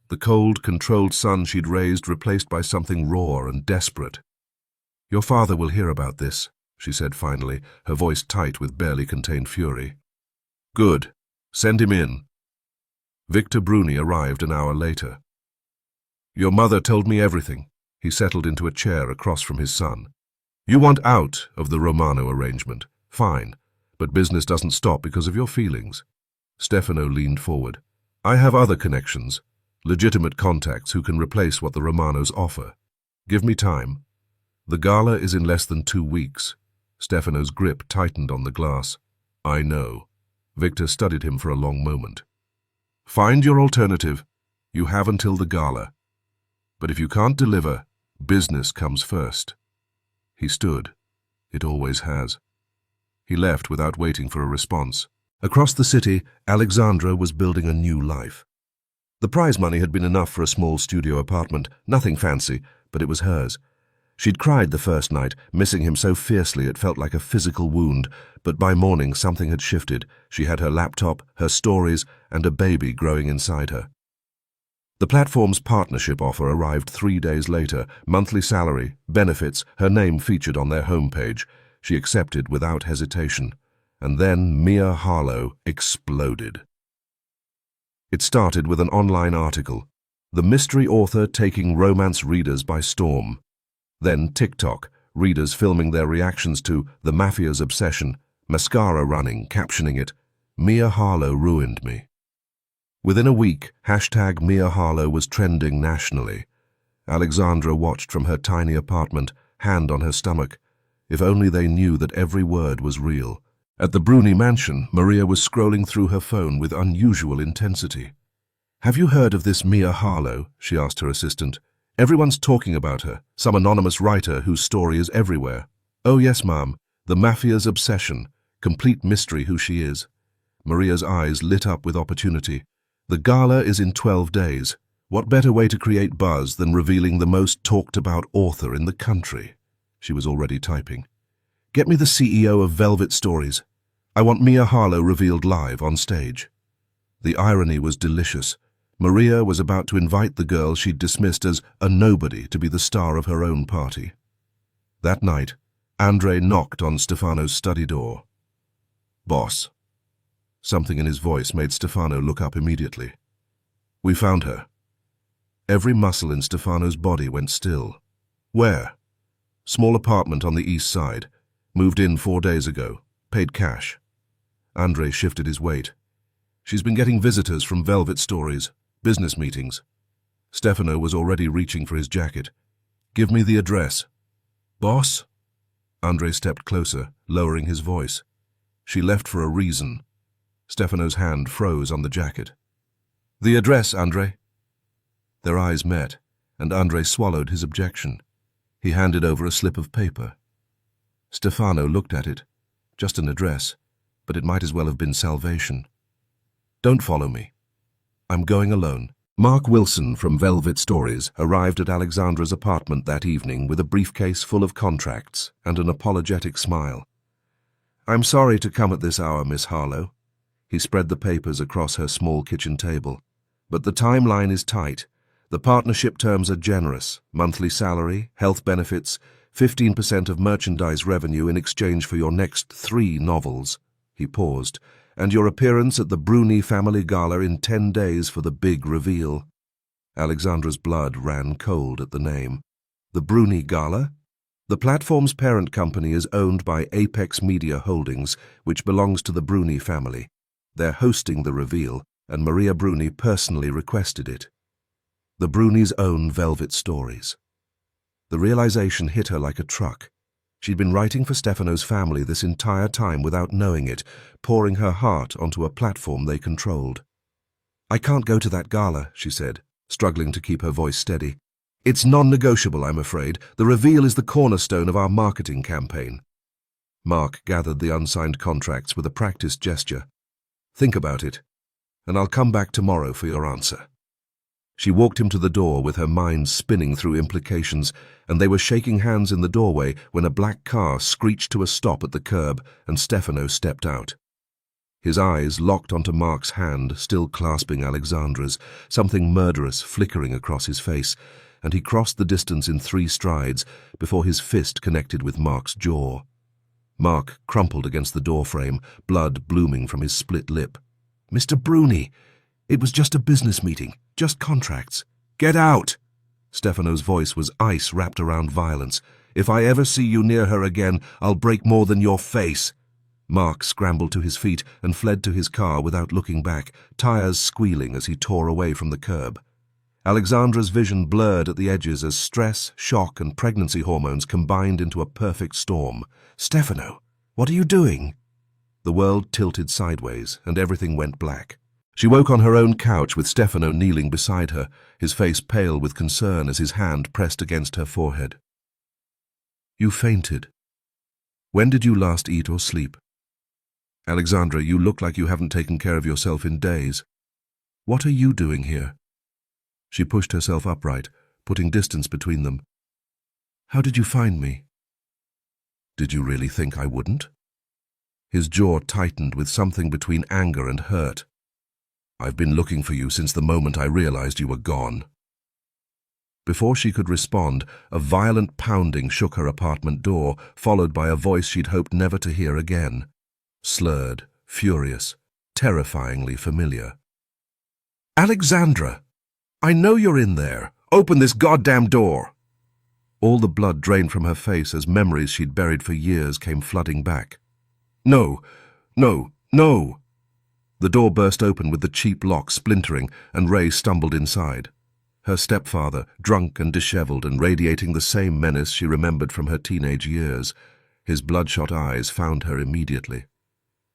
The cold, controlled son she'd raised replaced by something raw and desperate. Your father will hear about this, she said finally, her voice tight with barely contained fury. Good. Send him in. Victor Bruni arrived an hour later. Your mother told me everything. He settled into a chair across from his son. You want out of the Romano arrangement. Fine, but business doesn't stop because of your feelings. Stefano leaned forward. I have other connections, legitimate contacts who can replace what the Romanos offer. Give me time. The gala is in less than 2 weeks. Stefano's grip tightened on the glass. I know. Victor studied him for a long moment. Find your alternative. You have until the gala. But if you can't deliver, business comes first. He stood. It always has. He left without waiting for a response. Across the city, Alexandra was building a new life. The prize money had been enough for a small studio apartment, nothing fancy, but it was hers. She'd cried the first night, missing him so fiercely it felt like a physical wound, but by morning something had shifted. She had her laptop, her stories, and a baby growing inside her. The platform's partnership offer arrived 3 days later, monthly salary, benefits, her name featured on their homepage. She accepted without hesitation. And then Mia Harlow exploded. It started with an online article, The Mystery Author Taking Romance Readers by Storm. Then TikTok, readers filming their reactions to The Mafia's Obsession, mascara running, captioning it, Mia Harlow ruined me. Within a week, hashtag Mia Harlow was trending nationally. Alexandra watched from her tiny apartment, hand on her stomach. If only they knew that every word was real. At the Bruni mansion, Maria was scrolling through her phone with unusual intensity. "Have you heard of this Mia Harlow?" she asked her assistant. "Everyone's talking about her, some anonymous writer whose story is everywhere." "Oh yes, ma'am. The Mafia's obsession. Complete mystery who she is." Maria's eyes lit up with opportunity. "The gala is in 12 days. What better way to create buzz than revealing the most talked-about author in the country?" She was already typing. "Get me the CEO of Velvet Stories. I want Mia Harlow revealed live on stage." The irony was delicious. Maria was about to invite the girl she'd dismissed as a nobody to be the star of her own party. That night, Andre knocked on Stefano's study door. "Boss." Something in his voice made Stefano look up immediately. "We found her." Every muscle in Stefano's body went still. "Where?" "Small apartment on the east side. Moved in 4 days ago. Paid cash." Andre shifted his weight. "She's been getting visitors from Velvet Stories. Business meetings." Stefano was already reaching for his jacket. "Give me the address." "Boss?" Andre stepped closer, lowering his voice. "She left for a reason." Stefano's hand froze on the jacket. "The address, Andre." Their eyes met, and Andre swallowed his objection. He handed over a slip of paper. Stefano looked at it. Just an address, but it might as well have been salvation. "Don't follow me. I'm going alone." Mark Wilson from Velvet Stories arrived at Alexandra's apartment that evening with a briefcase full of contracts and an apologetic smile. "I'm sorry to come at this hour, Miss Harlow." He spread the papers across her small kitchen table. "But the timeline is tight. The partnership terms are generous. Monthly salary, health benefits, 15% of merchandise revenue in exchange for your next 3 novels. He paused. "And your appearance at the Bruni family gala in 10 days for the big reveal." Alexandra's blood ran cold at the name. The Bruni Gala? The platform's parent company is owned by Apex Media Holdings, which belongs to the Bruni family. They're hosting the reveal, and Maria Bruni personally requested it. The Brunis own Velvet Stories. The realization hit her like a truck. She'd been writing for Stefano's family this entire time without knowing it, pouring her heart onto a platform they controlled. "I can't go to that gala," she said, struggling to keep her voice steady. "It's non-negotiable, I'm afraid. The reveal is the cornerstone of our marketing campaign." Mark gathered the unsigned contracts with a practiced gesture. "Think about it, and I'll come back tomorrow for your answer." She walked him to the door with her mind spinning through implications, and they were shaking hands in the doorway when a black car screeched to a stop at the curb and Stefano stepped out. His eyes locked onto Mark's hand, still clasping Alexandra's, something murderous flickering across his face, and he crossed the distance in 3 strides before his fist connected with Mark's jaw. Mark crumpled against the doorframe, blood blooming from his split lip. "Mr. Bruni, it was just a business meeting. Just contracts." "Get out!" Stefano's voice was ice wrapped around violence. "If I ever see you near her again, I'll break more than your face." Mark scrambled to his feet and fled to his car without looking back, tires squealing as he tore away from the curb. Alexandra's vision blurred at the edges as stress, shock, and pregnancy hormones combined into a perfect storm. "Stefano, what are you doing?" The world tilted sideways, and everything went black. She woke on her own couch with Stefano kneeling beside her, his face pale with concern as his hand pressed against her forehead. "You fainted. When did you last eat or sleep? Alexandra, you look like you haven't taken care of yourself in days. What are you doing here?" She pushed herself upright, putting distance between them. "How did you find me?" "Did you really think I wouldn't?" His jaw tightened with something between anger and hurt. "I've been looking for you since the moment I realized you were gone." Before she could respond, a violent pounding shook her apartment door, followed by a voice she'd hoped never to hear again. Slurred, furious, terrifyingly familiar. "Alexandra! I know you're in there! Open this goddamn door!" All the blood drained from her face as memories she'd buried for years came flooding back. "No, no, no!" The door burst open with the cheap lock splintering, and Ray stumbled inside. Her stepfather, drunk and disheveled and radiating the same menace she remembered from her teenage years. His bloodshot eyes found her immediately.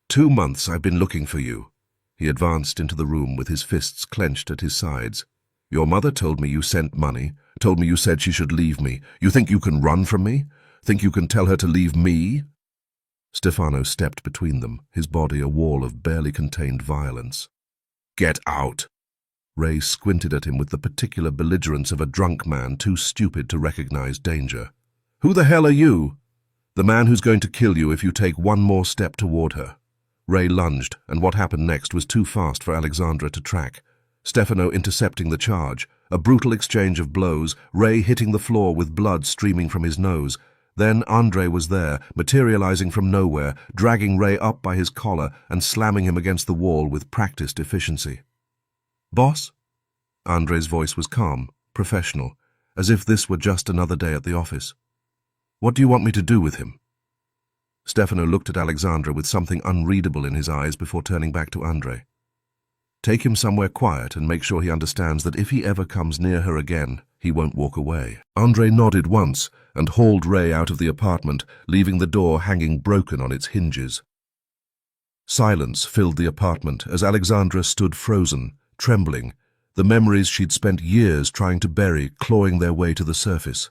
2 months I've been looking for you." He advanced into the room with his fists clenched at his sides. "Your mother told me you sent money, told me you said she should leave me. You think you can run from me? Think you can tell her to leave me?" Stefano stepped between them, his body a wall of barely contained violence. "Get out!" Ray squinted at him with the particular belligerence of a drunk man too stupid to recognize danger. "Who the hell are you?" "The man who's going to kill you if you take one more step toward her." Ray lunged, and what happened next was too fast for Alexandra to track. Stefano intercepting the charge, a brutal exchange of blows, Ray hitting the floor with blood streaming from his nose. Then Andre was there, materializing from nowhere, dragging Ray up by his collar and slamming him against the wall with practiced efficiency. "Boss?" Andre's voice was calm, professional, as if this were just another day at the office. "What do you want me to do with him?" Stefano looked at Alexandra with something unreadable in his eyes before turning back to Andre. "Take him somewhere quiet and make sure he understands that if he ever comes near her again, he won't walk away." Andre nodded once and hauled Ray out of the apartment, leaving the door hanging broken on its hinges. Silence filled the apartment as Alexandra stood frozen, trembling, the memories she'd spent years trying to bury clawing their way to the surface.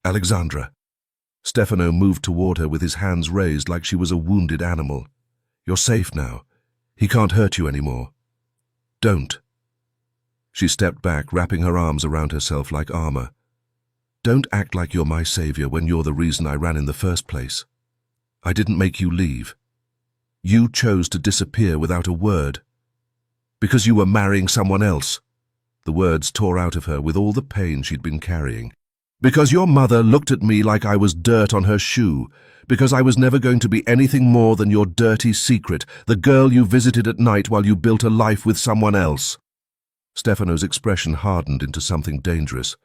"Alexandra." Stefano moved toward her with his hands raised like she was a wounded animal. "You're safe now. He can't hurt you anymore. Don't." She stepped back, wrapping her arms around herself like armor. "Don't act like you're my savior when you're the reason I ran in the first place. I didn't make you leave. You chose to disappear without a word. Because you were marrying someone else." The words tore out of her with all the pain she'd been carrying. "Because your mother looked at me like I was dirt on her shoe. Because I was never going to be anything more than your dirty secret, the girl you visited at night while you built a life with someone else." Stefano's expression hardened into something dangerous.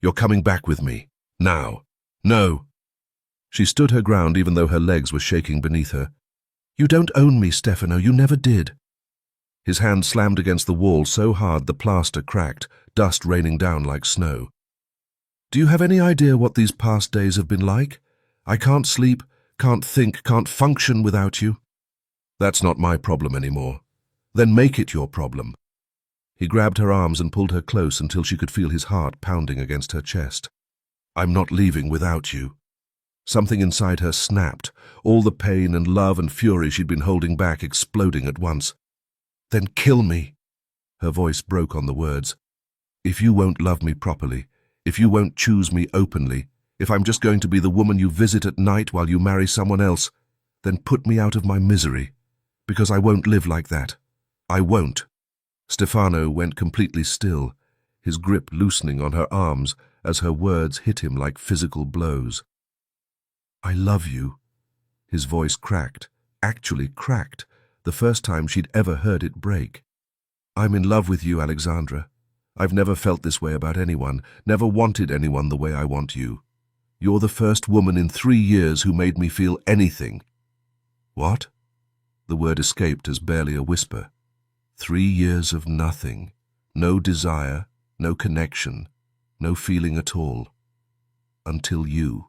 "You're coming back with me. Now." "No." She stood her ground even though her legs were shaking beneath her. "You don't own me, Stefano. You never did." His hand slammed against the wall so hard the plaster cracked, dust raining down like snow. "Do you have any idea what these past days have been like? I can't sleep, can't think, can't function without you." "That's not my problem anymore." "Then make it your problem." He grabbed her arms and pulled her close until she could feel his heart pounding against her chest. "I'm not leaving without you." Something inside her snapped, all the pain and love and fury she'd been holding back exploding at once. "Then kill me." Her voice broke on the words. "If you won't love me properly, if you won't choose me openly, if I'm just going to be the woman you visit at night while you marry someone else, then put me out of my misery, because I won't live like that. I won't." Stefano went completely still, his grip loosening on her arms as her words hit him like physical blows. "I love you." His voice cracked, actually cracked, the first time she'd ever heard it break. "I'm in love with you, Alexandra. I've never felt this way about anyone, never wanted anyone the way I want you. You're the first woman in 3 years who made me feel anything." "What?" The word escaped as barely a whisper. 3 years of nothing, no desire, no connection, no feeling at all. Until you.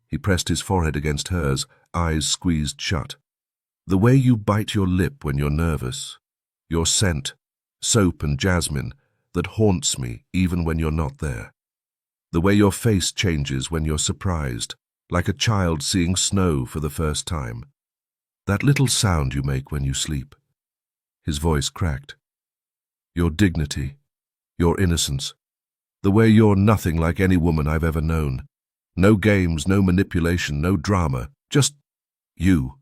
He pressed his forehead against hers, eyes squeezed shut. "The way you bite your lip when you're nervous, your scent, soap and jasmine, that haunts me even when you're not there. The way your face changes when you're surprised, like a child seeing snow for the first time. That little sound you make when you sleep." His voice cracked. "Your dignity, your innocence, the way you're nothing like any woman I've ever known. No games, no manipulation, no drama, just you."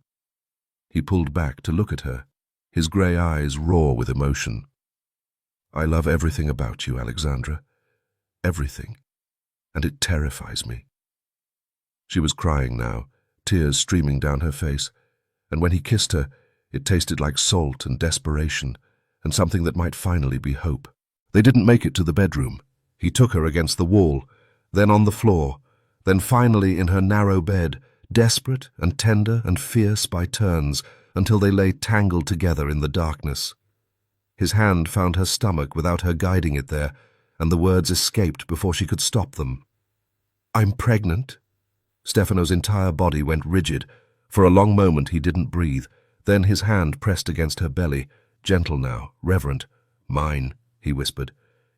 He pulled back to look at her, his grey eyes raw with emotion. "I love everything about you, Alexandra. Everything. And it terrifies me." She was crying now, tears streaming down her face, and when he kissed her, it tasted like salt and desperation, and something that might finally be hope. They didn't make it to the bedroom. He took her against the wall, then on the floor, then finally in her narrow bed, desperate and tender and fierce by turns, until they lay tangled together in the darkness. His hand found her stomach without her guiding it there, and the words escaped before she could stop them. "I'm pregnant." Stefano's entire body went rigid. For a long moment he didn't breathe. Then his hand pressed against her belly, gentle now, reverent. "Mine," he whispered.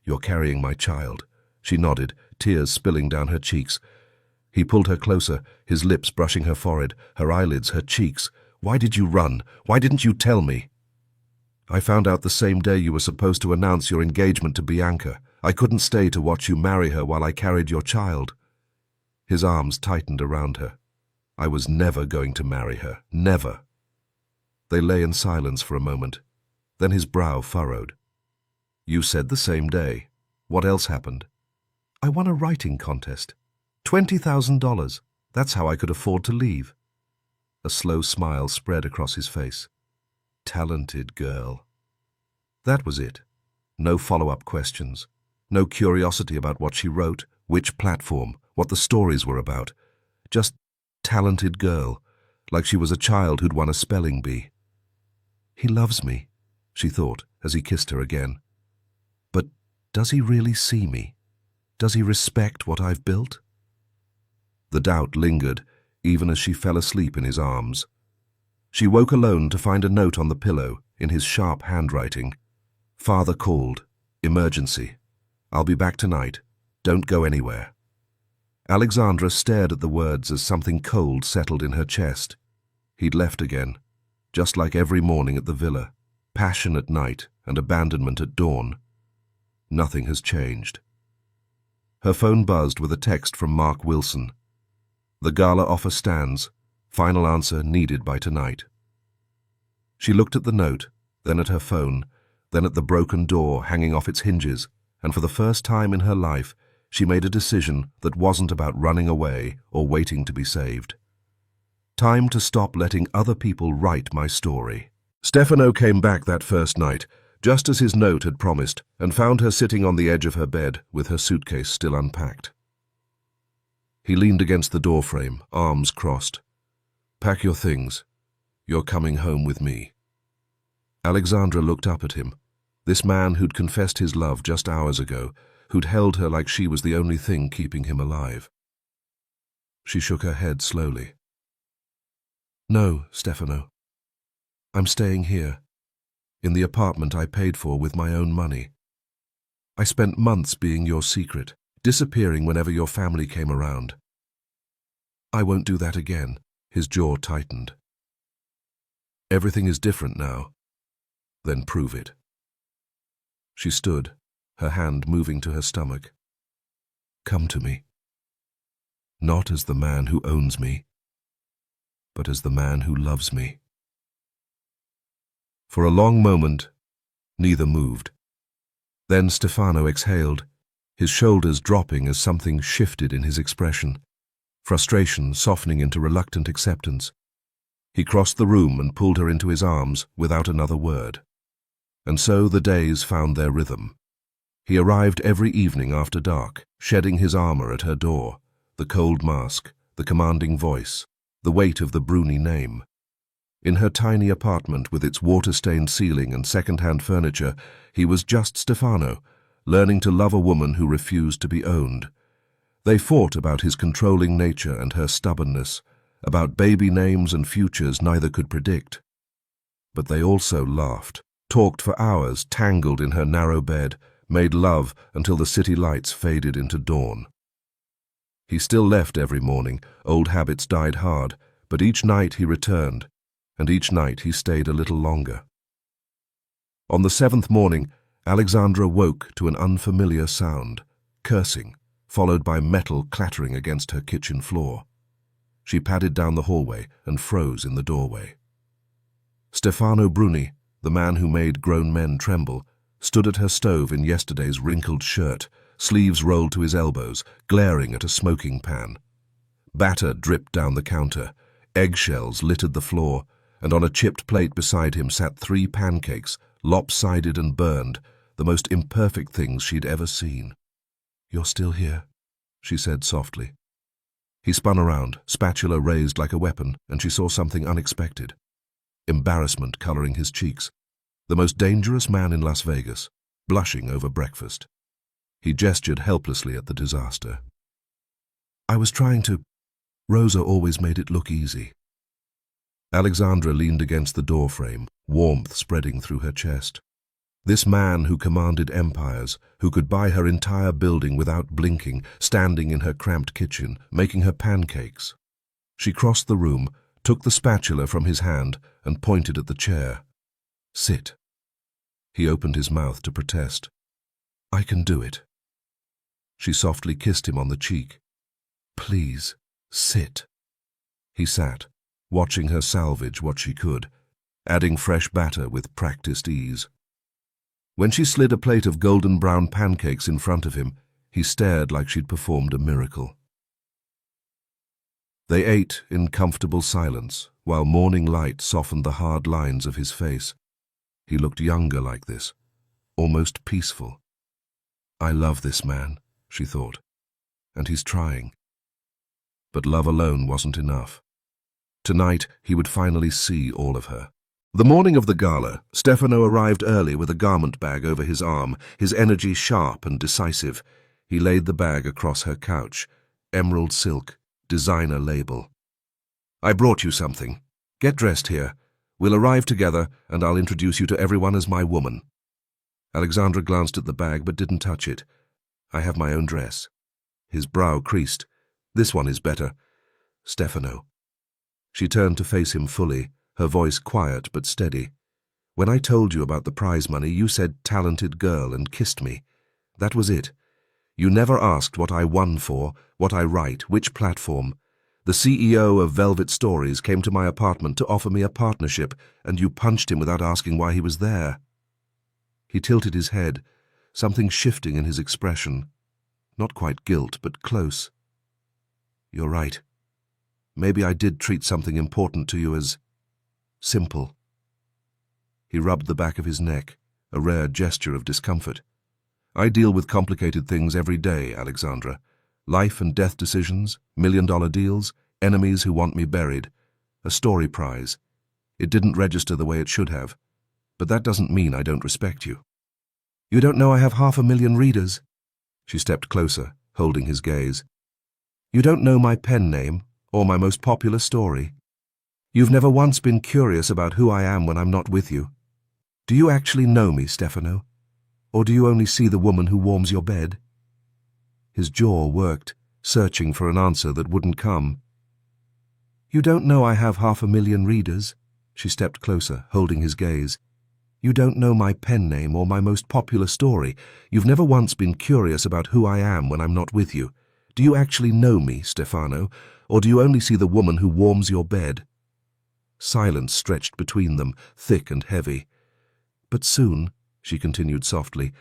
"You're carrying my child." She nodded, tears spilling down her cheeks. He pulled her closer, his lips brushing her forehead, her eyelids, her cheeks. "Why did you run? Why didn't you tell me?" "I found out the same day you were supposed to announce your engagement to Bianca. I couldn't stay to watch you marry her while I carried your child." His arms tightened around her. "I was never going to marry her, never." They lay in silence for a moment. Then his brow furrowed. "You said the same day. What else happened?" "I won a writing contest. $20,000. That's how I could afford to leave." A slow smile spread across his face. Talented girl. That was it. No follow-up questions. No curiosity about what she wrote, which platform, what the stories were about. Just talented girl, like she was a child who'd won a spelling bee. "He loves me," she thought as he kissed her again. "But does he really see me? Does he respect what I've built?" The doubt lingered, even as she fell asleep in his arms. She woke alone to find a note on the pillow, in his sharp handwriting. "Father called. Emergency. I'll be back tonight. Don't go anywhere." Alexandra stared at the words as something cold settled in her chest. He'd left again, just like every morning at the villa. Passion at night and abandonment at dawn. Nothing has changed. Her phone buzzed with a text from Mark Wilson. "The gala offer stands. Final answer needed by tonight." She looked at the note, then at her phone, then at the broken door hanging off its hinges, and for the first time in her life, she made a decision that wasn't about running away or waiting to be saved. Time to stop letting other people write my story. Stefano came back that first night, just as his note had promised, and found her sitting on the edge of her bed with her suitcase still unpacked. He leaned against the doorframe, arms crossed. "Pack your things. You're coming home with me." Alexandra looked up at him, this man who'd confessed his love just hours ago, who'd held her like she was the only thing keeping him alive. She shook her head slowly. "No, Stefano. I'm staying here, in the apartment I paid for with my own money. I spent months being your secret, disappearing whenever your family came around. I won't do that again." His jaw tightened. "Everything is different now. Then prove it." She stood, her hand moving to her stomach. "Come to me. Not as the man who owns me, but as the man who loves me." For a long moment, neither moved. Then Stefano exhaled, his shoulders dropping as something shifted in his expression, frustration softening into reluctant acceptance. He crossed the room and pulled her into his arms without another word. And so the days found their rhythm. He arrived every evening after dark, shedding his armor at her door, the cold mask, the commanding voice, the weight of the Bruni name. In her tiny apartment with its water-stained ceiling and second-hand furniture, he was just Stefano, learning to love a woman who refused to be owned. They fought about his controlling nature and her stubbornness, about baby names and futures neither could predict. But they also laughed, talked for hours, tangled in her narrow bed, made love until the city lights faded into dawn. He still left every morning, old habits died hard, but each night he returned, and each night he stayed a little longer. On the 7th morning, Alexandra woke to an unfamiliar sound, cursing, followed by metal clattering against her kitchen floor. She padded down the hallway and froze in the doorway. Stefano Bruni, the man who made grown men tremble, stood at her stove in yesterday's wrinkled shirt, sleeves rolled to his elbows, glaring at a smoking pan. Batter dripped down the counter, eggshells littered the floor, and on a chipped plate beside him sat 3 pancakes, lopsided and burned, the most imperfect things she'd ever seen. "You're still here," she said softly. He spun around, spatula raised like a weapon, and she saw something unexpected. Embarrassment coloring his cheeks. The most dangerous man in Las Vegas, blushing over breakfast. He gestured helplessly at the disaster. "I was trying to... Rosa always made it look easy." Alexandra leaned against the doorframe, warmth spreading through her chest. This man who commanded empires, who could buy her entire building without blinking, standing in her cramped kitchen, making her pancakes. She crossed the room, took the spatula from his hand, and pointed at the chair. "Sit." He opened his mouth to protest. "I can do it." She softly kissed him on the cheek. "Please, sit." He sat, watching her salvage what she could, adding fresh batter with practiced ease. When she slid a plate of golden brown pancakes in front of him, he stared like she'd performed a miracle. They ate in comfortable silence, while morning light softened the hard lines of his face. He looked younger like this, almost peaceful. "I love this man," she thought, "and he's trying." But love alone wasn't enough. Tonight, he would finally see all of her. The morning of the gala, Stefano arrived early with a garment bag over his arm, his energy sharp and decisive. He laid the bag across her couch. Emerald silk, designer label. "I brought you something. Get dressed here. We'll arrive together, and I'll introduce you to everyone as my woman." Alexandra glanced at the bag but didn't touch it. "I have my own dress." His brow creased. "This one is better. Stefano." She turned to face him fully, her voice quiet but steady. "When I told you about the prize money, you said talented girl and kissed me. That was it. You never asked what I won for, what I write, which platform. The CEO of Velvet Stories came to my apartment to offer me a partnership, and you punched him without asking why he was there." He tilted his head, something shifting in his expression. Not quite guilt, but close. "You're right. Maybe I did treat something important to you as simple." He rubbed the back of his neck, a rare gesture of discomfort. "I deal with complicated things every day, Alexandra. Life and death decisions, million-dollar deals, enemies who want me buried. A story prize. It didn't register the way it should have. But that doesn't mean I don't respect you." "You don't know I have 500,000 readers." She stepped closer, holding his gaze. "You don't know my pen name, or my most popular story. You've never once been curious about who I am when I'm not with you. Do you actually know me, Stefano? Or do you only see the woman who warms your bed?" His jaw worked, searching for an answer that wouldn't come. "You don't know I have 500,000 readers." She stepped closer, holding his gaze. "You don't know my pen name or my most popular story. You've never once been curious about who I am when I'm not with you. Do you actually know me, Stefano, or do you only see the woman who warms your bed?" Silence stretched between them, thick and heavy. "But soon," she continued softly,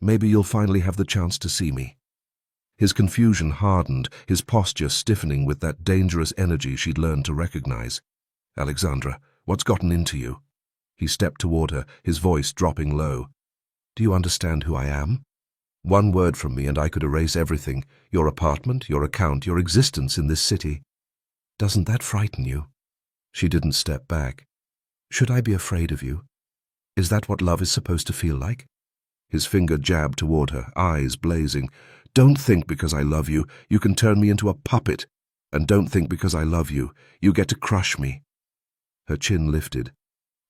"maybe you'll finally have the chance to see me." His confusion hardened, his posture stiffening with that dangerous energy she'd learned to recognize. "Alexandra, what's gotten into you?" He stepped toward her, his voice dropping low. "Do you understand who I am? One word from me and I could erase everything, your apartment, your account, your existence in this city. Doesn't that frighten you?" She didn't step back. "Should I be afraid of you? Is that what love is supposed to feel like?" His finger jabbed toward her, eyes blazing. "Don't think because I love you, you can turn me into a puppet. And don't think because I love you, you get to crush me." Her chin lifted.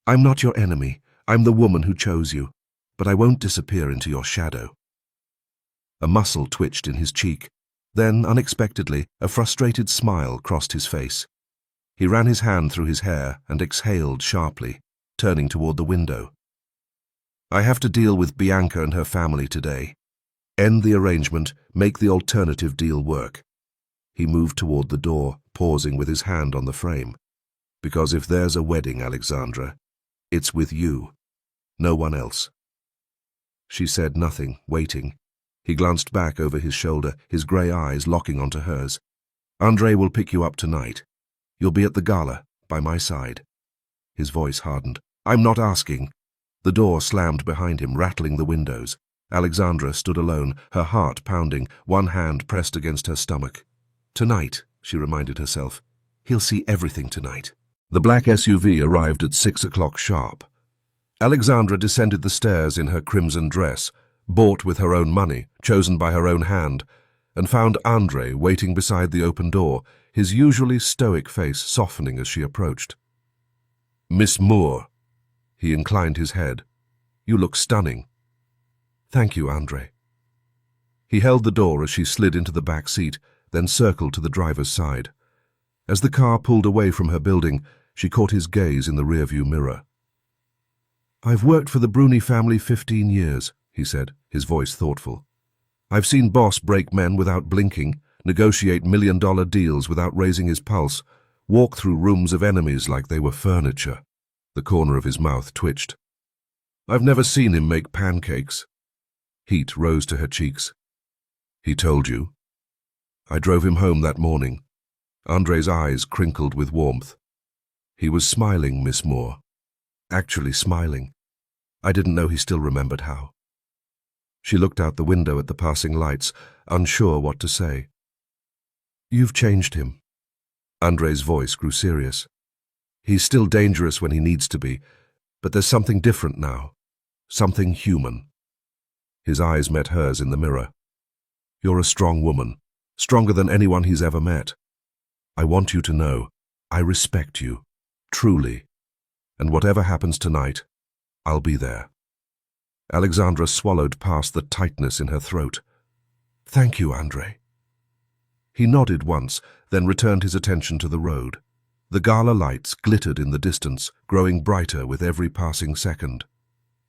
"I'm not your enemy. I'm the woman who chose you. But I won't disappear into your shadow." A muscle twitched in his cheek. Then, unexpectedly, a frustrated smile crossed his face. He ran his hand through his hair and exhaled sharply, turning toward the window. "I have to deal with Bianca and her family today. End the arrangement, make the alternative deal work." He moved toward the door, pausing with his hand on the frame. "Because if there's a wedding, Alexandra, it's with you, no one else." She said nothing, waiting. He glanced back over his shoulder, his grey eyes locking onto hers. "Andre will pick you up tonight. You'll be at the gala, by my side." His voice hardened. "I'm not asking." The door slammed behind him, rattling the windows. Alexandra stood alone, her heart pounding, one hand pressed against her stomach. "Tonight," she reminded herself. "He'll see everything tonight." The black SUV arrived at 6 o'clock sharp. Alexandra descended the stairs in her crimson dress, bought with her own money, chosen by her own hand, and found Andre waiting beside the open door, his usually stoic face softening as she approached. Miss Moore. He inclined his head. You look stunning. Thank you, Andre. He held the door as she slid into the back seat, then circled to the driver's side. As the car pulled away from her building, she caught his gaze in the rearview mirror. I've worked for the Bruni family 15 years, he said, his voice thoughtful. I've seen Boss break men without blinking, negotiate million-dollar deals without raising his pulse, walk through rooms of enemies like they were furniture. The corner of his mouth twitched. I've never seen him make pancakes. Heat rose to her cheeks. He told you? I drove him home that morning. Andre's eyes crinkled with warmth. He was smiling, Miss Moore. Actually smiling. I didn't know he still remembered how. She looked out the window at the passing lights, unsure what to say. You've changed him. Andre's voice grew serious. He's still dangerous when he needs to be, but there's something different now. Something human. His eyes met hers in the mirror. You're a strong woman, stronger than anyone he's ever met. I want you to know, I respect you, truly. And whatever happens tonight, I'll be there. Alexandra swallowed past the tightness in her throat. Thank you, Andre. He nodded once, then returned his attention to the road. The gala lights glittered in the distance, growing brighter with every passing second.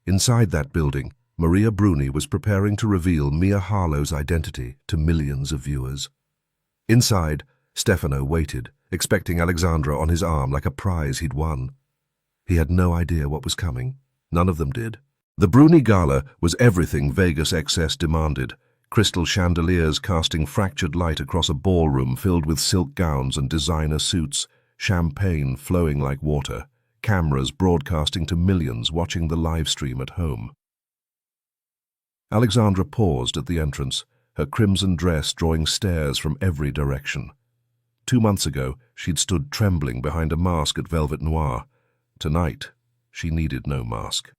Inside that building, Maria Bruni was preparing to reveal Mia Harlow's identity to millions of viewers. Inside, Stefano waited, expecting Alexandra on his arm like a prize he'd won. He had no idea what was coming. None of them did. The Bruni Gala was everything Vegas excess demanded, crystal chandeliers casting fractured light across a ballroom filled with silk gowns and designer suits, champagne flowing like water, cameras broadcasting to millions watching the live stream at home. Alexandra paused at the entrance, her crimson dress drawing stares from every direction. 2 months ago, she'd stood trembling behind a mask at Velvet Noir. Tonight, she needed no mask.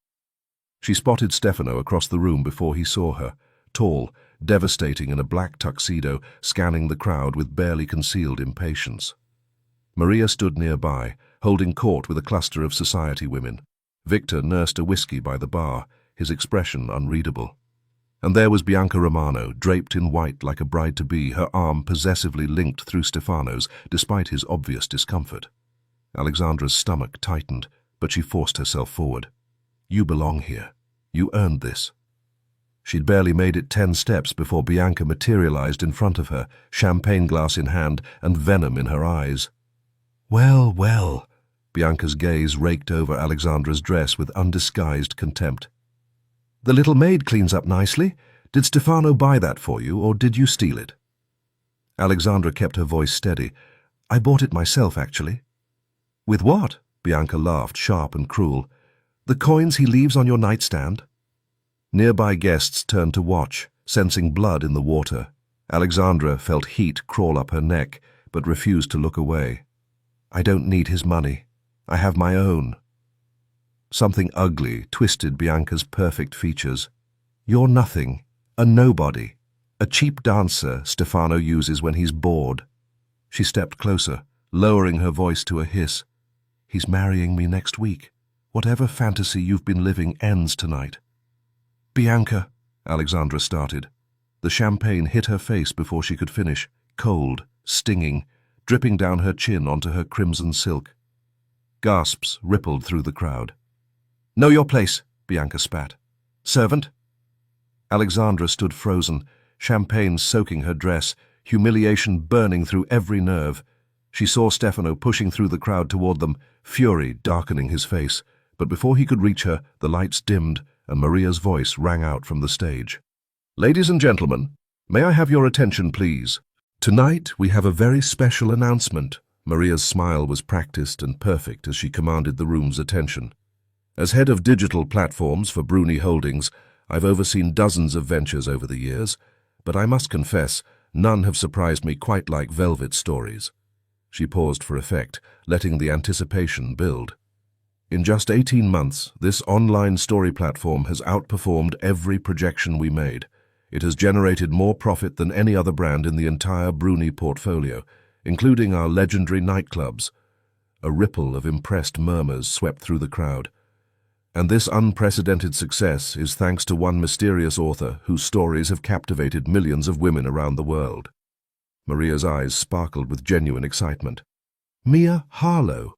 She spotted Stefano across the room before he saw her, tall, devastating in a black tuxedo, scanning the crowd with barely concealed impatience. Maria stood nearby, holding court with a cluster of society women. Victor nursed a whiskey by the bar, his expression unreadable. And there was Bianca Romano, draped in white like a bride-to-be, her arm possessively linked through Stefano's, despite his obvious discomfort. Alexandra's stomach tightened, but she forced herself forward. You belong here. You earned this. She'd barely made it 10 steps before Bianca materialized in front of her, champagne glass in hand and venom in her eyes. Well, well, Bianca's gaze raked over Alexandra's dress with undisguised contempt. The little maid cleans up nicely. Did Stefano buy that for you, or did you steal it? Alexandra kept her voice steady. I bought it myself, actually. With what? Bianca laughed, sharp and cruel. The coins he leaves on your nightstand? Nearby guests turned to watch, sensing blood in the water. Alexandra felt heat crawl up her neck, but refused to look away. I don't need his money. I have my own. Something ugly twisted Bianca's perfect features. You're nothing, a nobody, a cheap dancer Stefano uses when he's bored. She stepped closer, lowering her voice to a hiss. He's marrying me next week. Whatever fantasy you've been living ends tonight. Bianca, Alexandra started. The champagne hit her face before she could finish, cold, stinging, dripping down her chin onto her crimson silk. Gasps rippled through the crowd. Know your place, Bianca spat. Servant? Alexandra stood frozen, champagne soaking her dress, humiliation burning through every nerve. She saw Stefano pushing through the crowd toward them, fury darkening his face. But before he could reach her, the lights dimmed, and Maria's voice rang out from the stage. Ladies and gentlemen, may I have your attention, please? Tonight we have a very special announcement. Maria's smile was practiced and perfect as she commanded the room's attention. As head of digital platforms for Bruni Holdings, I've overseen dozens of ventures over the years, but I must confess, none have surprised me quite like Velvet stories. She paused for effect, letting the anticipation build. In just 18 months, this online story platform has outperformed every projection we made. It has generated more profit than any other brand in the entire Bruni portfolio, including our legendary nightclubs. A ripple of impressed murmurs swept through the crowd. And this unprecedented success is thanks to one mysterious author whose stories have captivated millions of women around the world. Maria's eyes sparkled with genuine excitement. Mia Harlow,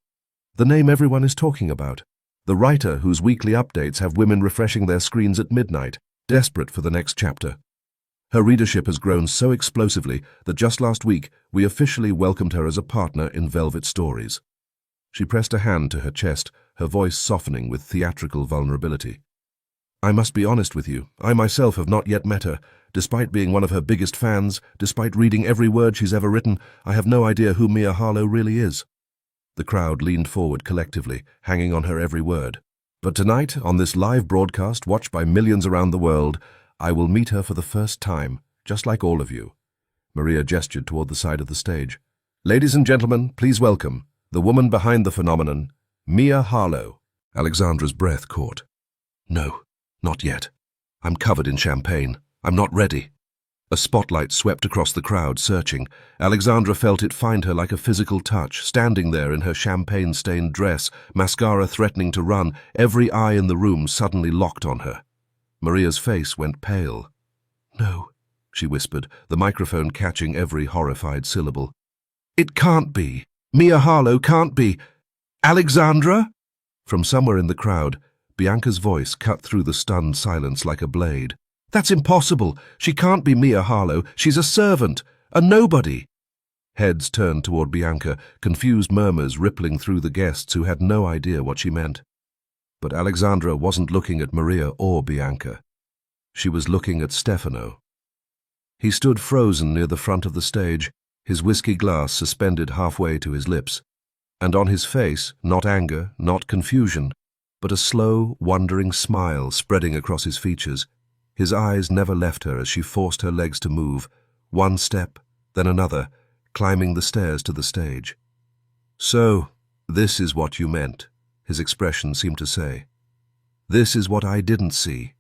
the name everyone is talking about. The writer whose weekly updates have women refreshing their screens at midnight, desperate for the next chapter. Her readership has grown so explosively that just last week we officially welcomed her as a partner in Velvet Stories. She pressed a hand to her chest, her voice softening with theatrical vulnerability. I must be honest with you, I myself have not yet met her. Despite being one of her biggest fans, despite reading every word she's ever written, I have no idea who Mia Harlow really is. The crowd leaned forward collectively, hanging on her every word. But tonight, on this live broadcast watched by millions around the world, I will meet her for the first time, just like all of you. Maria gestured toward the side of the stage. Ladies and gentlemen, please welcome the woman behind the phenomenon, Mia Harlow. Alexandra's breath caught. No, not yet. I'm covered in champagne. I'm not ready. A spotlight swept across the crowd, searching. Alexandra felt it find her like a physical touch, standing there in her champagne-stained dress, mascara threatening to run, every eye in the room suddenly locked on her. Maria's face went pale. No, she whispered, the microphone catching every horrified syllable. It can't be. Mia Harlow can't be. Alexandra? From somewhere in the crowd, Bianca's voice cut through the stunned silence like a blade. That's impossible. She can't be Mia Harlow. She's a servant, a nobody. Heads turned toward Bianca, confused murmurs rippling through the guests who had no idea what she meant. But Alexandra wasn't looking at Maria or Bianca. She was looking at Stefano. He stood frozen near the front of the stage, his whiskey glass suspended halfway to his lips, and on his face, not anger, not confusion, but a slow, wondering smile spreading across his features. His eyes never left her as she forced her legs to move, one step, then another, climbing the stairs to the stage. So, this is what you meant, his expression seemed to say. This is what I didn't see.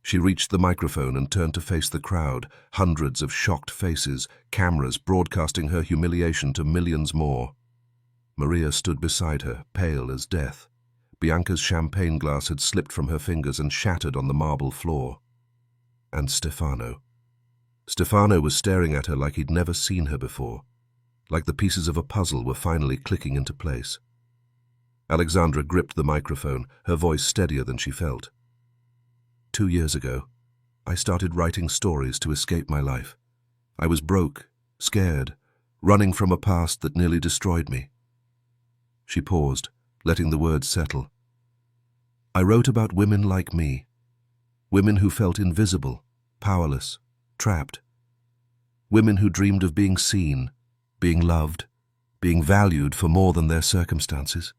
She reached the microphone and turned to face the crowd, hundreds of shocked faces, cameras broadcasting her humiliation to millions more. Maria stood beside her, pale as death. Bianca's champagne glass had slipped from her fingers and shattered on the marble floor. And Stefano. Stefano was staring at her like he'd never seen her before, like the pieces of a puzzle were finally clicking into place. Alexandra gripped the microphone, her voice steadier than she felt. 2 years ago, I started writing stories to escape my life. I was broke, scared, running from a past that nearly destroyed me. She paused, letting the words settle. I wrote about women like me, women who felt invisible, powerless, trapped. Women who dreamed of being seen, being loved, being valued for more than their circumstances.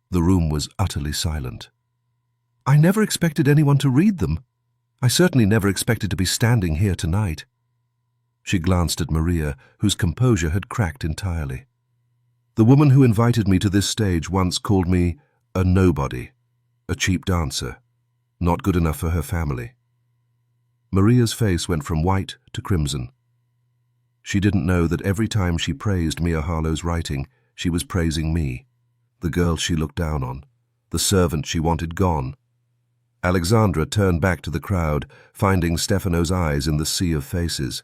The room was utterly silent. I never expected anyone to read them. I certainly never expected to be standing here tonight. She glanced at Maria, whose composure had cracked entirely. The woman who invited me to this stage once called me a nobody, a cheap dancer, not good enough for her family. Maria's face went from white to crimson. She didn't know that every time she praised Mia Harlow's writing, she was praising me, the girl she looked down on, the servant she wanted gone. Alexandra turned back to the crowd, finding Stefano's eyes in the sea of faces.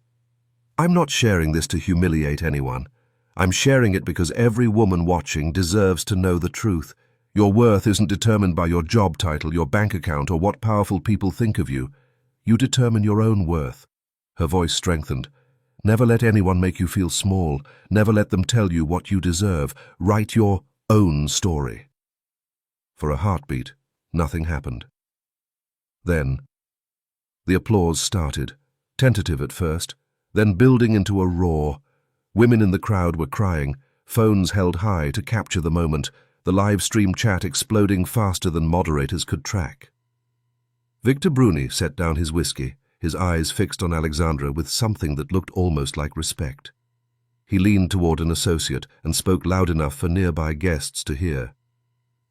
I'm not sharing this to humiliate anyone. I'm sharing it because every woman watching deserves to know the truth. Your worth isn't determined by your job title, your bank account, or what powerful people think of you. You determine your own worth. Her voice strengthened. Never let anyone make you feel small. Never let them tell you what you deserve. Write your own story. For a heartbeat, nothing happened. Then, the applause started, tentative at first, then building into a roar. Women in the crowd were crying, phones held high to capture the moment, the live stream chat exploding faster than moderators could track. Victor Bruni set down his whiskey, his eyes fixed on Alexandra with something that looked almost like respect. He leaned toward an associate and spoke loud enough for nearby guests to hear.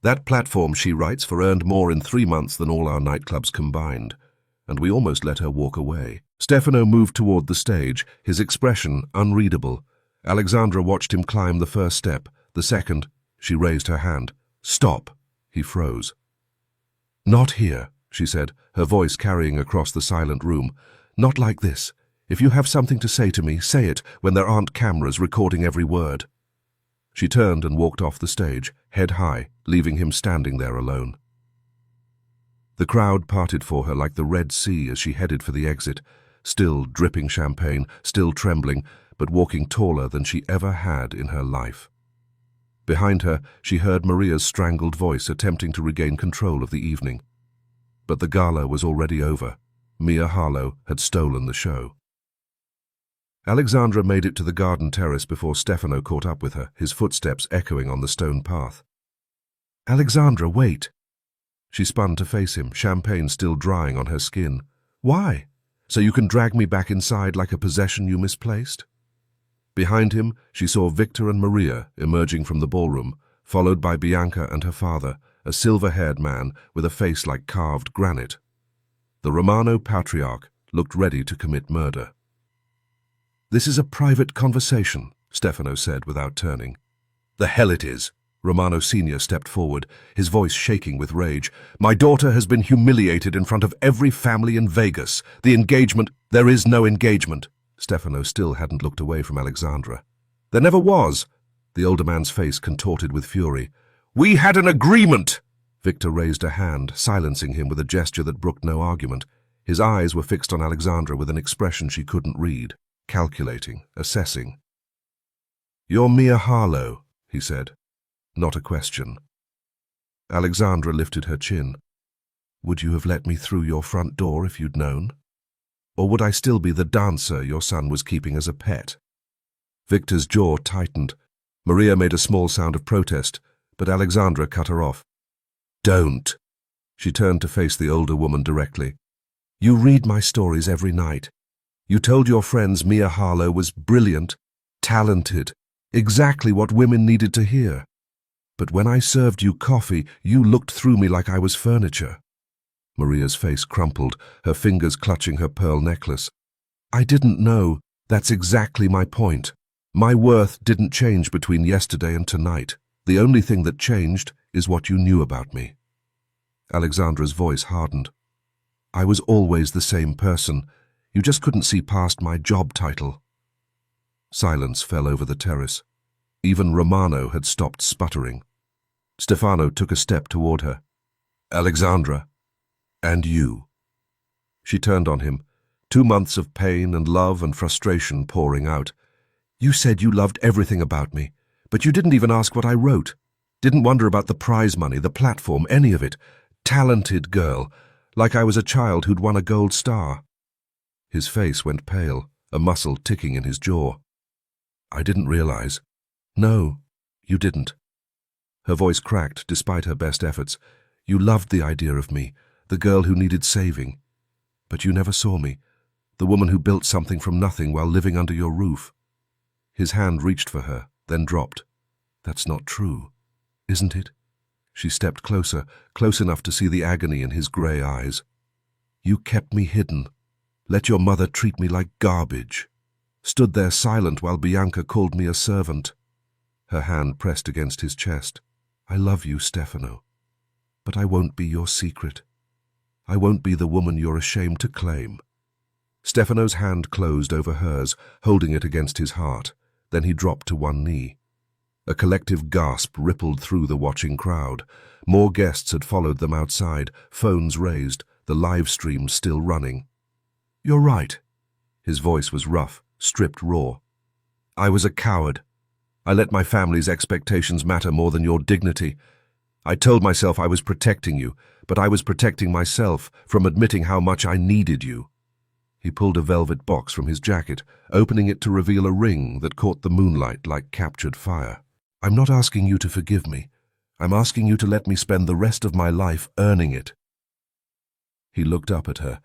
That platform she writes for earned more in 3 months than all our nightclubs combined, and we almost let her walk away. Stefano moved toward the stage, his expression unreadable. Alexandra watched him climb the first step, The second, she raised her hand. "Stop." He froze. "Not here," she said, her voice carrying across the silent room. "Not like this. If you have something to say to me, say it when there aren't cameras recording every word." She turned and walked off the stage, head high, leaving him standing there alone. The crowd parted for her like the Red Sea as she headed for the exit, still dripping champagne, still trembling, but walking taller than she ever had in her life. Behind her, she heard Maria's strangled voice attempting to regain control of the evening. But the gala was already over. Mia Harlow had stolen the show. Alexandra made it to the garden terrace before Stefano caught up with her, his footsteps echoing on the stone path. "Alexandra, wait!" She spun to face him, champagne still drying on her skin. "Why? So you can drag me back inside like a possession you misplaced?" Behind him, she saw Victor and Maria emerging from the ballroom, followed by Bianca and her father, a silver-haired man with a face like carved granite. The Romano patriarch looked ready to commit murder. "This is a private conversation," Stefano said without turning. "The hell it is!" Romano Sr. stepped forward, his voice shaking with rage. "My daughter has been humiliated in front of every family in Vegas. The engagement—" "There is no engagement." Stefano still hadn't looked away from Alexandra. "There never was." The older man's face contorted with fury. "We had an agreement!" Victor raised a hand, silencing him with a gesture that brooked no argument. His eyes were fixed on Alexandra with an expression she couldn't read. Calculating, assessing. "You're Mia Harlow," he said. Not a question. Alexandra lifted her chin. "Would you have let me through your front door if you'd known? Or would I still be the dancer your son was keeping as a pet?" Victor's jaw tightened. Maria made a small sound of protest, but Alexandra cut her off. "Don't." She turned to face the older woman directly. "You read my stories every night. You told your friends Mia Harlow was brilliant, talented, exactly what women needed to hear. But when I served you coffee, you looked through me like I was furniture." Maria's face crumpled, her fingers clutching her pearl necklace. "I didn't know. That's exactly my point. My worth didn't change between yesterday and tonight. The only thing that changed is what you knew about me." Alexandra's voice hardened. "I was always the same person. You just couldn't see past my job title." Silence fell over the terrace. Even Romano had stopped sputtering. Stefano took a step toward her. "Alexandra, and you." She turned on him, 2 months of pain and love and frustration pouring out. "You said you loved everything about me, but you didn't even ask what I wrote. Didn't wonder about the prize money, the platform, any of it. Talented girl, like I was a child who'd won a gold star." His face went pale, a muscle ticking in his jaw. "I didn't realize." "No, you didn't." Her voice cracked despite her best efforts. "You loved the idea of me, the girl who needed saving. But you never saw me, the woman who built something from nothing while living under your roof." His hand reached for her, then dropped. "That's not true, isn't it?" She stepped closer, close enough to see the agony in his grey eyes. "You kept me hidden. Let your mother treat me like garbage. Stood there silent while Bianca called me a servant." Her hand pressed against his chest. "I love you, Stefano. But I won't be your secret. I won't be the woman you're ashamed to claim." Stefano's hand closed over hers, holding it against his heart. Then he dropped to one knee. A collective gasp rippled through the watching crowd. More guests had followed them outside, phones raised, the live stream still running. "You're right." His voice was rough, stripped raw. "I was a coward. I let my family's expectations matter more than your dignity. I told myself I was protecting you, but I was protecting myself from admitting how much I needed you." He pulled a velvet box from his jacket, opening it to reveal a ring that caught the moonlight like captured fire. "I'm not asking you to forgive me. I'm asking you to let me spend the rest of my life earning it." He looked up at her,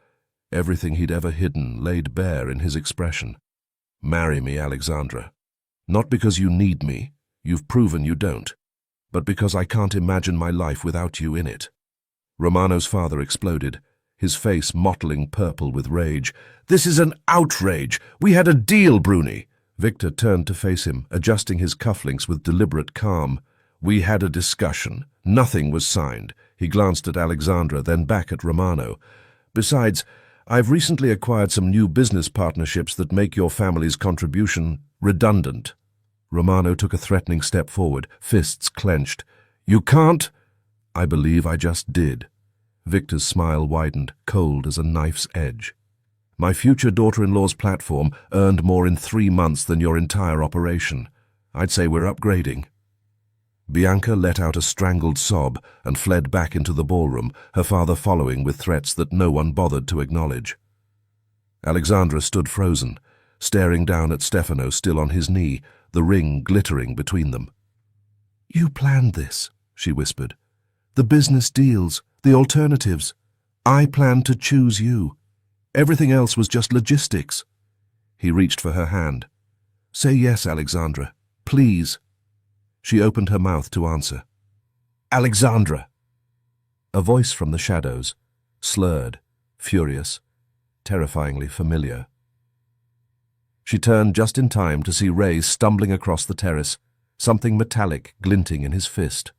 everything he'd ever hidden laid bare in his expression. "Marry me, Alexandra. Not because you need me, you've proven you don't, but because I can't imagine my life without you in it." Romano's father exploded, his face mottling purple with rage. "This is an outrage! We had a deal, Bruni!" Victor turned to face him, adjusting his cufflinks with deliberate calm. "We had a discussion. Nothing was signed." He glanced at Alexandra, then back at Romano. "Besides, I've recently acquired some new business partnerships that make your family's contribution redundant." Romano took a threatening step forward, fists clenched. "You can't—" "I believe I just did." Victor's smile widened, cold as a knife's edge. "My future daughter-in-law's platform earned more in 3 months than your entire operation. I'd say we're upgrading." Bianca let out a strangled sob and fled back into the ballroom, her father following with threats that no one bothered to acknowledge. Alexandra stood frozen, staring down at Stefano still on his knee, the ring glittering between them. "You planned this," she whispered. "The business deals, the alternatives. I planned to choose you. Everything else was just logistics." He reached for her hand. "Say yes, Alexandra. Please." She opened her mouth to answer. "Alexandra!" A voice from the shadows, slurred, furious, terrifyingly familiar. She turned just in time to see Ray stumbling across the terrace, something metallic glinting in his fist.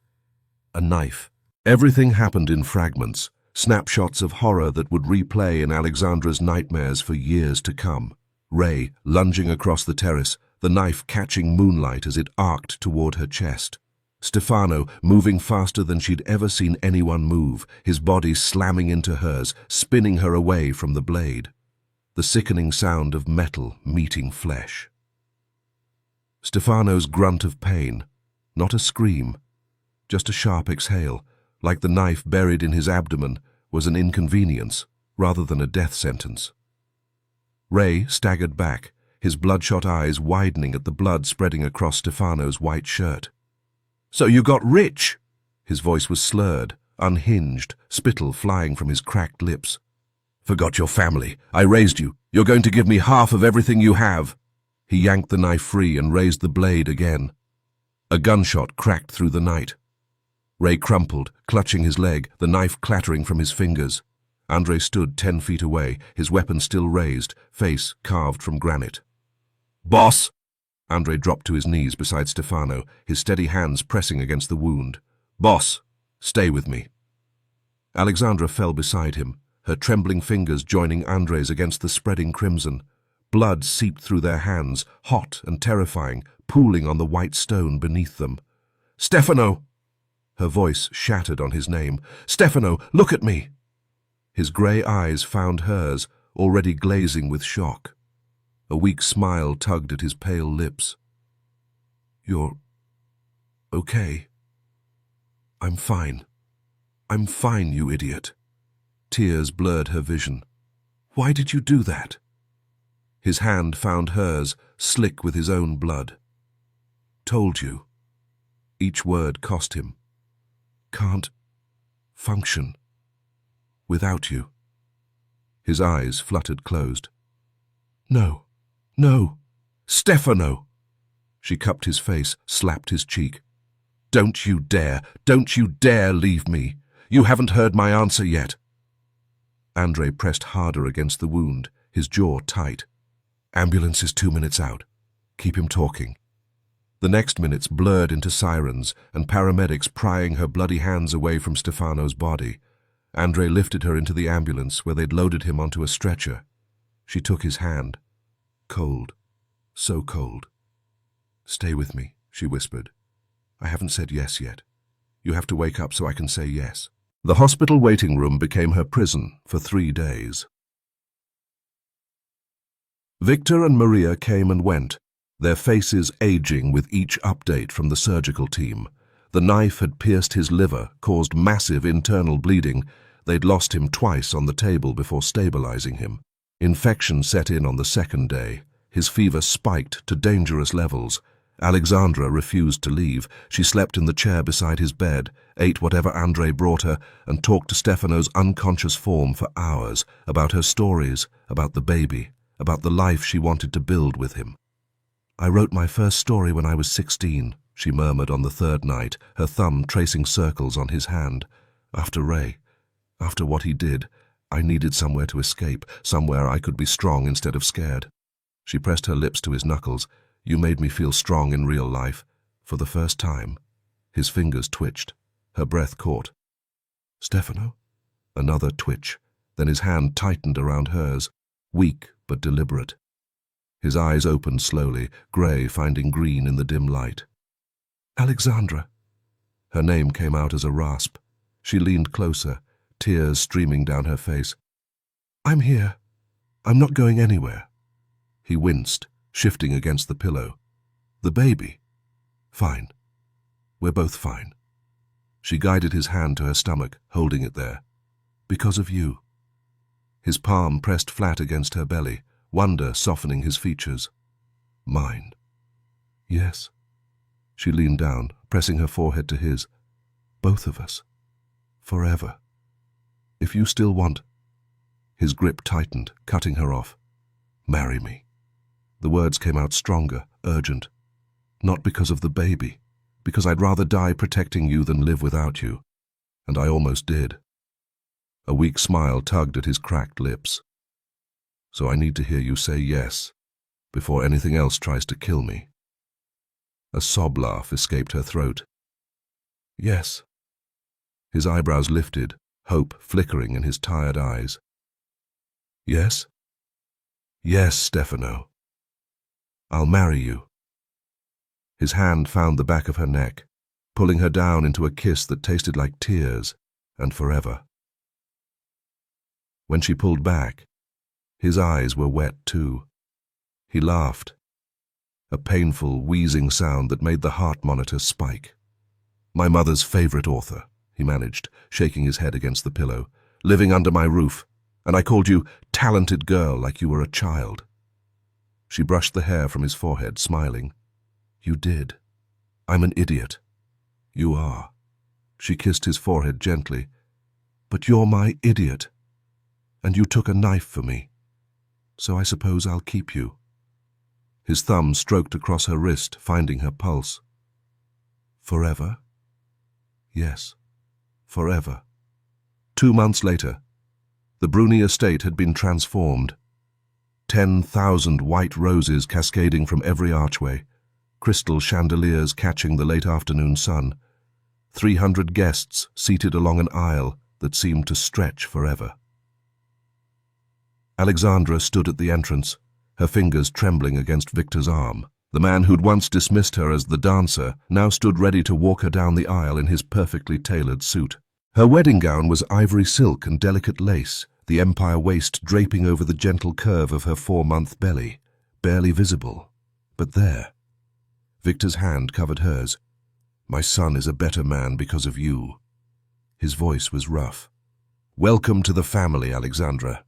A knife. Everything happened in fragments, snapshots of horror that would replay in Alexandra's nightmares for years to come. Ray lunging across the terrace, the knife catching moonlight as it arced toward her chest. Stefano moving faster than she'd ever seen anyone move, his body slamming into hers, spinning her away from the blade. The sickening sound of metal meeting flesh. Stefano's grunt of pain, not a scream, just a sharp exhale, like the knife buried in his abdomen, was an inconvenience rather than a death sentence. Ray staggered back, his bloodshot eyes widening at the blood spreading across Stefano's white shirt. "So you got rich?" His voice was slurred, unhinged, spittle flying from his cracked lips. "Forgot your family. I raised you. You're going to give me half of everything you have." He yanked the knife free and raised the blade again. A gunshot cracked through the night. Ray crumpled, clutching his leg, the knife clattering from his fingers. Andre stood 10 feet away, his weapon still raised, face carved from granite. "Boss!" Andre dropped to his knees beside Stefano, his steady hands pressing against the wound. "Boss, stay with me." Alexandra fell beside him, her trembling fingers joining Andre's against the spreading crimson. Blood seeped through their hands, hot and terrifying, pooling on the white stone beneath them. "Stefano!" Her voice shattered on his name. "Stefano, look at me!" His grey eyes found hers, already glazing with shock. A weak smile tugged at his pale lips. "You're okay?" "I'm fine. I'm fine, you idiot." Tears blurred her vision. "Why did you do that?" His hand found hers, slick with his own blood. "Told you." Each word cost him. "Can't function without you." His eyes fluttered closed. "No, no, Stefano!" She cupped his face, slapped his cheek. Don't you dare leave me. You haven't heard my answer yet." Andre pressed harder against the wound, his jaw tight. "Ambulance is 2 minutes out. Keep him talking." The next minutes blurred into sirens and paramedics prying her bloody hands away from Stefano's body. Andre lifted her into the ambulance where they'd loaded him onto a stretcher. She took his hand. Cold. So cold. "Stay with me," she whispered. "I haven't said yes yet. You have to wake up so I can say yes." The hospital waiting room became her prison for 3 days. Victor and Maria came and went, their faces aging with each update from the surgical team. The knife had pierced his liver, caused massive internal bleeding. They'd lost him twice on the table before stabilizing him. Infection set in on the 2nd day. His fever spiked to dangerous levels. Alexandra refused to leave. She slept in the chair beside his bed, ate whatever Andre brought her, and talked to Stefano's unconscious form for hours, about her stories, about the baby, about the life she wanted to build with him. "I wrote my first story when I was 16, she murmured on the 3rd night, her thumb tracing circles on his hand. "After Ray, after what he did, I needed somewhere to escape, somewhere I could be strong instead of scared." She pressed her lips to his knuckles. You made me feel strong in real life, for the first time. His fingers twitched. Her breath caught. Stefano? Another twitch. Then his hand tightened around hers, weak but deliberate. His eyes opened slowly, grey finding green in the dim light. Alexandra. Her name came out as a rasp. She leaned closer, tears streaming down her face. I'm here. I'm not going anywhere. He winced, shifting against the pillow. The baby? Fine. We're both fine. She guided his hand to her stomach, holding it there. Because of you. His palm pressed flat against her belly, wonder softening his features. Mine. Yes. She leaned down, pressing her forehead to his. Both of us. Forever. If you still want... His grip tightened, cutting her off. Marry me. The words came out stronger, urgent. Not because of the baby, because I'd rather die protecting you than live without you. And I almost did. A weak smile tugged at his cracked lips. So I need to hear you say yes, before anything else tries to kill me. A sob laugh escaped her throat. Yes. His eyebrows lifted, hope flickering in his tired eyes. Yes? Yes, Stefano. I'll marry you. His hand found the back of her neck, pulling her down into a kiss that tasted like tears and forever. When she pulled back, his eyes were wet too. He laughed, a painful, wheezing sound that made the heart monitor spike. My mother's favorite author, he managed, shaking his head against the pillow, living under my roof, and I called you talented girl like you were a child. She brushed the hair from his forehead, smiling. You did. I'm an idiot. You are. She kissed his forehead gently. But you're my idiot. And you took a knife for me. So I suppose I'll keep you. His thumb stroked across her wrist, finding her pulse. Forever? Yes, forever. 2 months later, the Bruni estate had been transformed. 10,000 white roses cascading from every archway, crystal chandeliers catching the late afternoon sun, 300 guests seated along an aisle that seemed to stretch forever. Alexandra stood at the entrance, her fingers trembling against Victor's arm. The man who'd once dismissed her as the dancer now stood ready to walk her down the aisle in his perfectly tailored suit. Her wedding gown was ivory silk and delicate lace, the empire waist draping over the gentle curve of her 4-month belly, barely visible, but there. Victor's hand covered hers. My son is a better man because of you. His voice was rough. Welcome to the family, Alexandra.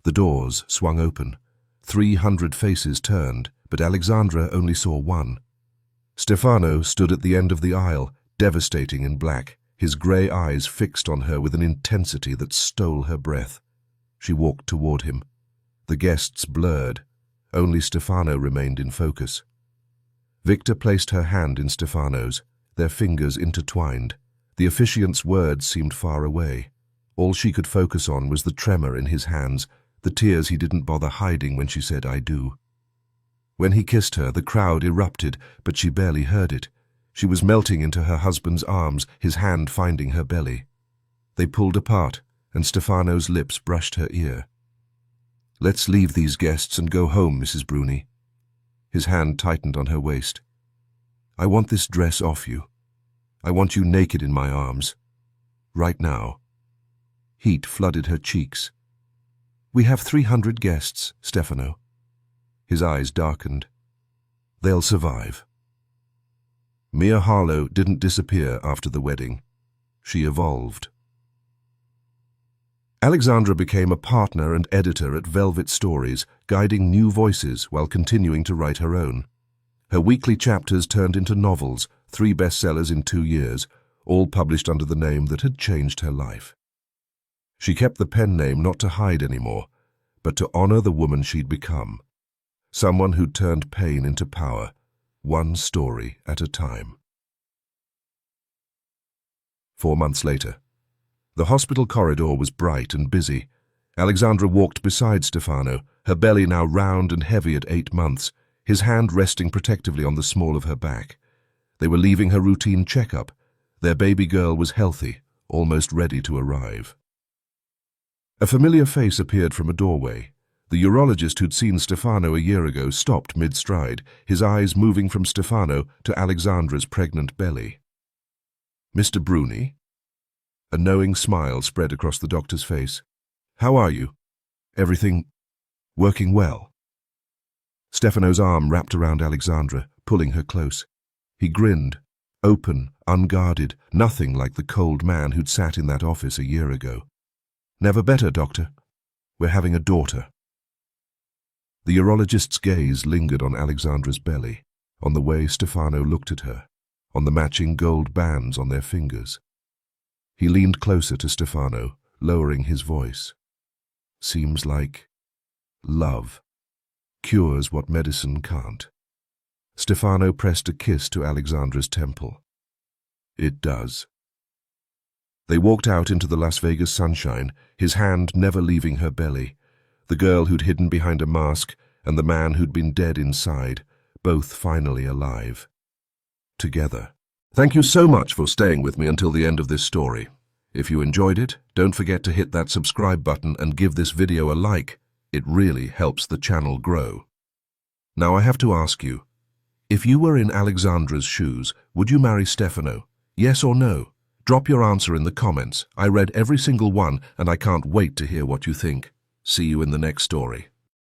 The doors swung open. 300 faces turned, but Alexandra only saw one. Stefano stood at the end of the aisle, devastating in black, his grey eyes fixed on her with an intensity that stole her breath. She walked toward him. The guests blurred. Only Stefano remained in focus. Victor placed her hand in Stefano's, their fingers intertwined. The officiant's words seemed far away. All she could focus on was the tremor in his hands, the tears he didn't bother hiding when she said, I do. When he kissed her, the crowd erupted, but she barely heard it. She was melting into her husband's arms, his hand finding her belly. They pulled apart, and Stefano's lips brushed her ear. Let's leave these guests and go home, Mrs. Bruni. His hand tightened on her waist. I want this dress off you. I want you naked in my arms. Right now. Heat flooded her cheeks. We have 300 guests, Stefano. His eyes darkened. They'll survive. Mia Harlow didn't disappear after the wedding. She evolved. Alexandra became a partner and editor at Velvet Stories, guiding new voices while continuing to write her own. Her weekly chapters turned into novels, 3 bestsellers in 2 years, all published under the name that had changed her life. She kept the pen name not to hide anymore, but to honor the woman she'd become. Someone who'd turned pain into power, one story at a time. 4 months later. The hospital corridor was bright and busy. Alexandra walked beside Stefano, her belly now round and heavy at 8 months, his hand resting protectively on the small of her back. They were leaving her routine checkup. Their baby girl was healthy, almost ready to arrive. A familiar face appeared from a doorway. The urologist who'd seen Stefano a year ago stopped mid-stride, his eyes moving from Stefano to Alexandra's pregnant belly. "Mr. Bruni?" A knowing smile spread across the doctor's face. "How are you? Everything working well?" Stefano's arm wrapped around Alexandra, pulling her close. He grinned, open, unguarded, nothing like the cold man who'd sat in that office a year ago. "Never better, doctor. We're having a daughter." The urologist's gaze lingered on Alexandra's belly, on the way Stefano looked at her, on the matching gold bands on their fingers. He leaned closer to Stefano, lowering his voice. "Seems like love cures what medicine can't." Stefano pressed a kiss to Alexandra's temple. "It does." They walked out into the Las Vegas sunshine, his hand never leaving her belly. The girl who'd hidden behind a mask and the man who'd been dead inside, both finally alive. Together. Thank you so much for staying with me until the end of this story. If you enjoyed it, don't forget to hit that subscribe button and give this video a like. It really helps the channel grow. Now I have to ask you, if you were in Alexandra's shoes, would you marry Stefano? Yes or no? Drop your answer in the comments. I read every single one and I can't wait to hear what you think. See you in the next story.